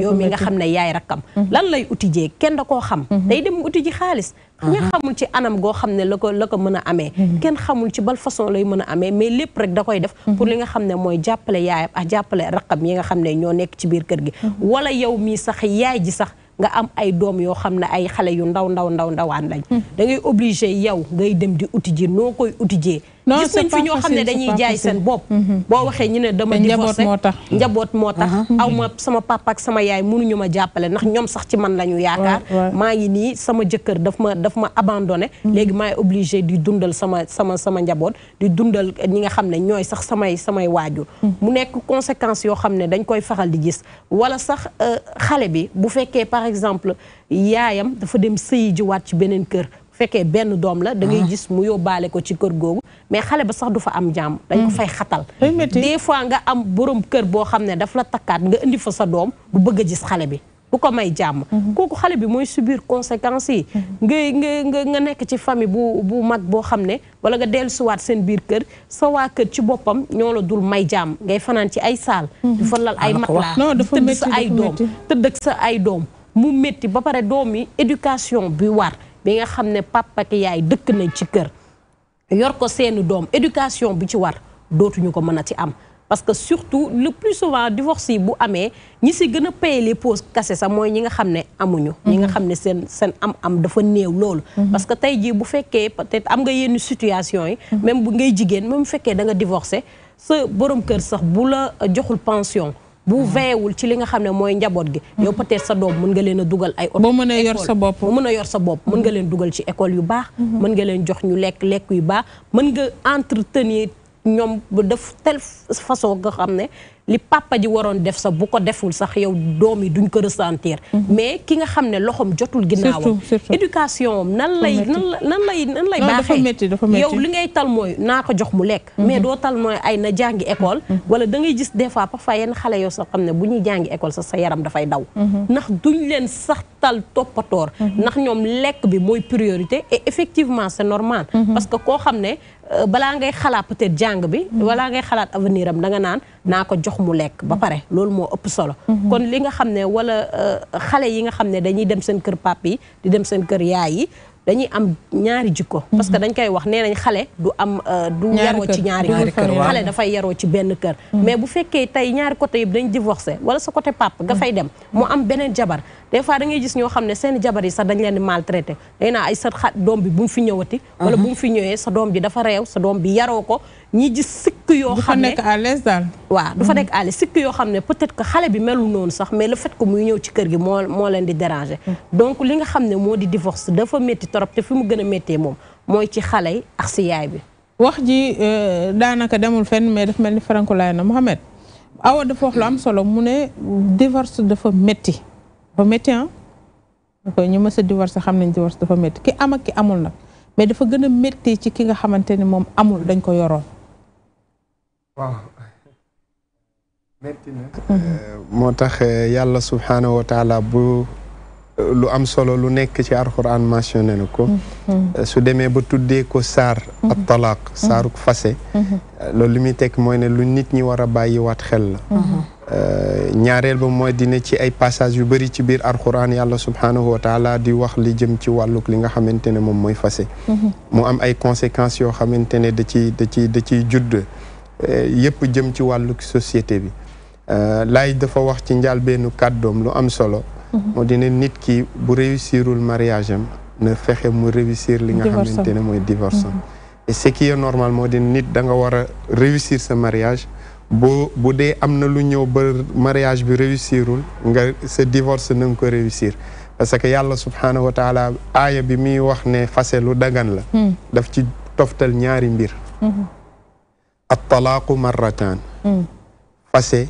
yow mi nga xam ne yaay rakkam lan lay uti jee kenn da koo xam day dem uti ji xaalis nga xamul ci anam goo xam ne la ko mën a amee kenn xamul ci bal façon lay mën a amee mais lépp rek da koy def pour li nga xam ne mooy jàppale yaayam ak jàppale rakkam yi nga xam ne ñoo nekk ci biir kër gi wala yow mii sax yaay ji sax nga am ay doom yoo xam ne ay xale yu ndawaan lañ da ngay obligé yow ngay dem di uti ji noo koy uti jee gis nañ fi ñoo xam ne dañuy jaay seen bopp boo waxee ñu ne dama divorcé njaboot moo tax aw ma sama papa ak sama yaay mënuñu ma jàppale ndax ñoom sax ci man la ñu yaakaar maa ngi nii sama jëkkër daf ma abandonné léegi maay obligé di dundal sama njaboot di dundal ñi nga xam ne ñooy sax samay waajur mu nekk conséquences yoo xam ne dañ koy faral di gis wala sax xale bi bu fekkee par exemple yaayam dafa dem sëyi jiwaat ci beneen kër fekkee benn doom la da ngay gis mu yóbbaale ko ci kër googu mais xale ba sax du fa am jàmm dañ ko fay xatal des fois nga am borom kër boo xam ne daf la takkaat nga indi fa sa doom du bëgg a gis xale bi bu ko may jàmm kooku xale bi mooy subir conséquences yi nga nekk ci famille bu mag boo xam ne wala nga dellusiwaat seen biir kër sa waa kër ci boppam ñoo la dul may jàmm ngay fanaan ci ay saal di fa lal ay matelas tëdd sa ay doom tëdd ak sa ay doom mu métti ba pare doom yi éducation bi war bi nga xam ne papa ak yaay dëkk nañ ci kër yor ko seeni doom éducation bi ci war dootuñu ko mën a ci am parce que surtout le plus souvent divorce yi bu amee ñi si gën a payer les pots cassés sax mooy ñi nga xam ne amuñu ñi nga xam ne seen am dafa néew loolu parce que tey jii bu fekkee peut-être am nga yenn situation yi même bu ngay jigéen même bu fekkee da nga divorcé sa borom kër sax bu la joxul pension bu veewul ci li nga xam ne mooy njaboot gi yow peut-être sa doom mën nga leen a dugal ay boo mën a yor sa bopp boo mën a yor sa bopp mën nga leen dugal ci école yu baax mën nga leen jox ñu lekk yu baax mën nga entretenir ñoom bu def telle façon nga xam ne li papa ji waroon def sax bu ko deful sax yow doom yi duñ ko ressentir mais ki nga xam ne loxoom jotul ginnaawam éducation nan lay baaxee yow li ngay tal mooy naa ko jox mu lekk mais doo tal mooy ay na jàngi école wala da ngay gis des fois parfois yenn xale yoo sax xam ne bu ñuy jàngi école sax sa yaram dafay daw ndax duñ leen sax tal toppatoor ndax ñoom lekk bi mooy priorité et effectivement c'est normal parce que koo xam ne balaa ngay xalaat peut-être jàng bi balaa ngay xalaat avenir am da nga naan naa ko jox mu lekk ba pare loolu moo ëpp solo kon li nga xam ne wala xale yi nga xam ne dañuy dem seen kër papa yi di dem seen kër yaay yi dañuy am ñaari jikko parce que dañ koy wax nee nañ xale du am du yaroo ci ñaari kër xale dafay yaroo ci benn kër mais bu fekkee tey ñaari côté yëpp dañ divorcé wala sa côté papa nga fay dem mu am beneen jabar des fois da ngay gis ñoo xam ne seen jabar yi sax dañ leen di maltraité day naa ay sa doom bi bu mu fi ñëwati wala bu mu fi ñëwee sa doom bi dafa réew sa doom bi yaroo ko ñi gis sikk yoo xam ne du fa nekk à l'aise daal waaw du fa nekk à l'aise sikk yoo xam ne peut-être que xale bi melul noonu sax mais le fait que muy ñëw ci kër gi moo leen di déranger donc li nga xam ne moo di divorce dafa métti torop te fi mu gën a méttee moom mooy ci xale yi ak si yaay bi wax ji daanaka demul fenn mais daf mel ni farankulaay na Mohamed Awa dafa wax lu am solo mu ne divorce dafa métti ah ñu mës a divorce xam nañ divorce dafa métti ki am ak ki amul nag mais dafa gën a métti ci ki nga xamante ni moom amul dañ ko yoroon waaw métti na moo tax yàlla subhaanahu wa taala bu lu am solo lu nekk ci alxuraan mentionné na ko su demee ba tuddee ko saar at talaaq saaruk fase loolu li muy tekk mooy ne lu nit ñi war a bàyyi waat xel la ñaareel ba mooy dina ci ay passage yu bëri ci biir alxuraan yàlla subhaanahu wa taala di wax li jëm ci wàlluk li nga xamante ne moom mooy fase mu am ay conséquences yoo xamante ne da ciy judd yëpp jëm ci wàlluk société bi laay dafa wax ci njaal benn kàddoom lu am solo moo dina nit ki bu réussirul mariage am na fexe mu réussir li nga xamante ne mooy divorce am et ce qui est normal moo dina nit da nga war a réussir sa mariage bu dee am na lu ñëw ba mariage bi réussirul nga sa divorce na nga ko réussir parce que yàlla subhaanahu wa taala aaya bi muy wax ne fase lu dagan la daf ci toftal ñaari mbir at talaaqu marratan fase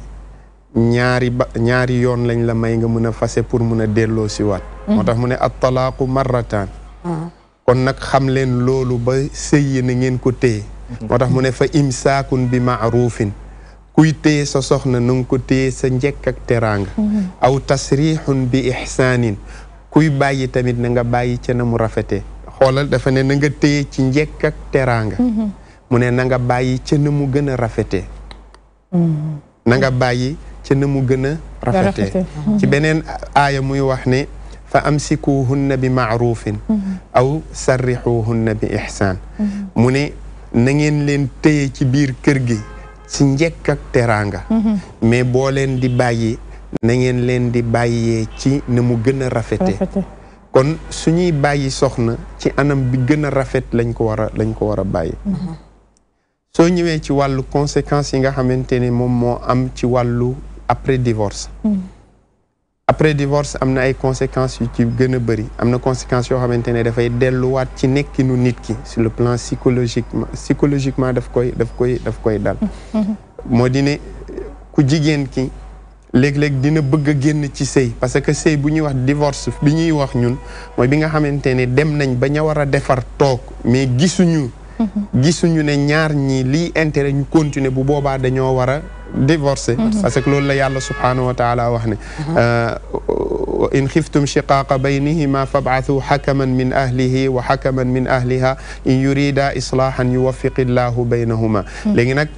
ñaari yoon lañ la may nga mën a fase pour mën a delloo si waat moo tax mu ne at talaaqu marratan kon nag xam leen loolu ba sëy yi na ngeen ko téye moo tax mu ne fa imsaakun bi maarufin kuy téye sa soxna na nga ko téye sa njekk ak teraanga aw tasrixun bi ixsaanin kuy bàyyi tamit na nga bàyyi ca na mu rafetee xoolal dafa ne na nga téye ci njekk ak teraanga mu ne na nga bàyyi ca na mu gën a rafetee na nga bàyyi ca na mu gën a rafetee ci beneen aaya muy wax ne fa amsikuhunna bi maarufin aw sarrixuhunna bi ixsaan mu ne na ngeen leen téye ci biir kër gi ci njekk ak teraanga mais boo leen di bàyyi na ngeen leen di bàyyee ci na mu gën a rafete kon suñuy bàyyi soxna ci anam bi gën a rafet lañ ko war a bàyyi soo ñëwee ci wàllu conséquences yi nga xamante ne moom moo am ci wàllu après divorce après divorce am na ay conséquences yu ci gën a bëri am na conséquences yoo xamante ne dafay delluwaat ci nekkinu nit ki sur le plan psychologiquement daf koy dal moo di ne ku jigéen ki léeg-léeg dina bëgg a génn ci sëy parce que sëy bu ñuy wax divorce bi ñuy wax ñun mooy bi nga xamante ne dem nañ ba ña war a defar toog mais gisuñu ne ñaar ñi lii intérêt ñu continuer bu boobaa dañoo war a divorcer parce que loolu la yàlla subhaanahu wa taala wax ne in xiftum shiqaaqa baynihima fab'athu xakaman min ahlihi wa xakaman min ahliha in yurida islaahan yuwaffiqi llahu baynahuma léegi nag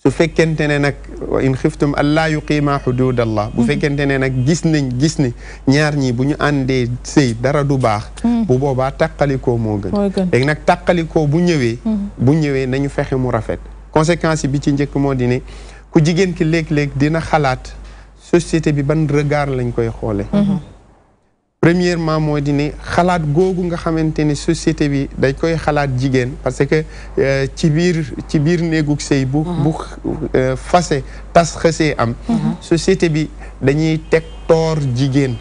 su fekkente ne nag in xiftum an laa yuqiima xuduud allah bu fekkente ne nag gis ne ñaar ñi bu ñu àndee sëy dara du baax bu boobaa tàqalikoo moo gën léegi nag tàqalikoo bu ñëwee nañu fexe mu rafet conséquence bi ci njëkk moo di ne ku jigéen ki léeg-léeg dina xalaat société bi ban regard lañ koy xoole premièrement moo di ne xalaat googu nga xamante ne société bi dañ koy xalaat jigéen parce que ci biir néegug sëy bu fase tas xësee am société bi dañuy teg toor jigéen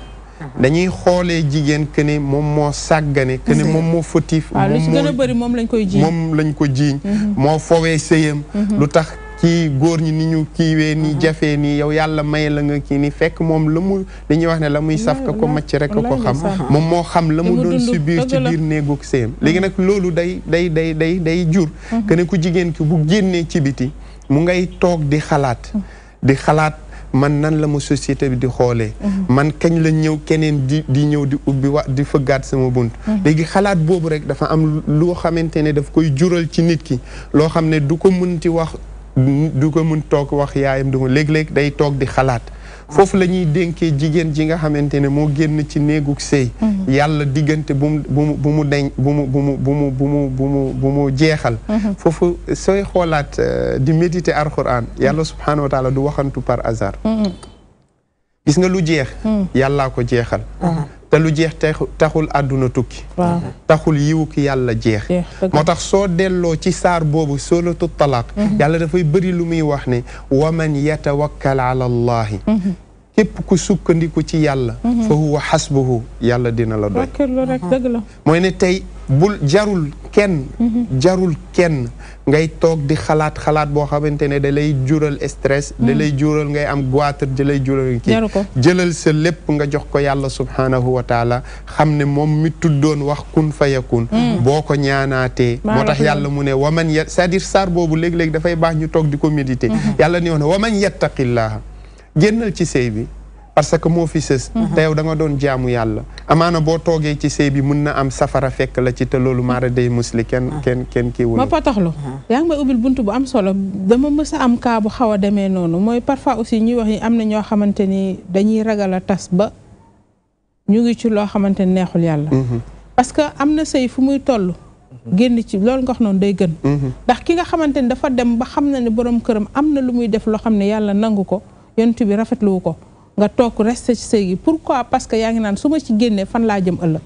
dañuy xoolee jigéen que ne moom moo sàggane que ne moom moo fautif lu ci gën a bëri moom lañ ko jiiñ moo fowee sëyam lu tax kii góor ñi ni ñu kiiwee nii jafee nii yow yàlla may la nga kii nii fekk moom la mu li ñuy wax ne la muy saf ka ko macc rek ko xam moom moo xam la mu doon subir ci biir néegug séem léegi nag loolu day jur que ne ku jigéen ki bu génnee ci biti mu ngay toog di xalaat man nan la ma société bi di xoolee man kañ la ñëw keneen di ñëw di ubbi di fëggaat sama bunt léegi xalaat boobu rek dafa am loo xamante ne daf koy jural ci nit ki loo xam ne du ko munti wax du ko mun toog wax yaayam du ko léeg-léeg day toog di xalaat foofu la ñuy dénkee jigéen ji nga xamante ne moo génn ci néegug sëy yàlla diggante bu mu jeexal foofu sooy xoolaat di méditer alxuraan yàlla subhaanahu wa taala du waxantu par hasard gis nga lu jeex yàllaa ko jeexal te lu jeex taxul àdduna tukki taxul yiwu ki yàlla jeex moo tax soo delloo ci saar boobu suuratu talaaq yàlla dafay bëri lu muy wax ne wa man yatawakkal ala allahi képp ku sukkandiku ci yàlla fa huwa xasbuhu yàlla dina la doy mooy ne tey bul jarul kenn ngay toog di xalaat boo xamante ne da lay jural stress da lay jural ngay am goitre da lay jural kii jëlal sa lépp nga jox ko yàlla subhaanahu wa taala xam ne moom mi tuddoon wax kun fayakun boo ko ñaanaatee moo tax yàlla mu ne waman c'est-à-dire saar boobu léeg-léeg dafay baax ñu toog di ko méditer yàlla ni wax ne waman yattaqillaha génnal ci sëy bi parce que moo fi sës te yow da nga doon jaamu yàlla amaana boo toogee ci sëy bi mun na am safara fekk la ci te loolu maara day musli kenn kii wul ma pataxlu yaa ngi may ubbil buntu bu am solo dama mës a am kaa bu xaw a demee noonu mooy parfois aussi ñuy wax ni am na ñoo xamante ni dañuy ragal a tas ba ñu ngi ci loo xamante ni neexul yàlla parce que am na sëy fu muy toll génn ci loolu nga wax noonu day gën ndax ki nga xamante ni dafa dem ba xam na ne borom këram am na lu muy def loo xam ne yàlla nangu ko yonent bi rafetlu ko nga toog resté ci sëy gi pourquoi parce que yaa ngi naan su ma ci génnee fan laa jëm ëllëg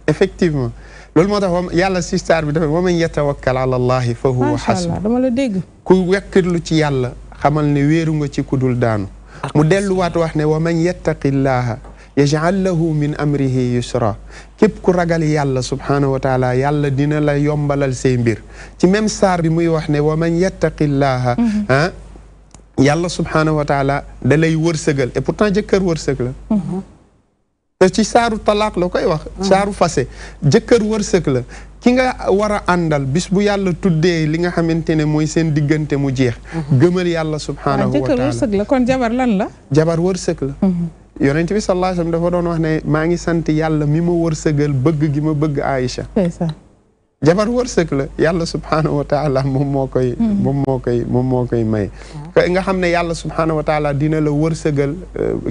effectivement loolu moo tax yàlla si saar bi dafa wa man yatawakkal ala allahi fa huwa hasbuh dama la dégg ku wekkirlu ci yàlla xamal ne wéeru nga ci ku dul daanu mu delluwaat wax ne wa man yattaqillaha yaj'al lahu min amrihi yusra képp ku ragal yàlla subhanahu wa taala yàlla dina la yombalal say mbir ci même saar bi muy wax ne wa man yattaqillaha yàlla subhaanahu wa taala da lay wërsëgal et pourtant jëkkër wërsëg la te ci saaru talaaq la koy wax saaru fase jëkkër wërsëg la ki nga war a àndal bis bu yàlla tuddee li nga xamante ne mooy seen diggante mu jeex gëmal yàlla subhaanahu wa taala jëkkër wërsëg la kon jabar lan la jabar wërsëg la yonent bi sallallahu alayhi wa sallam dafa doon wax ne maa ngi sant yàlla mi ma wërsëgal bëgg gi ma bëgg Aïcha jabar wërsëg la yàlla subhaanahu wa taala moom moo koy may nga xam ne yàlla subhaanahu wa taala dina la wërsëgal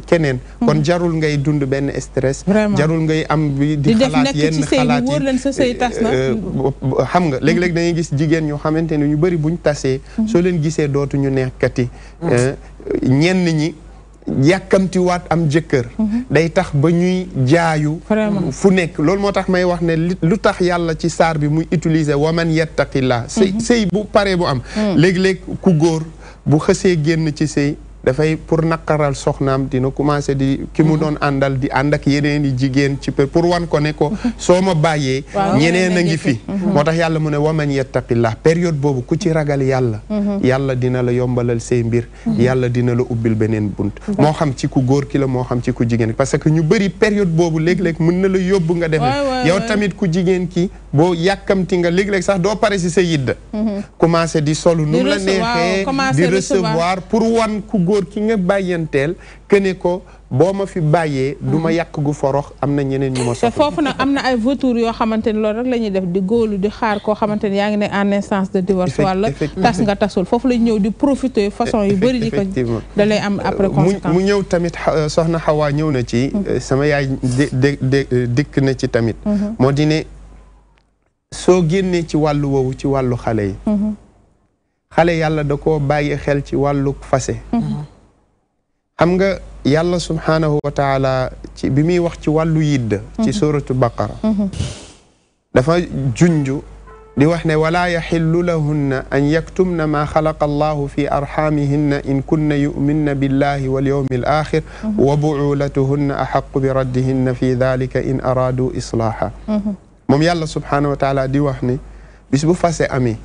keneen kon jarul ngay dund benn stress jarul ngay am di xalaat yenn xalaat yi xam nga léeg-léeg da ngay gis jigéen ñoo xamante ne ñu bëri buñ tasee soo leen gisee dootuñu neexkati ñenn ñi yàkkamti waat am jëkkër day tax ba ñuy jaayu fu nekk loolu moo tax may wax ne lu tax yàlla ci saar bi muy utiliser waman yattaqillah sëy bu paree bu am léeg-léeg ku góor bu xësee génn ci sëy dafay pour naqaral soxnaam dina commencé di ki mu doon àndal di ànd ak yeneen i jigéen ci pour wan ko ne ko soo ma bàyyee ñeneen a ngi fi moo tax yàlla mu ne waman yattaqillah période boobu ku ci ragal yàlla yàlla dina la yombalal say mbir yàlla dina la ubbil beneen bunt moo xam ci ku góor ki la moo xam ci ku jigéen parce que ñu bëri période boobu léeg-léeg mën na la yóbbu nga defee yow tamit ku jigéen ki boo yàkkamti nga léeg-léeg sax doo pare si sa yidda commencé di solu nu la neexee di recevoir pour wan ku góor ki nga bàyyanteel que ne ko boo ma fi bàyyee du ma yàq gu forox am na ñeneen ñu ma soxla te foofu nag am na ay vautours yoo xamante ne loolu rek la ñuy def di góolu di xaar koo xamante ne yaa ngi ne en instance de divorce wala tas nga tasul foofu la ñëw di profiter façon yu bëri di ko da lay am après conséquence mu ñëw tamit soxna Xawaa ñëw na ci sama yaay dikk na ci tamit moo di ne soo génnee ci wàllu woowu ci wàllu xale yi xale yàlla da koo bàyyi xel ci wàllu fase xam nga yàlla subhaanahu wa taala ci bi muy wax ci wàllu yidda ci suratu baqara dafa junju di wax ne wala yaxillu lahunna an yaktumna ma xalaqa allahu fi arxaamihinna in kunna yuminna billahi wal yawmi al axir wa buulatuhunna axaqu bi raddihinna fi dalika in araadu islaaha moom yàlla subhaanahu wa taala di wax ne bis bu fase amee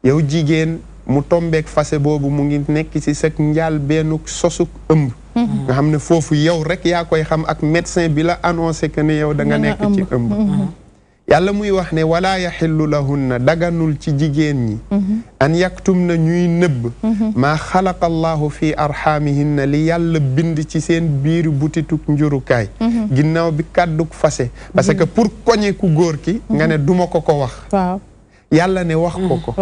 yow jigéen mu tombeek fase boobu mu ngi nekk ci sa njaal benn sosuk ëmb nga xam ne foofu yow rek yaa koy xam ak médecin bi la annoncé que ne yow da nga nekk ci ëmb yàlla muy wax ne wala yaxillu lahunna daganul ci jigéen ñi an yaktum na ñuy nëbb maa xalaqa allahu fi arxaamihinna li yàlla bind ci seen biiri butituk njurukaay ginnaaw bi kàdduk fase parce que pour koñe ku góor ki nga ne duma ko wax yàlla ne wax ko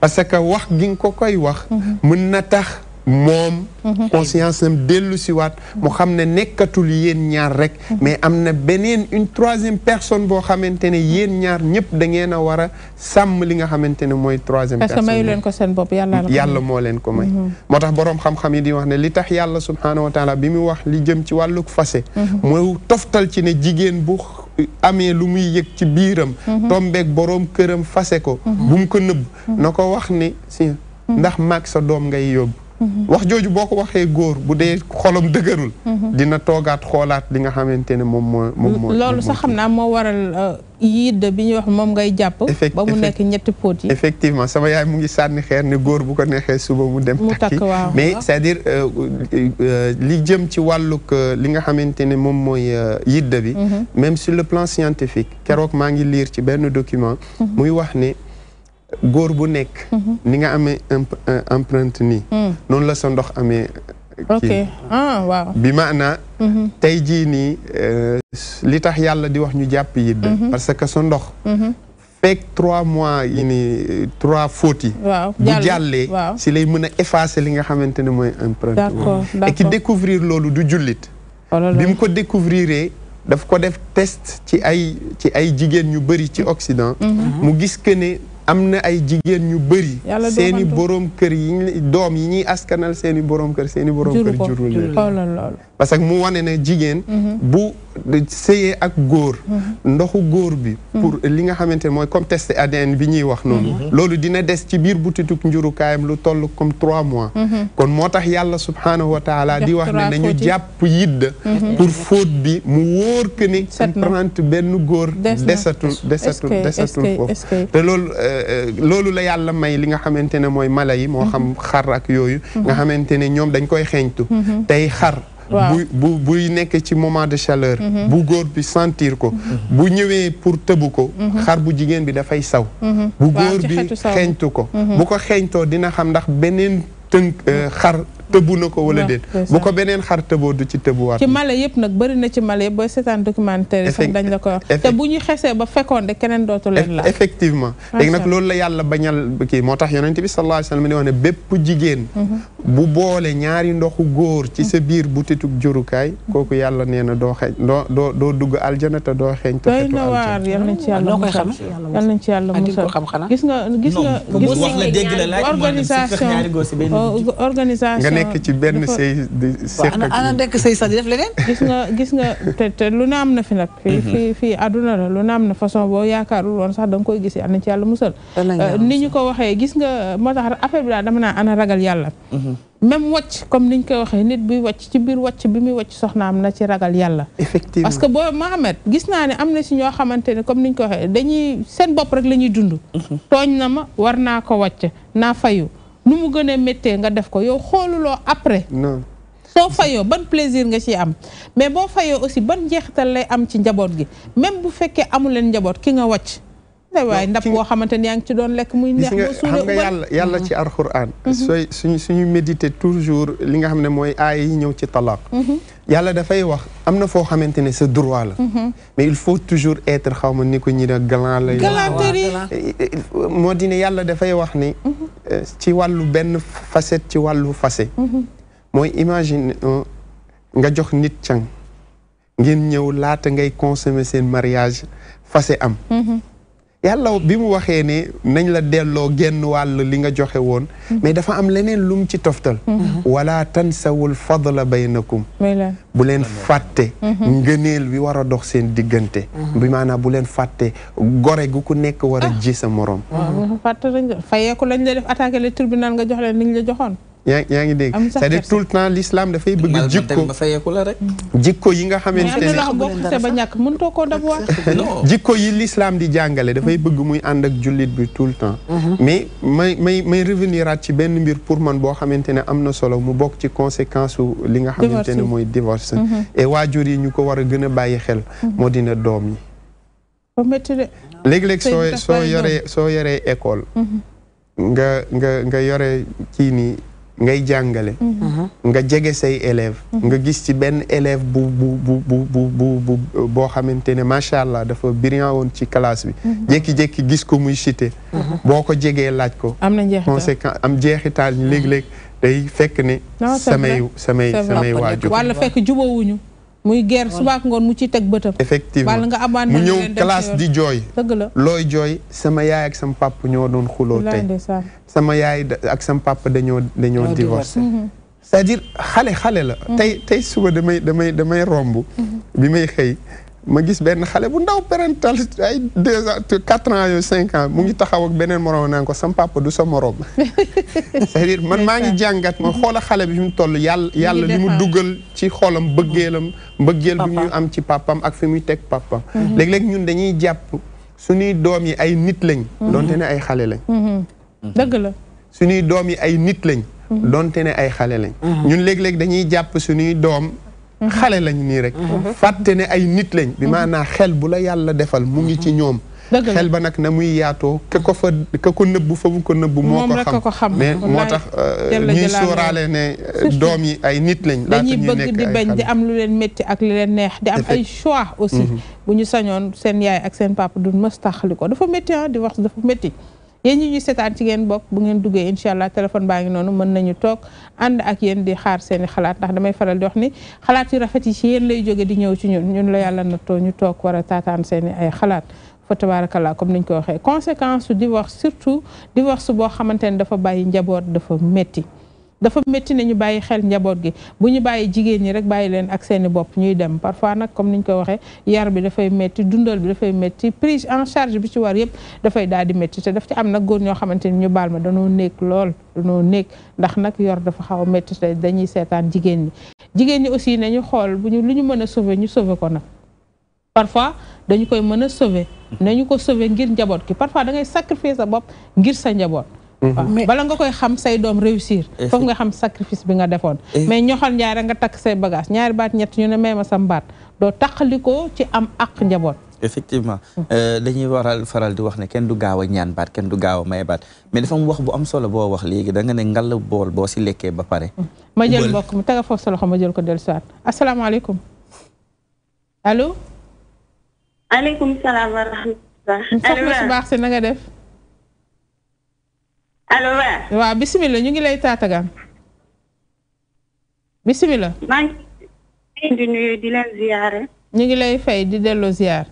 parce que wax gi nga ko koy wax mën na tax moom conscience am dellu si waat mu xam ne nekkatul yéen ñaar rek mais am na beneen une troisième personne boo xamante ne yéen ñaar ñëpp da ngeen a war a sàmm li nga xamante ne mooy troisième personne parce que mayu leen ko seen bopp yàlla moo leen ko may moo tax boroom xam-xam yi di wax ne li tax yàlla subhaanahu wa taala bi mu wax li jëm ci wàlluk fase mooy toftal ci ne jigéen bu amee lu muy yëg ci biiram tombeek boroom këram fase ko bu mu ko nëbb na ko wax ne si ndax maag sa doom ngay yóbbu wax jooju boo ko waxee góor bu dee xolam dëgërul dina toogaat xoolaat li nga xamante ne moom moo loolu sax xam naa moo waral yidd bi ñuy wax moom ngay jàpp ba mu nekk ñetti póot yi effectivement sama yaay mu ngi sànni xeer ne góor bu ko neexee suba mu dem takki mais c'est-à-dire li jëm ci wàllug li nga xamante ne moom mooy yidd bi même sur le plan scientifique keroog maa ngi lire ci benn document muy wax ne góor bu nekk ni nga amee empreinte nii noonu la sa ndox amee ok waaw bi maanaa tey jii nii li tax yàlla di wax ñu jàpp yidd parce que sa ndox fekk 3 mois yi ni 3 fautes yi bu jàllee si lay mën a effacer li nga xamante ne mooy empreinte et ki découvrir loolu du jullit bi mu ko découvrir daf ko def test ci ay jigéen ñu bëri ci Occident mu gis que ne am na ay jigéen ñu bëri seeni boroom kër yi doom yi ñuy askanal seeni boroom kër jurul leen parce que mu wane ne jigéen bu sëyee ak góor ndoxu góor bi pour li nga xamante ne mooy comme test ADN bi ñuy wax noonu loolu dina des ci biir butituk njurukaayam lu toll comme 3 mois kon moo tax yàlla subhaanahu wa taala di wax ne nañu jàpp yidd pour fóot bi mu wóor que ne empreinte benn góor desatul foofu te loolu la yàlla may li nga xamante ne mooy mala yi moo xam xar ak yooyu nga xamante ne ñoom dañ koy xeeñtu tey xar buy nekk ci moment de chaleur bu góor bi sentir ko bu ñëwee pour tëbu ko xar bu jigéen bi dafay saw bu góor bi xeeñtu ko bu ko xeeñtoo dina xam ndax beneen xar tëbu na ko wala déet bu ko beneen xar tëboo du ci tëbuwaat ci mala yëpp nag bëri na ci mala yëpp booy seetaan documentaire yi sax dañ la ko wax te bu ñu xesee ba fekkoon de keneen dootu leen la effectivement léegi nag loolu la yàlla bañal kii moo tax yonent bi sallallahu alayhi wa sallam di wax ne bépp jigéen bu boole ñaari ndoxu góor ci sa biir butitug jurukaay kooku yàlla nee na doo xeeñ doo dugg aljana te doo xeeñ te doy na waar yal nañ ci yàlla musal yal nañ ci yàlla musal gis nga organisation nekk ci benn sëy di ana nekk sëy sax di def leneen gis nga te lu na am na fi nag fii àdduna la lu na am na façon boo yaakaarul woon sax da nga koy gis yàlla na ci yàlla musal ni ñu ko waxee gis nga moo tax affaire bi daal dama naa ana ragal yàlla même wàcc comme niñ koy waxee nit buy wàcc ci biir wàcc bi muy wàcc soxnaam na ci ragal yàlla effectivement parce que boo Mohamed gis naa ne am na si ñoo xamante ne comme niñ ko waxee dañuy seen bopp rek la ñuy dund tooñ na ma war naa ko wàcc naa fayu nu mu gën a méttee nga def ko yow xooluloo après non soo fayoo ban plaisir nga ciy am mais boo fayoo aussi ban njeexital lay am ci njaboot gi même bu fekkee amul leen njaboot ki nga wàcc waaye ndap boo xamante ni yaa ngi ci doon lekk muy neex ba suule xam nga yàlla ci alxuraan sooy suñu méditer toujours li nga xam ne mooy aaya yi ñëw ci talaq yàlla dafay wax am na foo xamante ne sa droit la mais il faut toujours être xaw ma ni ko ñi da galant la moo di ne yàlla dafay wax ni ci wàllu benn facette ci wàllu fase mooy imagine nga jox nit càng ngeen ñëw laata ngay consommer seen mariage fase am yàlla bi mu waxee ne nañ la delloo genn wàll li nga joxe woon mais dafa am leneen lum ci toftal wala tansawul fadla baynakum bu leen fàtte ngëneel bi war a dox seen diggante bi maanaam bu leen fàtte gore gu ku nekk war a ji sa morom fàtte lañ fayeeku lañ la def attaqué le tribunal nga jox leen li ñu la joxoon yaa ngi dégg c'est-à-dire tout le temps l'islam dafay bëgg jikko yi nga xamante ne jikko yi l'islam di jàngale dafay bëgg muy ànd ak jullit bi tout le temps mais may revenir at ci benn mbir pour man boo xamante ne am na solo mu bokk ci conséquence u li nga xamante ne mooy divorce et waajur yi ñu ko war a gën a bàyyi xel moo dina doom yi léeg-léeg soo yoree école nga yore kii nii ngay jàngale nga jege say élève nga gis ci benn élève bu boo xamante ne macha allah dafa brillant woon ci classe bi jékki-jékki gis ko muy cité boo ko jegee laaj ko conséquence am jeexital ñu léeg-léeg day fekk ne samay waajur wala fekk jubawuñu muy guerre suba ak ngoon mu ci teg bëtam effectivement wala nga abandonné mu ñëw classe di jooy dëgg la looy jooy sama yaay ak sama papa ñoo doon xuloo tey sama yaay ak sama papa dañoo divorcé c'est-à-dire xale la tey suba damay romb bi may xëy ma gis benn xale bu ndaw parental ay 2 ans 4 ans yooyu 5 ans mu ngi taxaw ak beneen morom naan ko sama papa du sa morom c'est-à-dire man maa ngi jàngat ma xoola xale bi fi mu toll yàlla li mu dugal ci xoolam mbëggeel bi muy am ci papam ak fi muy teg papam léeg-léeg ñun dañuy jàpp suñuy doom yi ay nit lañ donte ne ay xale lañ dëgg la suñuy doom yi ay nit lañ donte ne ay xale lañ ñun léeg-léeg dañuy jàpp suñuy doom xale lañ nii rek fàtte ne ay nit lañ bi maanaam xel bu la yàlla defal mu ngi ci ñoom xel ba nag na muy yaatoo ka ko nëbbu fa mu ko nëbbu moo ko xam mais moo tax ñuy sóoraale ne doom yi ay nit lañ dañuy bëgg di bañ di am lu leen métti ak li leen neex di am ay choix aussi bu ñu sañoon seen yaay ak seen papa du mës taxali ko dafa métti di wax dafa métti yéen ñi ñuy seetaan ci ngeen bokk bu ngeen duggee incha allah téléphone baa ngi noonu mën nañu toog ànd ak yéen di xaar seeni xalaat ndax damay faral di wax ni xalaat yu rafet yi ci yéen lay jóge di ñëw ci ñun la yàlla nattoo ñu toog war a taataan seeni ay xalaat fa tabarakallah comme niñ ko waxee conséquence su divorce surtout divorce boo xamante ne dafa bàyyi njaboot dafa métti ne ñu bàyyi xel njaboot gi bu ñu bàyyi jigéen ñi rek bàyyi leen ak seeni bopp ñuy dem parfois nag comme niñ ko waxee yar bi dafay métti dundal bi dafay métti prise en charge bi ci war yëpp dafay daal di métti te daf ci am nag góor ñoo xamante ni ñu baal ma danoo nekk lool danoo nekk ndax nag yor dafa xaw a métti te dañuy seetaan jigéen ñi aussi nañu xool bu ñu lu ñu mën a sauver ñu sauver ko nag parfois dañu koy mën a sauver nañu ko sauver ngir njaboot gi parfois da ngay sacrifier sa bopp ngir sa njaboot bala nga koy xam say doom réussir foofu nga xam sacrifice bi nga defoon mais ñoxal njaay rek nga takk say bagage ñaari baat ñett ñu ne may ma sa mbaat doo taqalikoo ci am ak njaboot effectivement dañuy faral di wax ne kenn du gaaw a ñaan baat kenn du gaaw a may baat mais dafa am wax bu am solo boo wax léegi da nga ne ngal bool boo si lekkee ba pare ma jël mbokk mi tega foofu sa loxo ma jël ko dellu siwaat asalaamaaleykum allo aleykum salaam wa rahmatulah soxna su baax si na nga def allo waaw bisimilah ñu ngi lay taatagaan bisimilah. maa ngi leen di nuyu di leen ziyaare. ñu ngi lay fay di delloo ziyaar.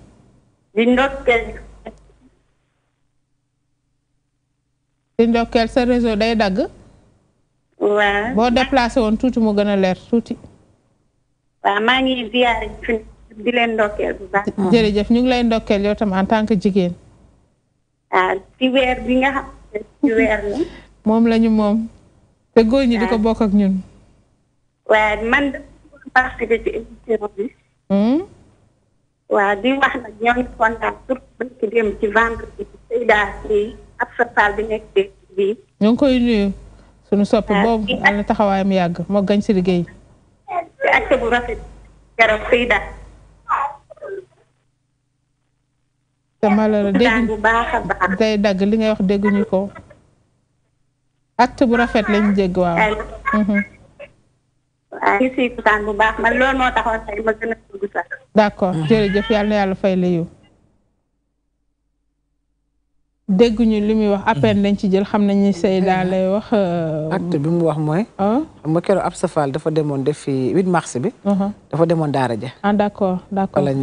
di ndokkeel sa réseau day dagg. waaw boo déplacé woon tuuti mu gën a leer tuuti. waaw maa ngi ziyaare di leen ndokkeel bu baax. jërëjëf ñu ngi lay ndokkeel yow tam en tant que jigéen. ci weer bi nga xam ci weer la. moom lañu moom. te góor ñi di ko bokk ak ñun. waaw man dafa participer ci émission bi. waaw di wax nag ñoo ngi kontaan surtout ci dem ci vendredi bi Seyda bi ab Fall bi nekk bi. ñu ngi koy nuyu. sunu soppi boobu am na taxawaayam yàgg moo gañ si liggéey. ci acte bu rafet keroog Seyda. te malheur dégg day dagg li ngay wax dégguñu ko. acte bu rafet lañu dégg waaw. waaw ngi siy kontaan bu baax man loolu moo taxoon tey ma gën a dugg sax. d'accord jërëjëf yàlla na yàlla fay la yow. dégguñu li muy wax à peine lañ ci jël xam nañ ni Seyda lay wax. acte bi mu wax mooy. xam nga keroog Absa Fall dafa demoon def fi 8 mars bi. dafa demoon Daara ja. d'accord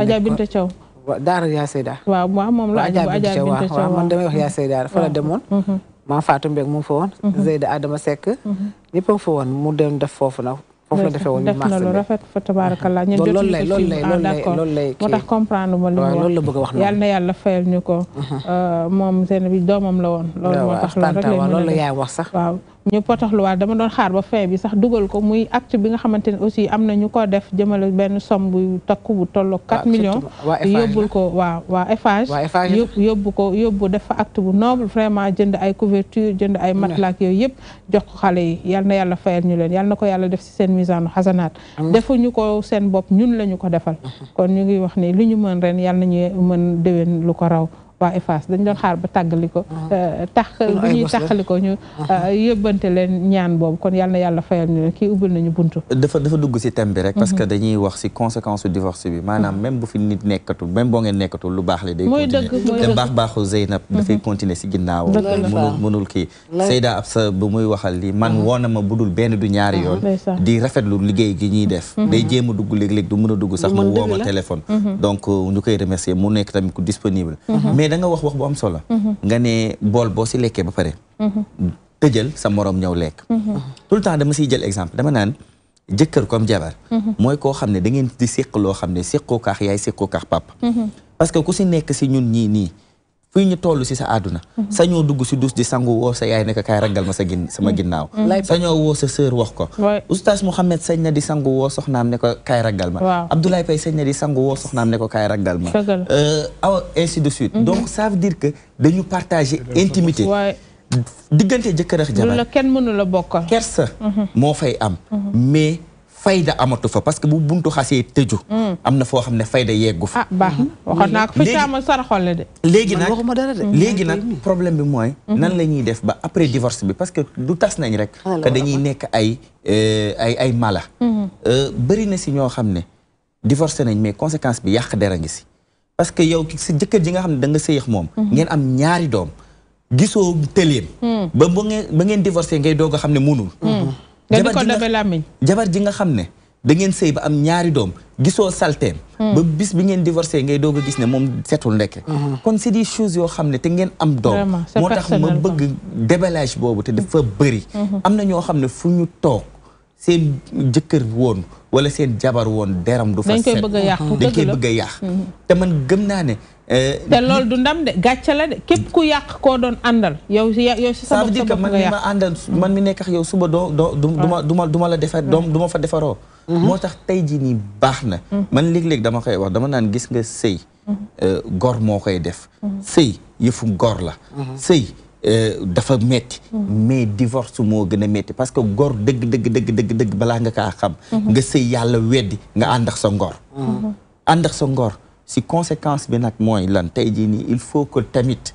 Adja Binta Thiaw. Daara yaa Seyda. waaw moom la Adja Binta Thiaw waaw man damay wax yaa Seyda dafa la demoon. maam Fatou Mbengue mu ngi fa woon. Zeyda Adama Seck. ñëpp a ngi fa woon mu dem def foofu na foofu la defee woon def na lu rafet fa tabarakallah ñun loolu lay moo tax comprendre ma li mu wax loolu la bëgg a wax yàlla na yàlla fayal ñu ko moom seen bi doomam la woon loolu moo tax loolu rek loolu la yaay wax sax waaw ñu potaxluwaat dama doon xaar ba fin bi sax dugal ko muy acte bi nga xamante ne aussi am na ñu ko def jëmale benn somme bu takku bu tolloog 4 millions yóbbul ko waa Eiffage yóbbu def fa acte bu noble vraiment jënd ay couverture jënd ay matelas yooyu yëpp jox ko xale yi yal na yàlla fayal ñu leen yal na ko yàlla def si seen misaanu xasanaat defuñu ko seen bopp ñun lañu ko defal kon ñu ngi wax ni li ñu mën ren yal nañu mën déwén lu ko raw waa Eiffage dañ doon xaar ba tàggali ko bu ñuy tàqali ko ñu yóbbante leen ñaan boobu kon yal na yàlla fayal ñu leen kii ubbil nañu buntu dafa dugg si thème bi rek parce que dañuy wax si conséquence du divorce bi maanaam même bu fi nit nekkatu même boo ngeen nekkatu lu baax la day continuer te baaxu Zeynab dafay continuer si ginnaaw mënul kii Seyda Absa bu muy waxal li man woona ma budul benn du ñaari yoon di rafetlu liggéey gi ñuy def day jéem a dugg léeg-léeg du mën a dugg sax mu woo ma téléphone donc ñu koy remercier mu nekk tamit ku disponible da nga wax bu am solo nga ne bool boo si lekkee ba pare tëjal sa morom ñëw lekk tout le temps dama siy jël exemple dama naan jëkkër comme jabar mooy koo xam ne da ngeen di séq loo xam ne séqoo kaax yaay séqoo kaax papa parce que ku si nekk si ñun ñii nii fii ñu toll si sa àdduna sañoo dugg si dus di sangu woo sa yaay nekk kaay raggal ma sama ginnaaw sañoo woo sa sœur wax ko oustaz Mouhamed sañ na di sangu woo soxnaam ne ko kaay raggal ma Abdoulaye Paye sañ na di sangu woo soxnaam ne ko kaay raggal ma aw ainsi de suite donc ça veut dire que dañu partager intimité diggante jëkkër ak jabar lu la kenn mënu la bokkal kersa moo fay am mais fayda amatu fa parce que bu buntu xasee tëju am na foo xam ne fayda yeggu fa baax na waxoon naa ko fi caamal saraxole de léegi nag problème bi mooy nan la ñuy def ba après divorce bi parce que du tas nañ rek que dañuy nekk ay mala bëri na si ñoo xam ne divorcé nañ mais conséquence bi yàq dara ngi si parce que yow si jëkkër ji nga xam ne da nga sëyax moom ngeen am ñaari doom gisoo tëleem ba ngeen divorcé ngay doog a xam ne munul jabar ji nga xam ne da ngeen sëy ba am ñaari doom gisoo salteem ba bis bi ngeen divorcé ngay doog a gis ne moom setul ndekke kon c'est des choses yoo xam ne te ngeen am doom moo tax ma bëgg déballage boobu te dafa bëri am na ñoo xam ne fu ñu toog seen jëkkër woon wala seen jabar woon deram du fa set dañ koy bëgg a yàq te man gëm naa ne te loolu du ndam de gàcce la de képp ku yàq koo doon àndal yow si sa bopp nga man mi ma àndal man mi nekk ak yow suba du ma la defar du ma fa defaroo moo tax tey jii nii baax na man léeg-léeg dama koy wax dama naan gis nga sëy gor moo koy def sëy yëfu gor la sëy dafa metti mais divorce moo gën a metti parce que gor dëgg balaa nga kaa xam nga sëy yàlla weddi nga ànd ak sa ngor ànd ak sa ngor si conséquence bi nag mooy lan tey jii nii il faut que tamit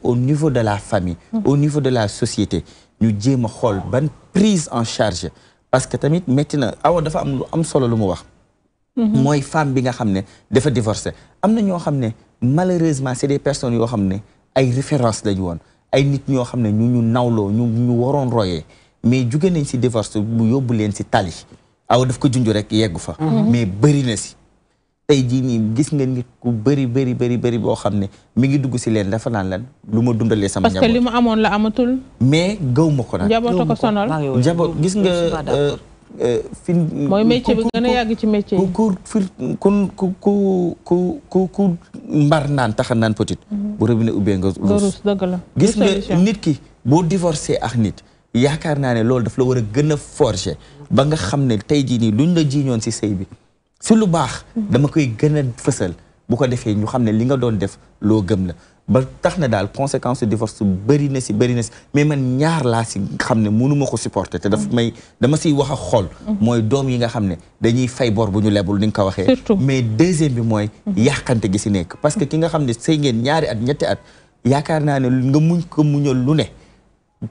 au niveau de la famille au niveau de la société ñu jéem a xool ban prise en charge parce que tamit métti na awa dafa am lu am solo lu mu wax mooy femme bi nga xam ne dafa divorcé am na ñoo xam ne malheureusement c'est des personnes yoo xam ne ay références lañu woon ay nit ñoo xam ne ñu nawloo ñu waroon royee mais jóge nañ si divorce bu yóbbu leen si tali awa daf ko junj rek yeggu fa mais bëri na si tey jii nii gis nga nit ku bëri boo xam ne mi ngi dugg si leen dafa naan lan lu ma dundalee sama njaboot parce que li mu amoon la amatul mais gaw ma ko nag njaboot ko sonal njaboot gis nga fi mooy métier bi gën a yàgg ci métier yi ku mbar naan taxa naan petit bu robinet ubbee nga ruus dëgg la gis nga nit ki boo divorcé ak nit yaakaar naa ne loolu daf la war a gën a forger ba nga xam ne tey jii nii luñ la jiiñoon si sëy bi si lu baax dama koy gën a fësal bu ko defee ñu xam ne li nga doon def loo gëm la ba tax na daal conséquence divorce bëri na si mais man ñaar laa si xam ne mënuma ko supporter te dama siy wax a xool mooy doom yi nga xam ne dañuy fay bor bu ñu lebul ni nga ko waxee mais deuxième bi mooy yàqante gi si nekk parce que ki nga xam ne sëy ngeen ñaari at ñetti at yaakaar naa ne nga muñ ko muñal lu ne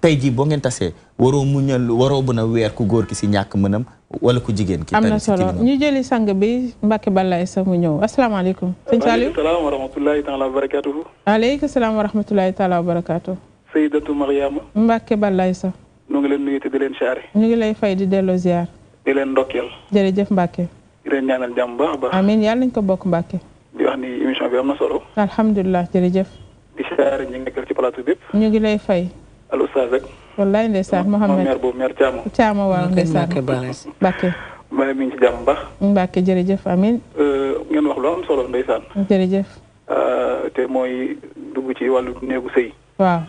tey jii boo ngeen tasee waroo mën a weer ku góor ki si ñàkk mënam wala ku jigéen ki am na solo ñu jëli sang bi Mbacke Balaye sa mu ñëw asalaamaaleykum sëñ Saliou waaleykum salaam wa rahmatulahi taala wa barakatuhu aleykum salaam wa rahmatulahi taala wa barakatuhu Seydatu Mariama Mbacke Balaye sa ñu ngi leen nuyu te di leen siyaare ñu ngi lay fay di delloo ziar di leen ndokkeel jërëjëf Mbacke di leen ñaanal jàmm baax a baax amiin yàlla nañ ko bokk Mbacke di wax ni émission bi am na solo alhamdulilah jërëjëf di siyaare ñu ngi nekkal ci plateau bépp ñu ngi lay fay al oustaz rek wallaay ndeysaan Mohamed mère boobu mère Thiamo waaw ndeysaan Mbacke ma ne mi ngi ci jàmm baax Mbacke jërëjëf amiin ngeen wax lu am solo ndeysaan jërëjëf te mooy dugg ci wàllu néegu sëy waaw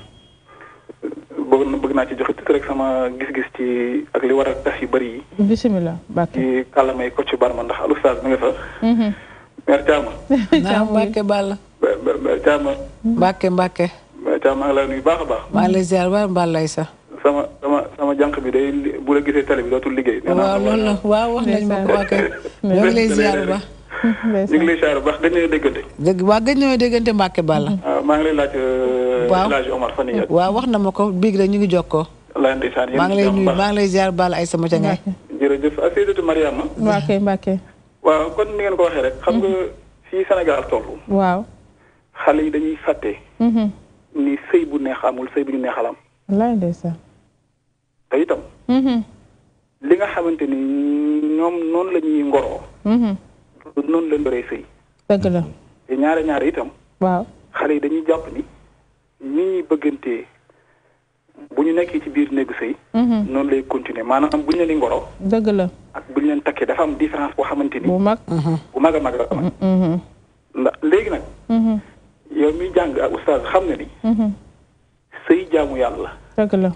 bëgg bëgg naa ci joxe tuuti rek sama gis-gis ci ak li war a tas yu bëri yi. bisimilah Mbacke. ci kàllamay Kocc Barma ndax al oustaz mi nga fa. Mère Thiama. naam Mbacke Balla. Mère Thiama. Mbacke. Mère Thiama maa ngi lay nuyu baax a baax. maa ngi lay ziar ba Mbalay sax. sama jànq bi day bu la gisee télé bi dootul liggéey. waaw loolu la waaw wax nañ ma ko waa kay. ñoo ngi lay ziar bu baax. ñu ngi lay ziar bu baax gëj nañoo déggante. gëj nañoo déggante Mbacke Balla. waaw maa ngi lay laaj. waaw El Hadj Omar fan yii. waaw wax na ma ko biig rek ñu ngi jokkoo. wallaahi ndeysaan yéen maa ngi lay nuyu maa ngi lay ziar Balla ay sama ca ngaay. jërëjëf Seydou Mariama. Mbacke. waaw kon ni ngeen ko waxee rek. xam nga fii Sénégal toll. waaw. xale yi dañuy fàtte. ni sëy bu neex amul sëy bu ñu neexalam. wallaahi ndeysaan. te itam. li nga xamante ni ñoom noonu la ñuy ngoroo. noonu la ndoree sëy. dëgg la. te ñaare itam. waaw. xale yi dañuy jàpp ni ñi ñuy bëggantee bu ñu nekkee ci biir néegu sëy. noonu lay continuer maanaam bu ñu leen di ngoro. dëgg la. ak bu ñu leen takkee dafa am différence boo xamante ni. bu mag. bu mag a mag la am. ndax léegi nag. yow miy jàng ak oustaz xam na ni. sëy jaamu yàlla. dëgg la.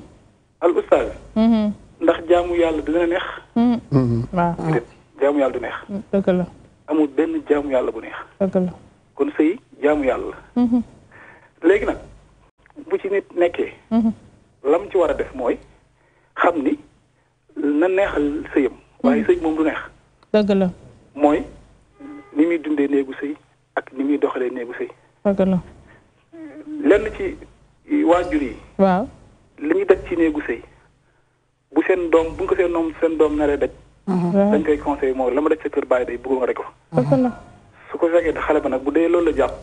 al oustaz. ndax jaamu yàlla dina neex. waaw. jaamu yàlla du neex. dëgg la. amul benn jaamu yàlla bu neex. dëgg la. kon sëy jaamu yàlla la. léegi nag bu ci nit nekkee. lam ci war a def mooy xam ni na neexal sëyam. waaye sëy moom du neex. dëgg la. mooy ni muy dundee néegu sëy ak ni muy doxalee néegu sëy. dëgg la. lenn ci waajur yi. waaw. li ñu daj ci néegu sëy bu seen doom bu nga ko seen doom naree daj. dañ koy conseillé mooy la ma daj sa kër bàyyi day bëgg nga rek ko. dëgg la. su ko fekkee xale ba nag bu dee loolu la jàpp.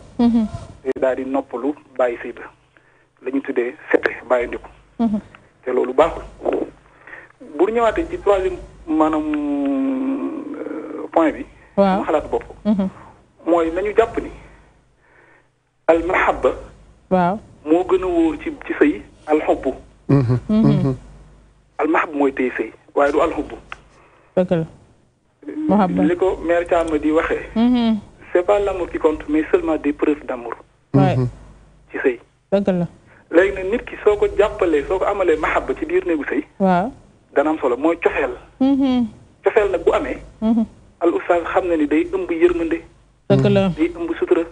day daal di noppalu bàyyi sëy ba la ñu tuddee sete bàyyi ndiku. te loolu baaxul. bu ñëwaatee ci troisième maanaam point bi. waaw mu xalaat bopp. mooy nañu jàpp ni al mahabba. waaw moo gën a wóor ci sëy al xubbu. al mahabba mooy tey sëy waaye du al xubbu. dëgg la. mahabba li ko mère Thiam di waxee. c'est pas l'amour qui compte mais seulement des preuves d'amour. waay ci sëy. dëgg la. léegi nag nit ki soo ko jàppalee soo ko amalee mahabba ci biir néegu sëy. waaw dana am solo mooy cofeel. cofeel nag bu amee. al oustaz xam na ni day ëmb yërmande. dëgg la. day ëmb sutura.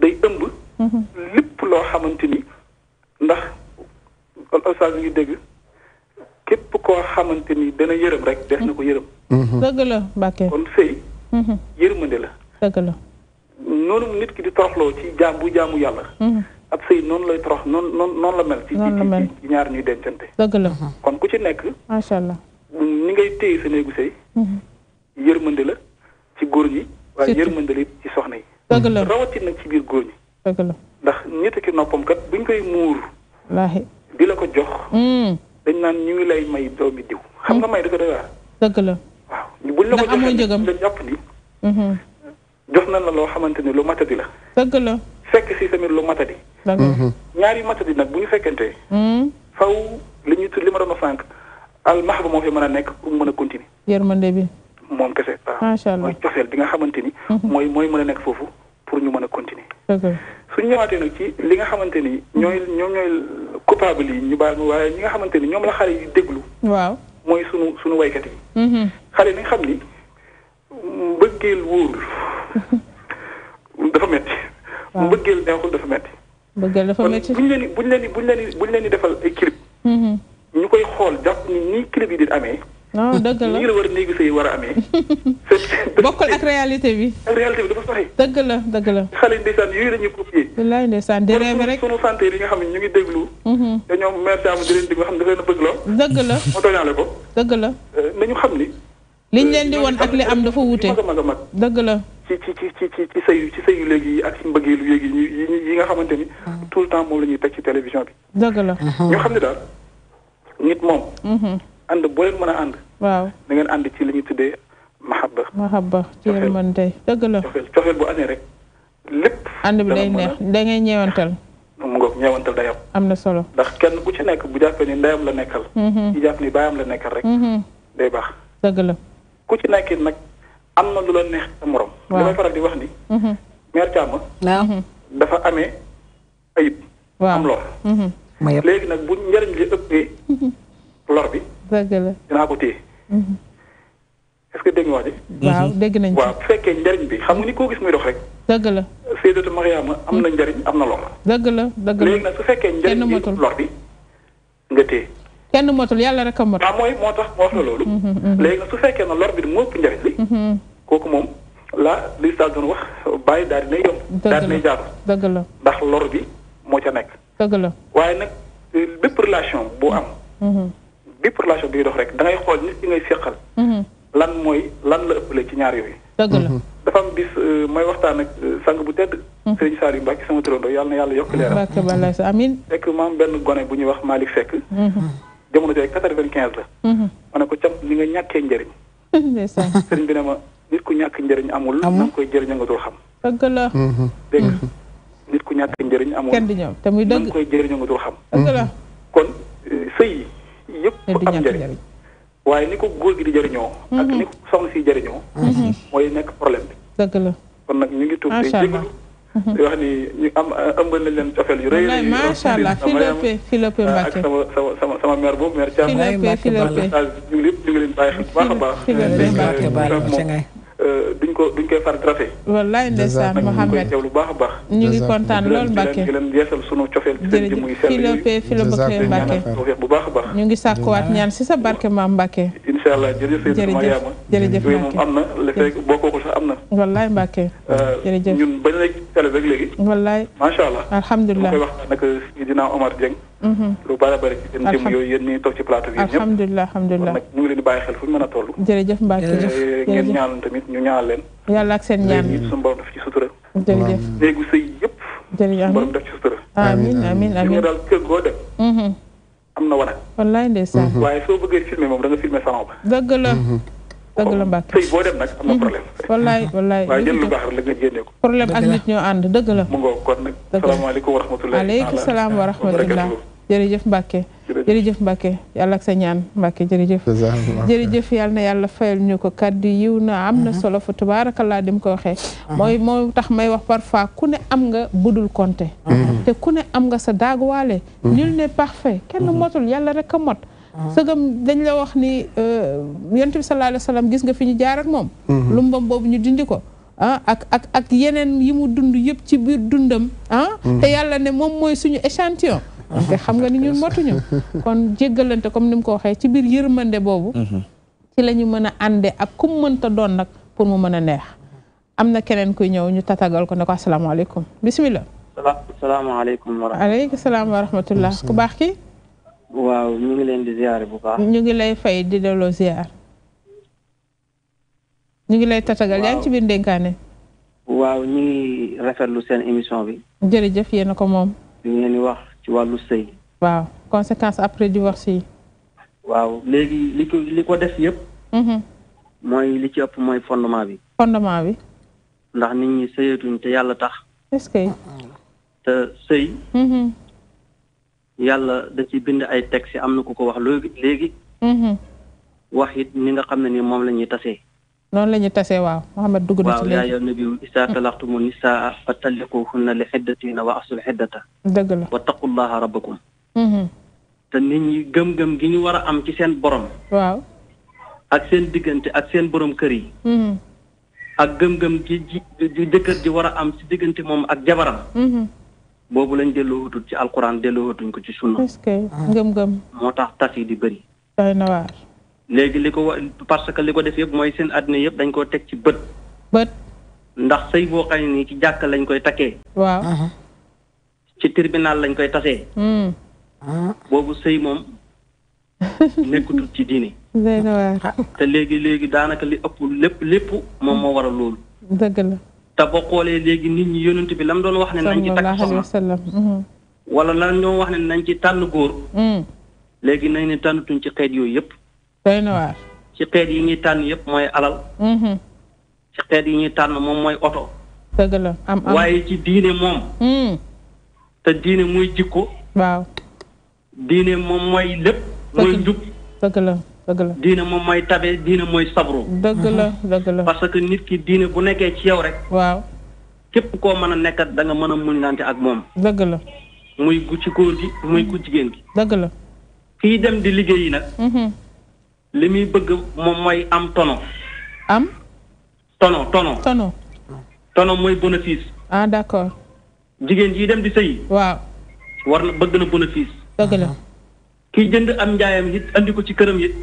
day ëmb. lépp loo xamante ni ndax al oustaz ngi dégg képp koo xamante ni dana yërëm rek des na ko yërëm. dëgg la Mbacke. kon sëy. yërmande la. dëgg la. noonu nit ki di toroxloo ci jaamu yàlla. ab sëy noonu lay torox noonu la mel. ci ñaar ñuy dencante. dëgg la. kon ku ci nekk. macha allah. ni ngay téye sa néegu sëy. yërmande la ci góor ñi. waaye yërmande la ci soxna yi. dëgg la rawatina ci biir góor ñi. dëgg la. ndax ñett ki noppam kat buñ koy muur. wallaahi. di la ko jox. dañ naan ñu ngi lay may doomi diw. xam nga may dafa doy waar. dëgg la. waaw buñ la ko joxee nga jàpp ni. jox na la loo xamante ni lu matadi la. dëgg la. fekk si tamit lu matadi. ñaari matadi nag bu ñu fekkentee. faw li ñuy tudd li ma doon wax sànq al mahba moo fi mën a nekk pour mën a continuer. yërmande bi. moom kese. macha allah mooy cofeel bi nga xamante ni. mooy mën a nekk foofu pour ñu mën a continuer. dëgg la. suñu ñëwaatee nag ci li nga xamante ni ñooy coupable yi ñu baal ma waaye ñi nga xamante ni ñoom la xale yi déglu. waaw mooy sunu waykat yi. xale ni nga xam ni mbëggeel wóorul dafa metti. waaw mbëggeel neexul dafa metti. mbëggeel dafa metti kon buñ leen di defal ay clip. ñu koy xool jàpp ni nii clip yi di amee. non dëgg la nii la war a néegu sëy war a amee. bokkul ak réalité bi. ak réalité bi dafa sori. dëgg la dëgg la. xale yi ndeysaan yooyu dañuy copier. wallaay ndeysaan di rêve rek. sunu santé yi nga xam ne ñu ngi déglu. te ñoom mère Thiam di leen déglu xam ne dafa leen a bëgg loo. dëgg la moo tooñaale ko. dëgg la. nañu xam ni. liñ leen di woon ak li am dafa wuute. mag a mag dëgg la. ci sëyu léegi yi ak ci mbëggeelu léegi yi nga xamante ni. tout le temps moom la ñuy teg ci télévision bi. dëgg la. ñu xam ne daal nit moom. ànd boo leen mën a ànd. waaw da ngeen ànd ci li ñuy tuddee mahabba. ci yërmande dëgg la. cofeel bu amee rek lépp. ànd bi day neex da ngay ñeewantal. mu ngoog ñeewantal day am na solo. ndax kenn ku ci nekk bu jàppee ni ndeyam la nekkal. ci jàpp ni baayam la nekkal rek. day baax. dëgg la. ku ci nekk nag am na lu la neex sa morom. li may faral di wax ni. mère Thiam. dafa amee ayib. am lor. léegi nag bu njëriñ li ëppee lor bi dëgg la dinaa ko téye est-ce que dégg nga wax ji waaw dégg nañ waaw bu fekkee njëriñ bi xam nga ni koo gis muy dox rek dëgg la Sayyidatu Mariama am na njëriñ am na lor dëgg la dëgg la léegi nag su fekkee njëriñ bi lor bi nga téye kenn motul yàlla rek a mot waaw mooy moo tax moo wax la loolu léegi nag su fekkee na lor bi moo ëpp njëriñ li kooku moom la li sa doon wax bàyyi daal dinay yomb daal dinay jaadu dëgg la ndax lor bi moo ca nekk dëgg la waaye nag bépp relation boo am bépp relation bi dox rek da ngay xool nit ki ngay séqal lan la ëppale ci ñaar yooyu dëgg la dafa am bis may waxtaan ak sang bu tedd Serigne Saliou Mbacke sama turandoo yàlla na yàlla yokk leeram Mbacke bala sa amiin fekk maam benn gone bu ñuy wax Malick Seck jamono jooy 95 la ma ne ko cam ni nga ñàkkee njëriñ sëriñ bi ne ma nit ku ñàkk njëriñ amul na nga koy jëriñ nga dul xam dëgg la dégg nga nit ku ñàkk njëriñ amul kenn di ñëw te muy dëgg na nga koy jëriñ nga dul xam dëgg la kon sëy yëpp am njëriñ waaye ni ko góor gi di jëriñoo ak ni ko soxna si jëriñoo mooy nekk problème bi dëgg la kon nag ñu ngi tuub te jégalu di wax ni ñu am ëmbal nañ leen cofeel yu rëy wallaay macha allah Philippe Mbacke ak sama mère boobu mère Thiam Philippe ñu ngi leen bàyyi xel bu baax a baax duñ koy far tracé wallaay ndeysaan Mohamed teew lu baax a baax ñu ngi kontaan lool Mbacke di leen yeesal sunu cofeel ci seen jëmm yu sell Philippe Mbacke bu baax a baax ñu ngi sàkkuwaat ñaan si sa barke maam Mbacke incha allah jërëjëf Mariama jërëjëf yooyu moom am na li fekk boo kookul sax am na wallaay Mbacke jërëjëf ñun bañ rek télé rek léegi wallaay macha allah alhamdulilah koy waxtaan nag dina Omar Dieng lu bari bari ci seen jëmm yooyu yéen ñi toog ci plateau bi ñëpp alhamdulilah alhamdulilah nag ñu ngi leen di bàyyi xel fu ñu mën a toll jërëjëf Mbacke ngeen ñaanal tamit ñu ñaanal leen yàlla ak seen ñaan suñu borom def ci sutura jërëjëf léegi sëy yëpp jërëjëf borom def ci sutura amiin amiin amiin nga daal kër goo dem am na wanag wallaay ndeysaan waaye soo bëggee filmer moom da nga filmer salon ba dëgg la dëgg la Mbacke sëy boo dem nag am na problème wallaay wallaay waaye jël lu baax rek la nga génne ko problème ak nit ñoo ànd dëgg la mu ngoo kon nag salaamaaleykum wa rahmatulah aleykum salaam wa rahmatullah jërëjëf Mbacke jërëjëf Mbacke yàlla ak sa ñaan Mbacke jërëjëf jërëjëf yàlla na yàlla fayal ñu ko kaddu yiw na am na solo fa tabaarakallaa dim ko waxee moo tax may wax parfois ku ne am nga budul compter te ku ne am nga sa daaguwaale nul n'est parfait kenn motul yàlla rek a mot sëgam dañ la wax ni yonent bi sallallahu alayhi wa sallam gis nga fi ñu jaar ak moom lumbam boobu ñu dindi ko ak yeneen yi mu dund yëpp ci biir dundam te yàlla ne moom mooy suñu échantillon te xam nga ni ñun motuñu kon jéggalante comme ni mu ko waxee ci biir yërmande boobu ci la ñu mën a ànde ak ku mu mënta doon nag pour mu mën a neex am na keneen kuy ñëw ñu tatagal ko ne ko asalaamaaleykum bismillah salaamaaleykum aleykum salaam wa rahmatullah ku baax ki waaw ñu ngi leen di ziare bu baax ñu ngi lay fay di delloo ziar ñu ngi lay tatagal yaa ngi ci biir ndénkaane waaw ñu ngi rafetlu seen émission bi jërëjëf yéen a ko moom ñu ngeen di wax ci wàllu sëy waaw conséquence après divorce yi waaw léegi li ko def yëpp mooy li ci ëpp mooy fondement bi ndax nit ñi sëyatuñ te yàlla tax est-ce que te sëy yàlla da ci bind ay texte am na ku ko wax léegi wax it ni nga xam ne ni moom la ñuy tasee noonu la ñuy tasee waaw Muhammad dugg na ci léegi waaw yaa ayyuhan nabiyyu izaa talaqtumu nisaa fa talliquhunna li xiddatihinna wa ahsul xiddata dëgg la wattaqullaha rabbakum te nit ñi gëm-gëm gi ñu war a am ci seen borom waaw ak seen diggante ak seen borom kër yi ak gëm-gëm gi jëkkër ji war a am ci diggante moom ak jabaram boobu lañ delloowatul ci alquran delloowatuñ ko ci sunna est-ce que ngëm-ngëm moo tax tas yi di bëri doy na waar léegi li ko parce que li ko def yëpp mooy seen àddina yëpp dañ koo teg ci bët ndax sëy boo xam ne nii ci jàkk lañ koy takkee waaw ci tribunal lañ koy tasee boobu sëy moom nekkutul ci diine doy na waar te léegi daanaka li ëpp lépp moom moo waral loolu dëgg la te boo xoolee léegi nit ñi yonent bi lam doon wax ne nañ ci takk soxna wala lan doon wax ne nañ ci tànn góor léegi nañ ne tànnatuñ ci xeet yooyu yëpp doy na waar ci xeet yi ñuy tànn yëpp mooy alal ci xeet yi ñuy tànn moom mooy oto dëgg la am waaye ci diine moom te diine muy jikko waaw diine moom mooy lépp mooy njub dëgg la diine moom mooy tabe diine mooy sabru dëgg la parce que nit ki diine bu nekkee ci yow rek waaw képp koo mën a nekkat da nga mën a muñlante ak moom dëgg la muy gu ci góor gi muy ku jigéen gi. dëgg la. kii dem di liggéey yi nag. li muy bëgg moom mooy am tono. am. tono mooy bénéfice. ah d'accord. jigéen ji dem di sëyi. waaw. war na bëgg na bénéfice. dëgg la. kii jënd am njaayam it andi ko ci këram it.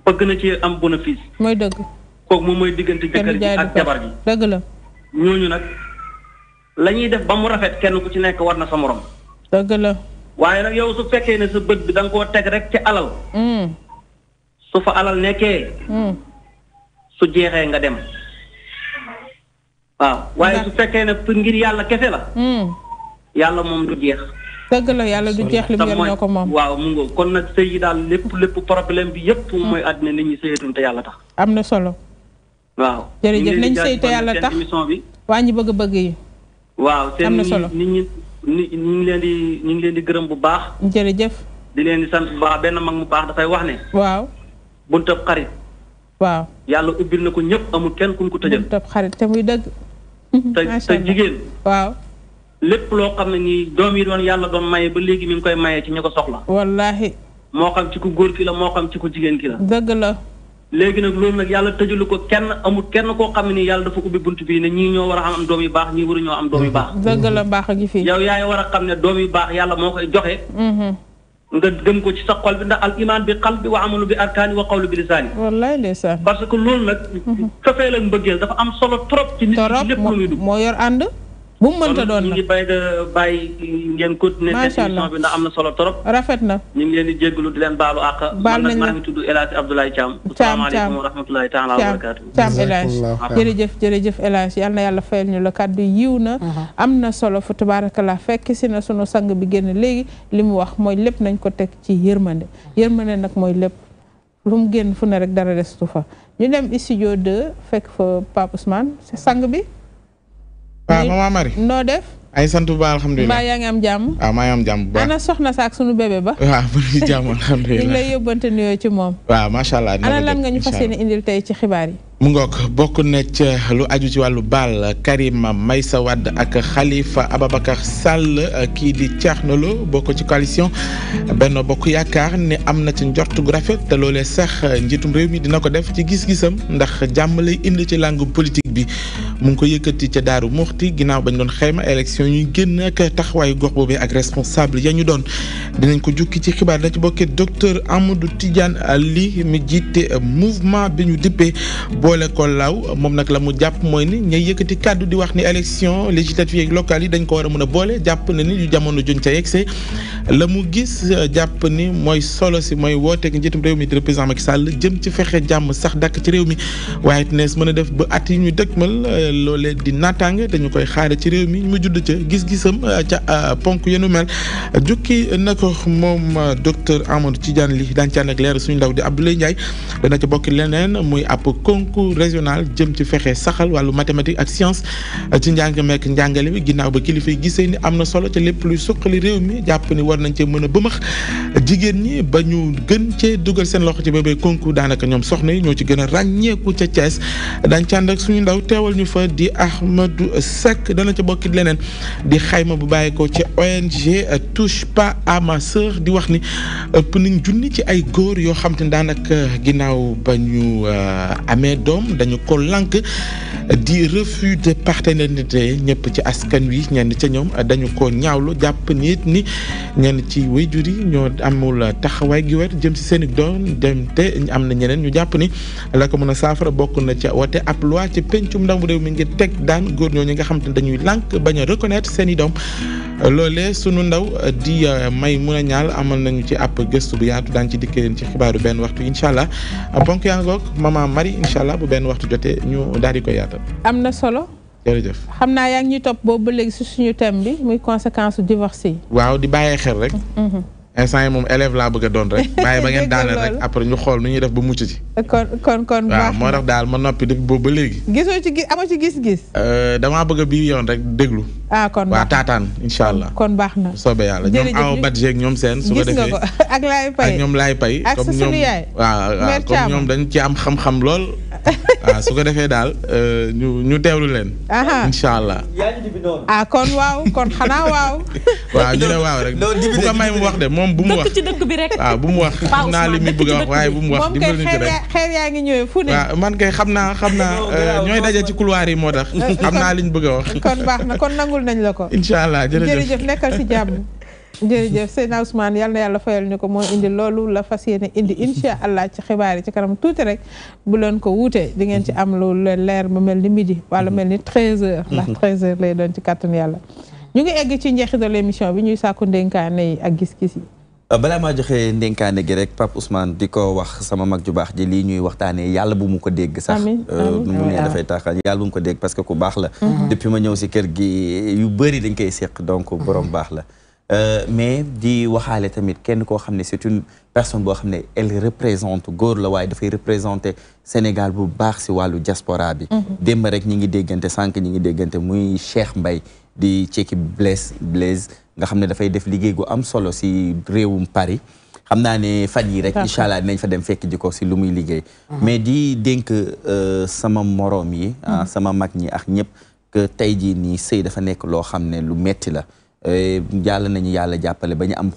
bëgg na ci am bénéfice. mooy dëgg. kooku moom mooy diggante jëkkër ji ak jabar ji. dëgg la. ñooñu nag la ñuy def ba mu rafet kenn ku ci nekk war na sa morom. dëgg la. waaye nag yow su fekkee ne sa bët bi da nga koo teg rek ci alal. su fa alal nekkee. su jeexee nga dem. waaw waaye su fekkee ne pour ngir yàlla kese la. yàlla moom du jeex. dëgg la yàlla du jeex li mu yor ñoo ko moom. waaw mu ngoog kon nag sëy yi daal lépp problème bi yépp mooy àddina nit ñi sëyatuñ te yàlla tax. am na solo. waaw jërëjëf nañ sëy te yàlla tax émission bi. wàññi bëgg-bëgg yi. waaw seen am na solo nit ñi ñu ngi leen di gërëm bu baax. jërëjëf. di leen di sant bu baax benn mag mu baax dafay wax ne. waaw. buntab xarit. waaw. yàlla ubbil na ko ñëpp amul kenn ku mu ko tëjal. buntab xarit te muy dëgg. te jigéen. waaw. lépp loo xam ne nii doom yi doon yàlla doon maye ba léegi mi ngi koy maye ci ñi ko soxla. wallaahi. moo xam ci ku góor ki la moo xam ci ku jigéen ki la. dëgg la. léegi nag loolu nag yàlla tëjalu ko kenn amul kenn koo xam ne nii yàlla dafa ubbi bunt bii ne ñii ñoo war a am doom yu baax ñii waruñoo am doom yu baax. dëgg la baax a gi fii. yow yaay war a xam ne doom yu baax yàlla moo koy joxe. nga gëm ko ci sa xol bi ndax al iman bi qalbi wa amalu bi arkaani wa qawlu bi lisaani. wallaay ndeysaan. parce que loolu nag. fefee la mbëggeel dafa am solo trop. ci nit ñi lépp lu muy dugg moo yor ànd. bu mu mënta doon ñu ngi bàyyi ngeen continuer macha allah émission bi ndax am na solo trop. rafet na. ñu ngi leen di jégalu di leen baalu àq. baal nañ la maa ngi tudd El Hadj Abdoulaye Thiam. asalaamaaleykum wa rahmatulahi taala wa barakaatu. Thiam El Hadj jërëjëf El Hadj yal na yàlla fayal ñu la kàddu yiw na. am na solo fa tabarakallah fekk si na sunu sang bi génn léegi li mu wax mooy lépp nañ ko teg ci yërmande yërmande nag mooy lépp lu mu génn fu ne rek dara destu fa ñu dem studio 2 fekk fa Pape Ousmane sang bi. waaw Mama Marie noo def. ay sant bu baax alhamdulilah mbaa yaa ngi am jàmm. waaw maa ngi am jàmm bu baax ana soxna saak sunu bébé ba. waaw bu ngi jàmm alhamdulilah ñu ngi lay yóbbante nuyoo ci moom. waaw macha allah. ana lan nga ñu fas yéene indil tey ci xibaar yi. mu ngoog bokk na ca lu aju ci wàllu baal Karim Meïssa Wade ak Khalifa Ababacar Sall kii di Thierno Lo bokk ci coalition Benno Bokk Yaakaar ne am na ci njort gu rafet te loolee sax njiitum réew mi dina ko def ci gis-gisam ndax jàmm lay indi ci langue politique bi mu ngi ko yëkkati ca Daaru Muxti ginnaaw bañ doon xayma élection ñuy génn ak taxawaayu gox boobee ak responsable ya ñu doon dinañ ko jukki ci xibaar dañ ci bokkee docteur Amadou Tidiane Ly mi jiite mouvement bi ñu dippee boole ko law moom nag la mu jàpp mooy ni ñay yëkkati kàddu di wax ni élection législative ak locale yi dañ ko war a mën a boole jàpp na ni yu jamono juñ ca yegsee la mu gis jàpp ni mooy solo si mooy wooteeg njiitum réew mi di président Macky Sall jëm ci fexe jàmm sax dakk ci réew mi waaye it nees mën a def ba at yi ñu dëkkmal loolee di naataange dañu koy xaare ci réew mi mu judd ca gis-gisam ca ponk yenu mel jukki na ko moom docteur Amadou Tidiane Ly daan ci ànd ak leer suñu ndaw di Abdoulaye Ndiaye dana ca bokki leneen muy ab concours régional jëm ci fexe saxal wàllu mathématique ak science ci njàng meek njàngale mi ginnaaw ba kilifa yi gisee ni am na solo ca lépp luy suqali réew mi jàpp ni war nañ cee mën a bëmax jigéen ñi ba ñu gën cee dugal seen loxo ci boobee concours daanaka ñoom soxna yi ñoo ci gën a ràññeeku ca Thiès daañ ci ànd ak suñu ndaw teewal ñu fa di Ahmadou Seck dana ca bokki leneen di xayma bu bàyyi ko ci ONG touche pas à ma sœur di wax ni ëpp nañ junni ci ay góor yoo xam te ne daanaka ginnaaw ba ñu amee doom dañu ko lànk di refus de paternité ñëpp ci askan wi ñenn ca ñoom dañu ko ñaawlu jàpp nit ni ñenn ci waajur yi ñoo amul taxawaay gi wér jëm ci seen i doom dem te am na ñeneen ñu jàpp ni la ko mën a saafara bokk na ca wote ab loi ci pencum ndamu réew mi ngir teg daan góor ñooñu nga xam te ne dañuy lànk bañ a reconnaître seen i doom loolee sunu ndaw di may mun a ñaal amal nañu ci ab gëstu bu yaatu daan ci dikkee leen ci xibaaru benn waxtu incha allah ponk yaa ngoog Mama Marie incha allah bu benn waxtu jotee ñu daal di koy yaatal. am na solo. jërëjëf xam naa yaa ngi ñuy topp boobu ba léegi si suñu thème bi muy conséquence du divorce yi. waaw di bàyyee xel rek. instant yi moom élève laa bëgg a doon rek. bàyyi ba ngeen daaneel rek après ñu xool nu ñuy def ba mucc ci. kon baax waaw moo tax daal ma noppi depuis boobu ba léegi. gisoo ci amoo ci gis-gis. damaa bëgg bii yoon rek déglu. kon waa taataan incha allah kon baax na soobee yàlla ñoom aw badje ak ñoom seen su ko defee ak laay pay ak ñoom laay pay ak comme ñoom waaw comme ñoom dañ ci am xam-xam lool waaw su ko defee daal ñu teewlu leen incha allah kon waaw kon xanaa waaw ñu ne waaw rek bu ko may mu wax de moom bu mu wax ci dëkk bi rek waaw bu mu wax xam naa li muy bëgg a wax waaye bu mu wax dimbali ñu ci rek xeer yaa ngi ñëwee fu ne waaw man kay xam naa ñooy daje ci couloir yi moo tax xam naa liñ bëgg a wax kon baax na kon nangul nañ la ko incha allah jërëjëf nekkal ci jàmm jërëjëf Seydina Ousmane yal na yàlla fayal ñu ko moo indi loolu la fas yéene indi incha allah ci xibaar yi ci kanam tuuti rek bu leen ko wuute di ngeen ci am lu leer mu mel ni midi wala mel ni 13h ndax 13h lay doon ci kàttanu yàlla ñu ngi egg ci njeexital émission bi ñuy sàkku ndénkaane yi ak gis-gis yi balaa maa joxe ndénkaane gi rek Pape Ousmane di ko wax sama mag ju baax ji lii ñuy waxtaanee yàlla bu mu ko dégg sax mu ne dafay taxal yàlla bu mu ko dégg parce que ku baax la depuis ma ñëw si kër gi yu bëri dañ koy seq donc borom baax la mais di waxaale tamit kenn koo xam ne c'est une personne boo xam ne elle représente góor la waaye dafay représenter Sénégal bu baax si wàllu diaspora bi démb rek ñi ngi déggante sànq ñi ngi déggante muy Cheikh Mbaye di Ceki Blaise nga xam ne dafay def liggéey gu am solo si réewum Paris xam naa ne fan yi rek incha allah dinañ fa dem fekk ji ko si lu muy liggéey mais di dénk sama moroom yi sama mag ñi ak ñëpp que tey jii nii sëy dafa nekk loo xam ne lu metti la yàlla nañu yàlla jàppale ba ñu am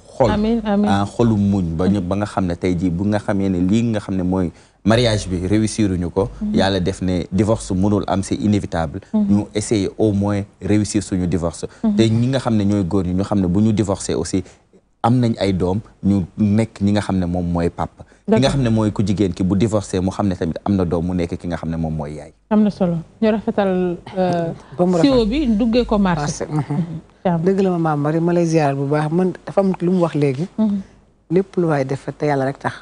xolu muñ ba nga xam ne tey jii bu nga xamee ne lii nga xam ne mooy mariage bi réussir uñu ko yàlla def ne divorce mënul am c'est inévitable ñu essayer au moins réussir suñu divorce te ñi nga xam ne ñooy góor ñi ñu xam ne bu ñu divorcer aussi am nañ ay doom ñu nekk ñi nga xam ne moom mooy papa ki nga xam ne mooy ku jigéen ki bu divorcé mu xam ne tamit am na doom mu nekk ki nga xam ne moom mooy yaay am na solo ñu rafetal siwo bi duggee ko marché dëgg la ma maam Marie ma lay ziaral bu baax man dafa am lu mu wax léegi lépp lu waay def te yàlla rek tax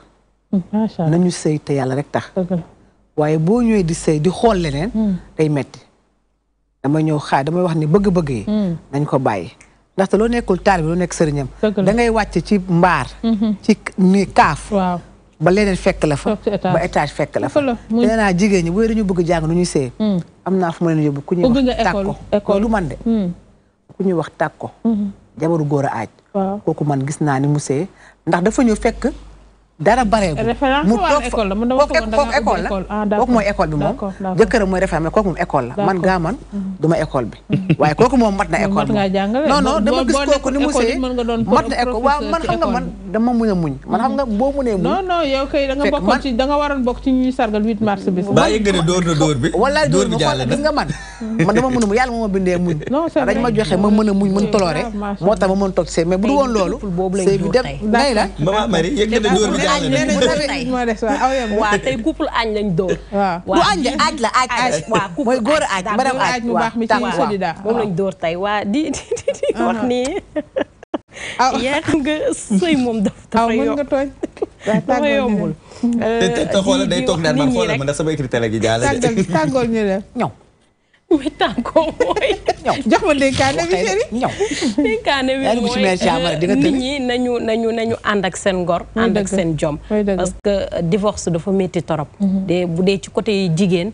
nañu sëy te yàlla rek tax waaye boo ñëwee di sëy di xool leneen day metti damay ñëw damay wax ni bëgg-bëgg yi nañ ko bàyyi ndaxte loo nekkul taal bi loo nekk sëriñam da ngay wàcc ci mbaar ci ni kaaf ba leneen fekk la fa ba étage fekk la fa nee naa jigéen ñi bu dañu bëgg jàng nu ñuy sëy am naa fu ma leen yóbbu ku ñuy wax tàkko du man de ku ñuy wax tàkko jabaru góor a aaj kooku man gis naa ni mu sëy ndax dafa ñëw fekk dara bareegu mu toog école la kooku mooy école bi moom jëkkëram mooy référence kooku moom école la man gaa man du ma école bi waaye kooku moom mat na école non non dama gis kooku ni mu see mat na école waaw man xam nga man dama muñ a muñ man xam nga boo munee muñ non yow kay da nga bokkoon ci da nga waroon bokk ci ñuy sargal 8 mars bi ba yëg ne door na door bi wala door bi xool gis nga man dama mën a muñ yàlla moo ma bindee muñ dañ ma joxe ma mën a muñ mën toloore moo tax ma mën toog see mais bu du woon loolu sëy bi dem ngay la Maman Marie yëg ne door bi waaw tey couple añ lañ dóor. du añ de aaj la aaj. waaw couple mooy góor aaj madame aaj mu baax mi ci Sodida moom lañ dóor tey waa di wax nii. yaa xam nga sëy moom dafa yombul. te xoolal day toog naan man xoolal ma ndax sama écriture la gi jaale de. tàggool ñu def ñëw. muy tàggoo mooy. jox ma dénkaane bi chéri ñëw. dénkaane bi mooy nit ñi nañu ànd ak seen ngor. ànd ak seen jom. parce que divorce dafa métti torop. bu dee ci côté jigéen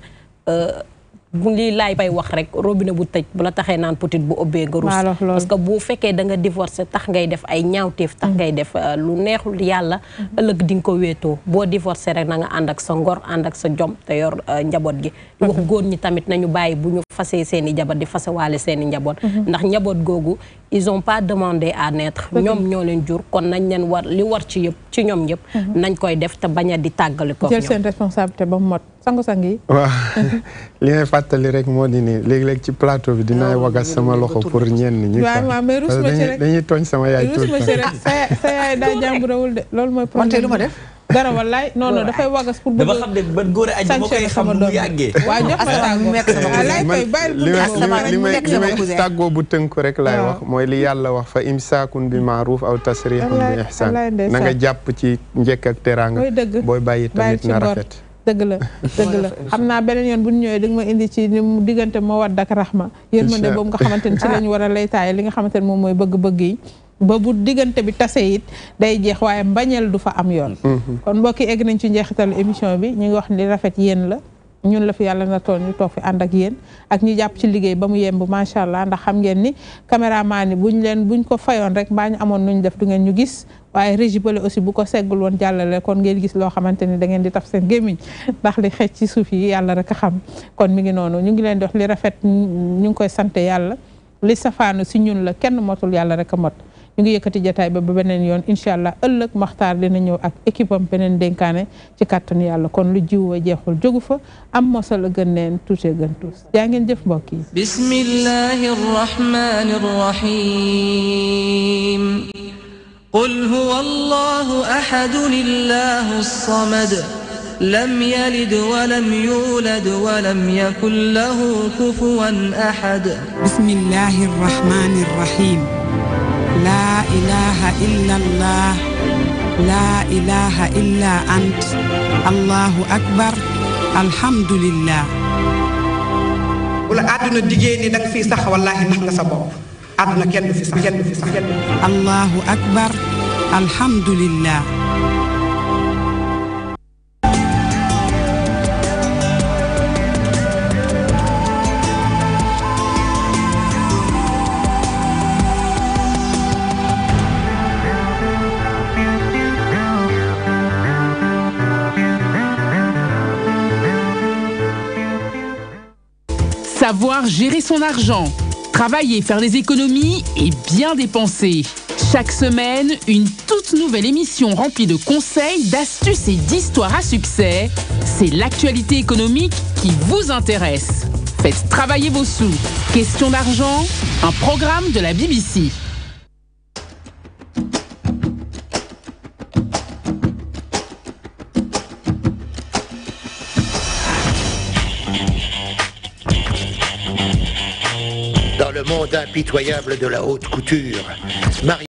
bu lii laay bay wax rek robinet bu tëj bu la taxee naan petite bu ubbee nga rus. parce que bu fekkee da nga divorcé tax ngay def ay ñaawteef tax ngay def lu neexul yàlla. ëllëg di nga ko wéetoo boo divorcé rek na nga ànd ak sa ngor ànd ak sa jom te yor njaboot gi. di wax góor ñi tamit nañu bàyyi bu ñu fasee seen i jabar di fasewaale seen i njaboot. ndax njaboot googu ils ont pas demandé à naître. ñoom ñoo leen jur kon nañ leen war li war ci yëpp ci ñoom yëpp. nañ koy def te bañ a di tàggali ko. jël seen responsabilité ba mu mot sangu-sang yi. waaw li may fàttali rek moo di ni léeg-léeg ci plateau bi dinaay wagas sama loxo pour ñenn ñi. waaw mais rus ma ci rek dañuy tooñ sama yaay. rus ma ci rek sa yaay daa jàmburawul de loolu mooy problème. man tey lu ma def. dara wallaay non non dafay wagas pour bëgg dafa xam ne ban góor a aji moo koy xam bu yàggee. waaw jox ma tàggoo li tàggoo bu tënku rek laay wax mooy li yàlla wax fa imsaakun bi maaruf aw tasrihun bi ihsaan na nga jàpp ci njëkk ak teraanga booy bàyyi tamit na rafet. dëgg la xam naa beneen yoon bu ñu ñëwee da nga ma indi ci ni mu diggante Mawadda ak Rahma yërmande boobu nga xamante ni ci lañu war a laytaaye li nga xamante ni moom mooy bëgg-bëgg yi ba bu diggante bi tase it day jeex waaye mbañeel du fa am yoon kon mbokki egg nañ ci njeexitalu émission bi ñu ngi wax ni rafet yéen la ñun la fi yàlla na toon ñu toog fi ànd ak yéen ak ñu jàpp ci liggéey ba mu yemb macha allah ndax xam ngeen ni caméraman yi buñ ko fayoon rek mbaa ñu amoon nuñ def du ngeen ñu gis waaye régie bële aussi bu ko seggul woon jàllale kon ngeen gis loo xamante ni da ngeen di taf seen gémmiñ ndax li xëcc ci suuf yi yàlla rek a xam kon mi ngi noonu ñu ngi leen di wax li rafet ñu ngi koy sante yàlla li safaanu si ñun la kenn motul yàlla rek a mot ñu ngi yëkkati jotaay ba beneen yoon incha allah ëllëg Maxtaar dina ñëw ak équipe am beneen dénkaane ci kàttanu yàlla kon lu jiw wa jeexul jógu fa am mosal a gën neen tuute gën tuus yaa ngeen jëf mbokk yi bismillahi rrahmani rrahim qul huwa allahu ahadun illahu samad lam yalid walam yulad walam yakun lahu kufuwan ahad bismillahi rrahmani rrahim لا إله إلا الله لا إله إلا أنت الله أكبر الحمد لله ولا أدنى ديجيني دك في صح والله نحن سبب أدنى كن في صح الله أكبر الحمد لله Savoir gérer son argent, travailler, faire des économies et bien dépenser. Chaque semaine, une toute nouvelle émission remplie de conseils, d'astuces et d'histoires à succès. C'est l'actualité économique qui vous intéresse. Faites travailler vos sous. Question d'argent, un programme de la BBC. Dans le monde impitoyable de la haute couture,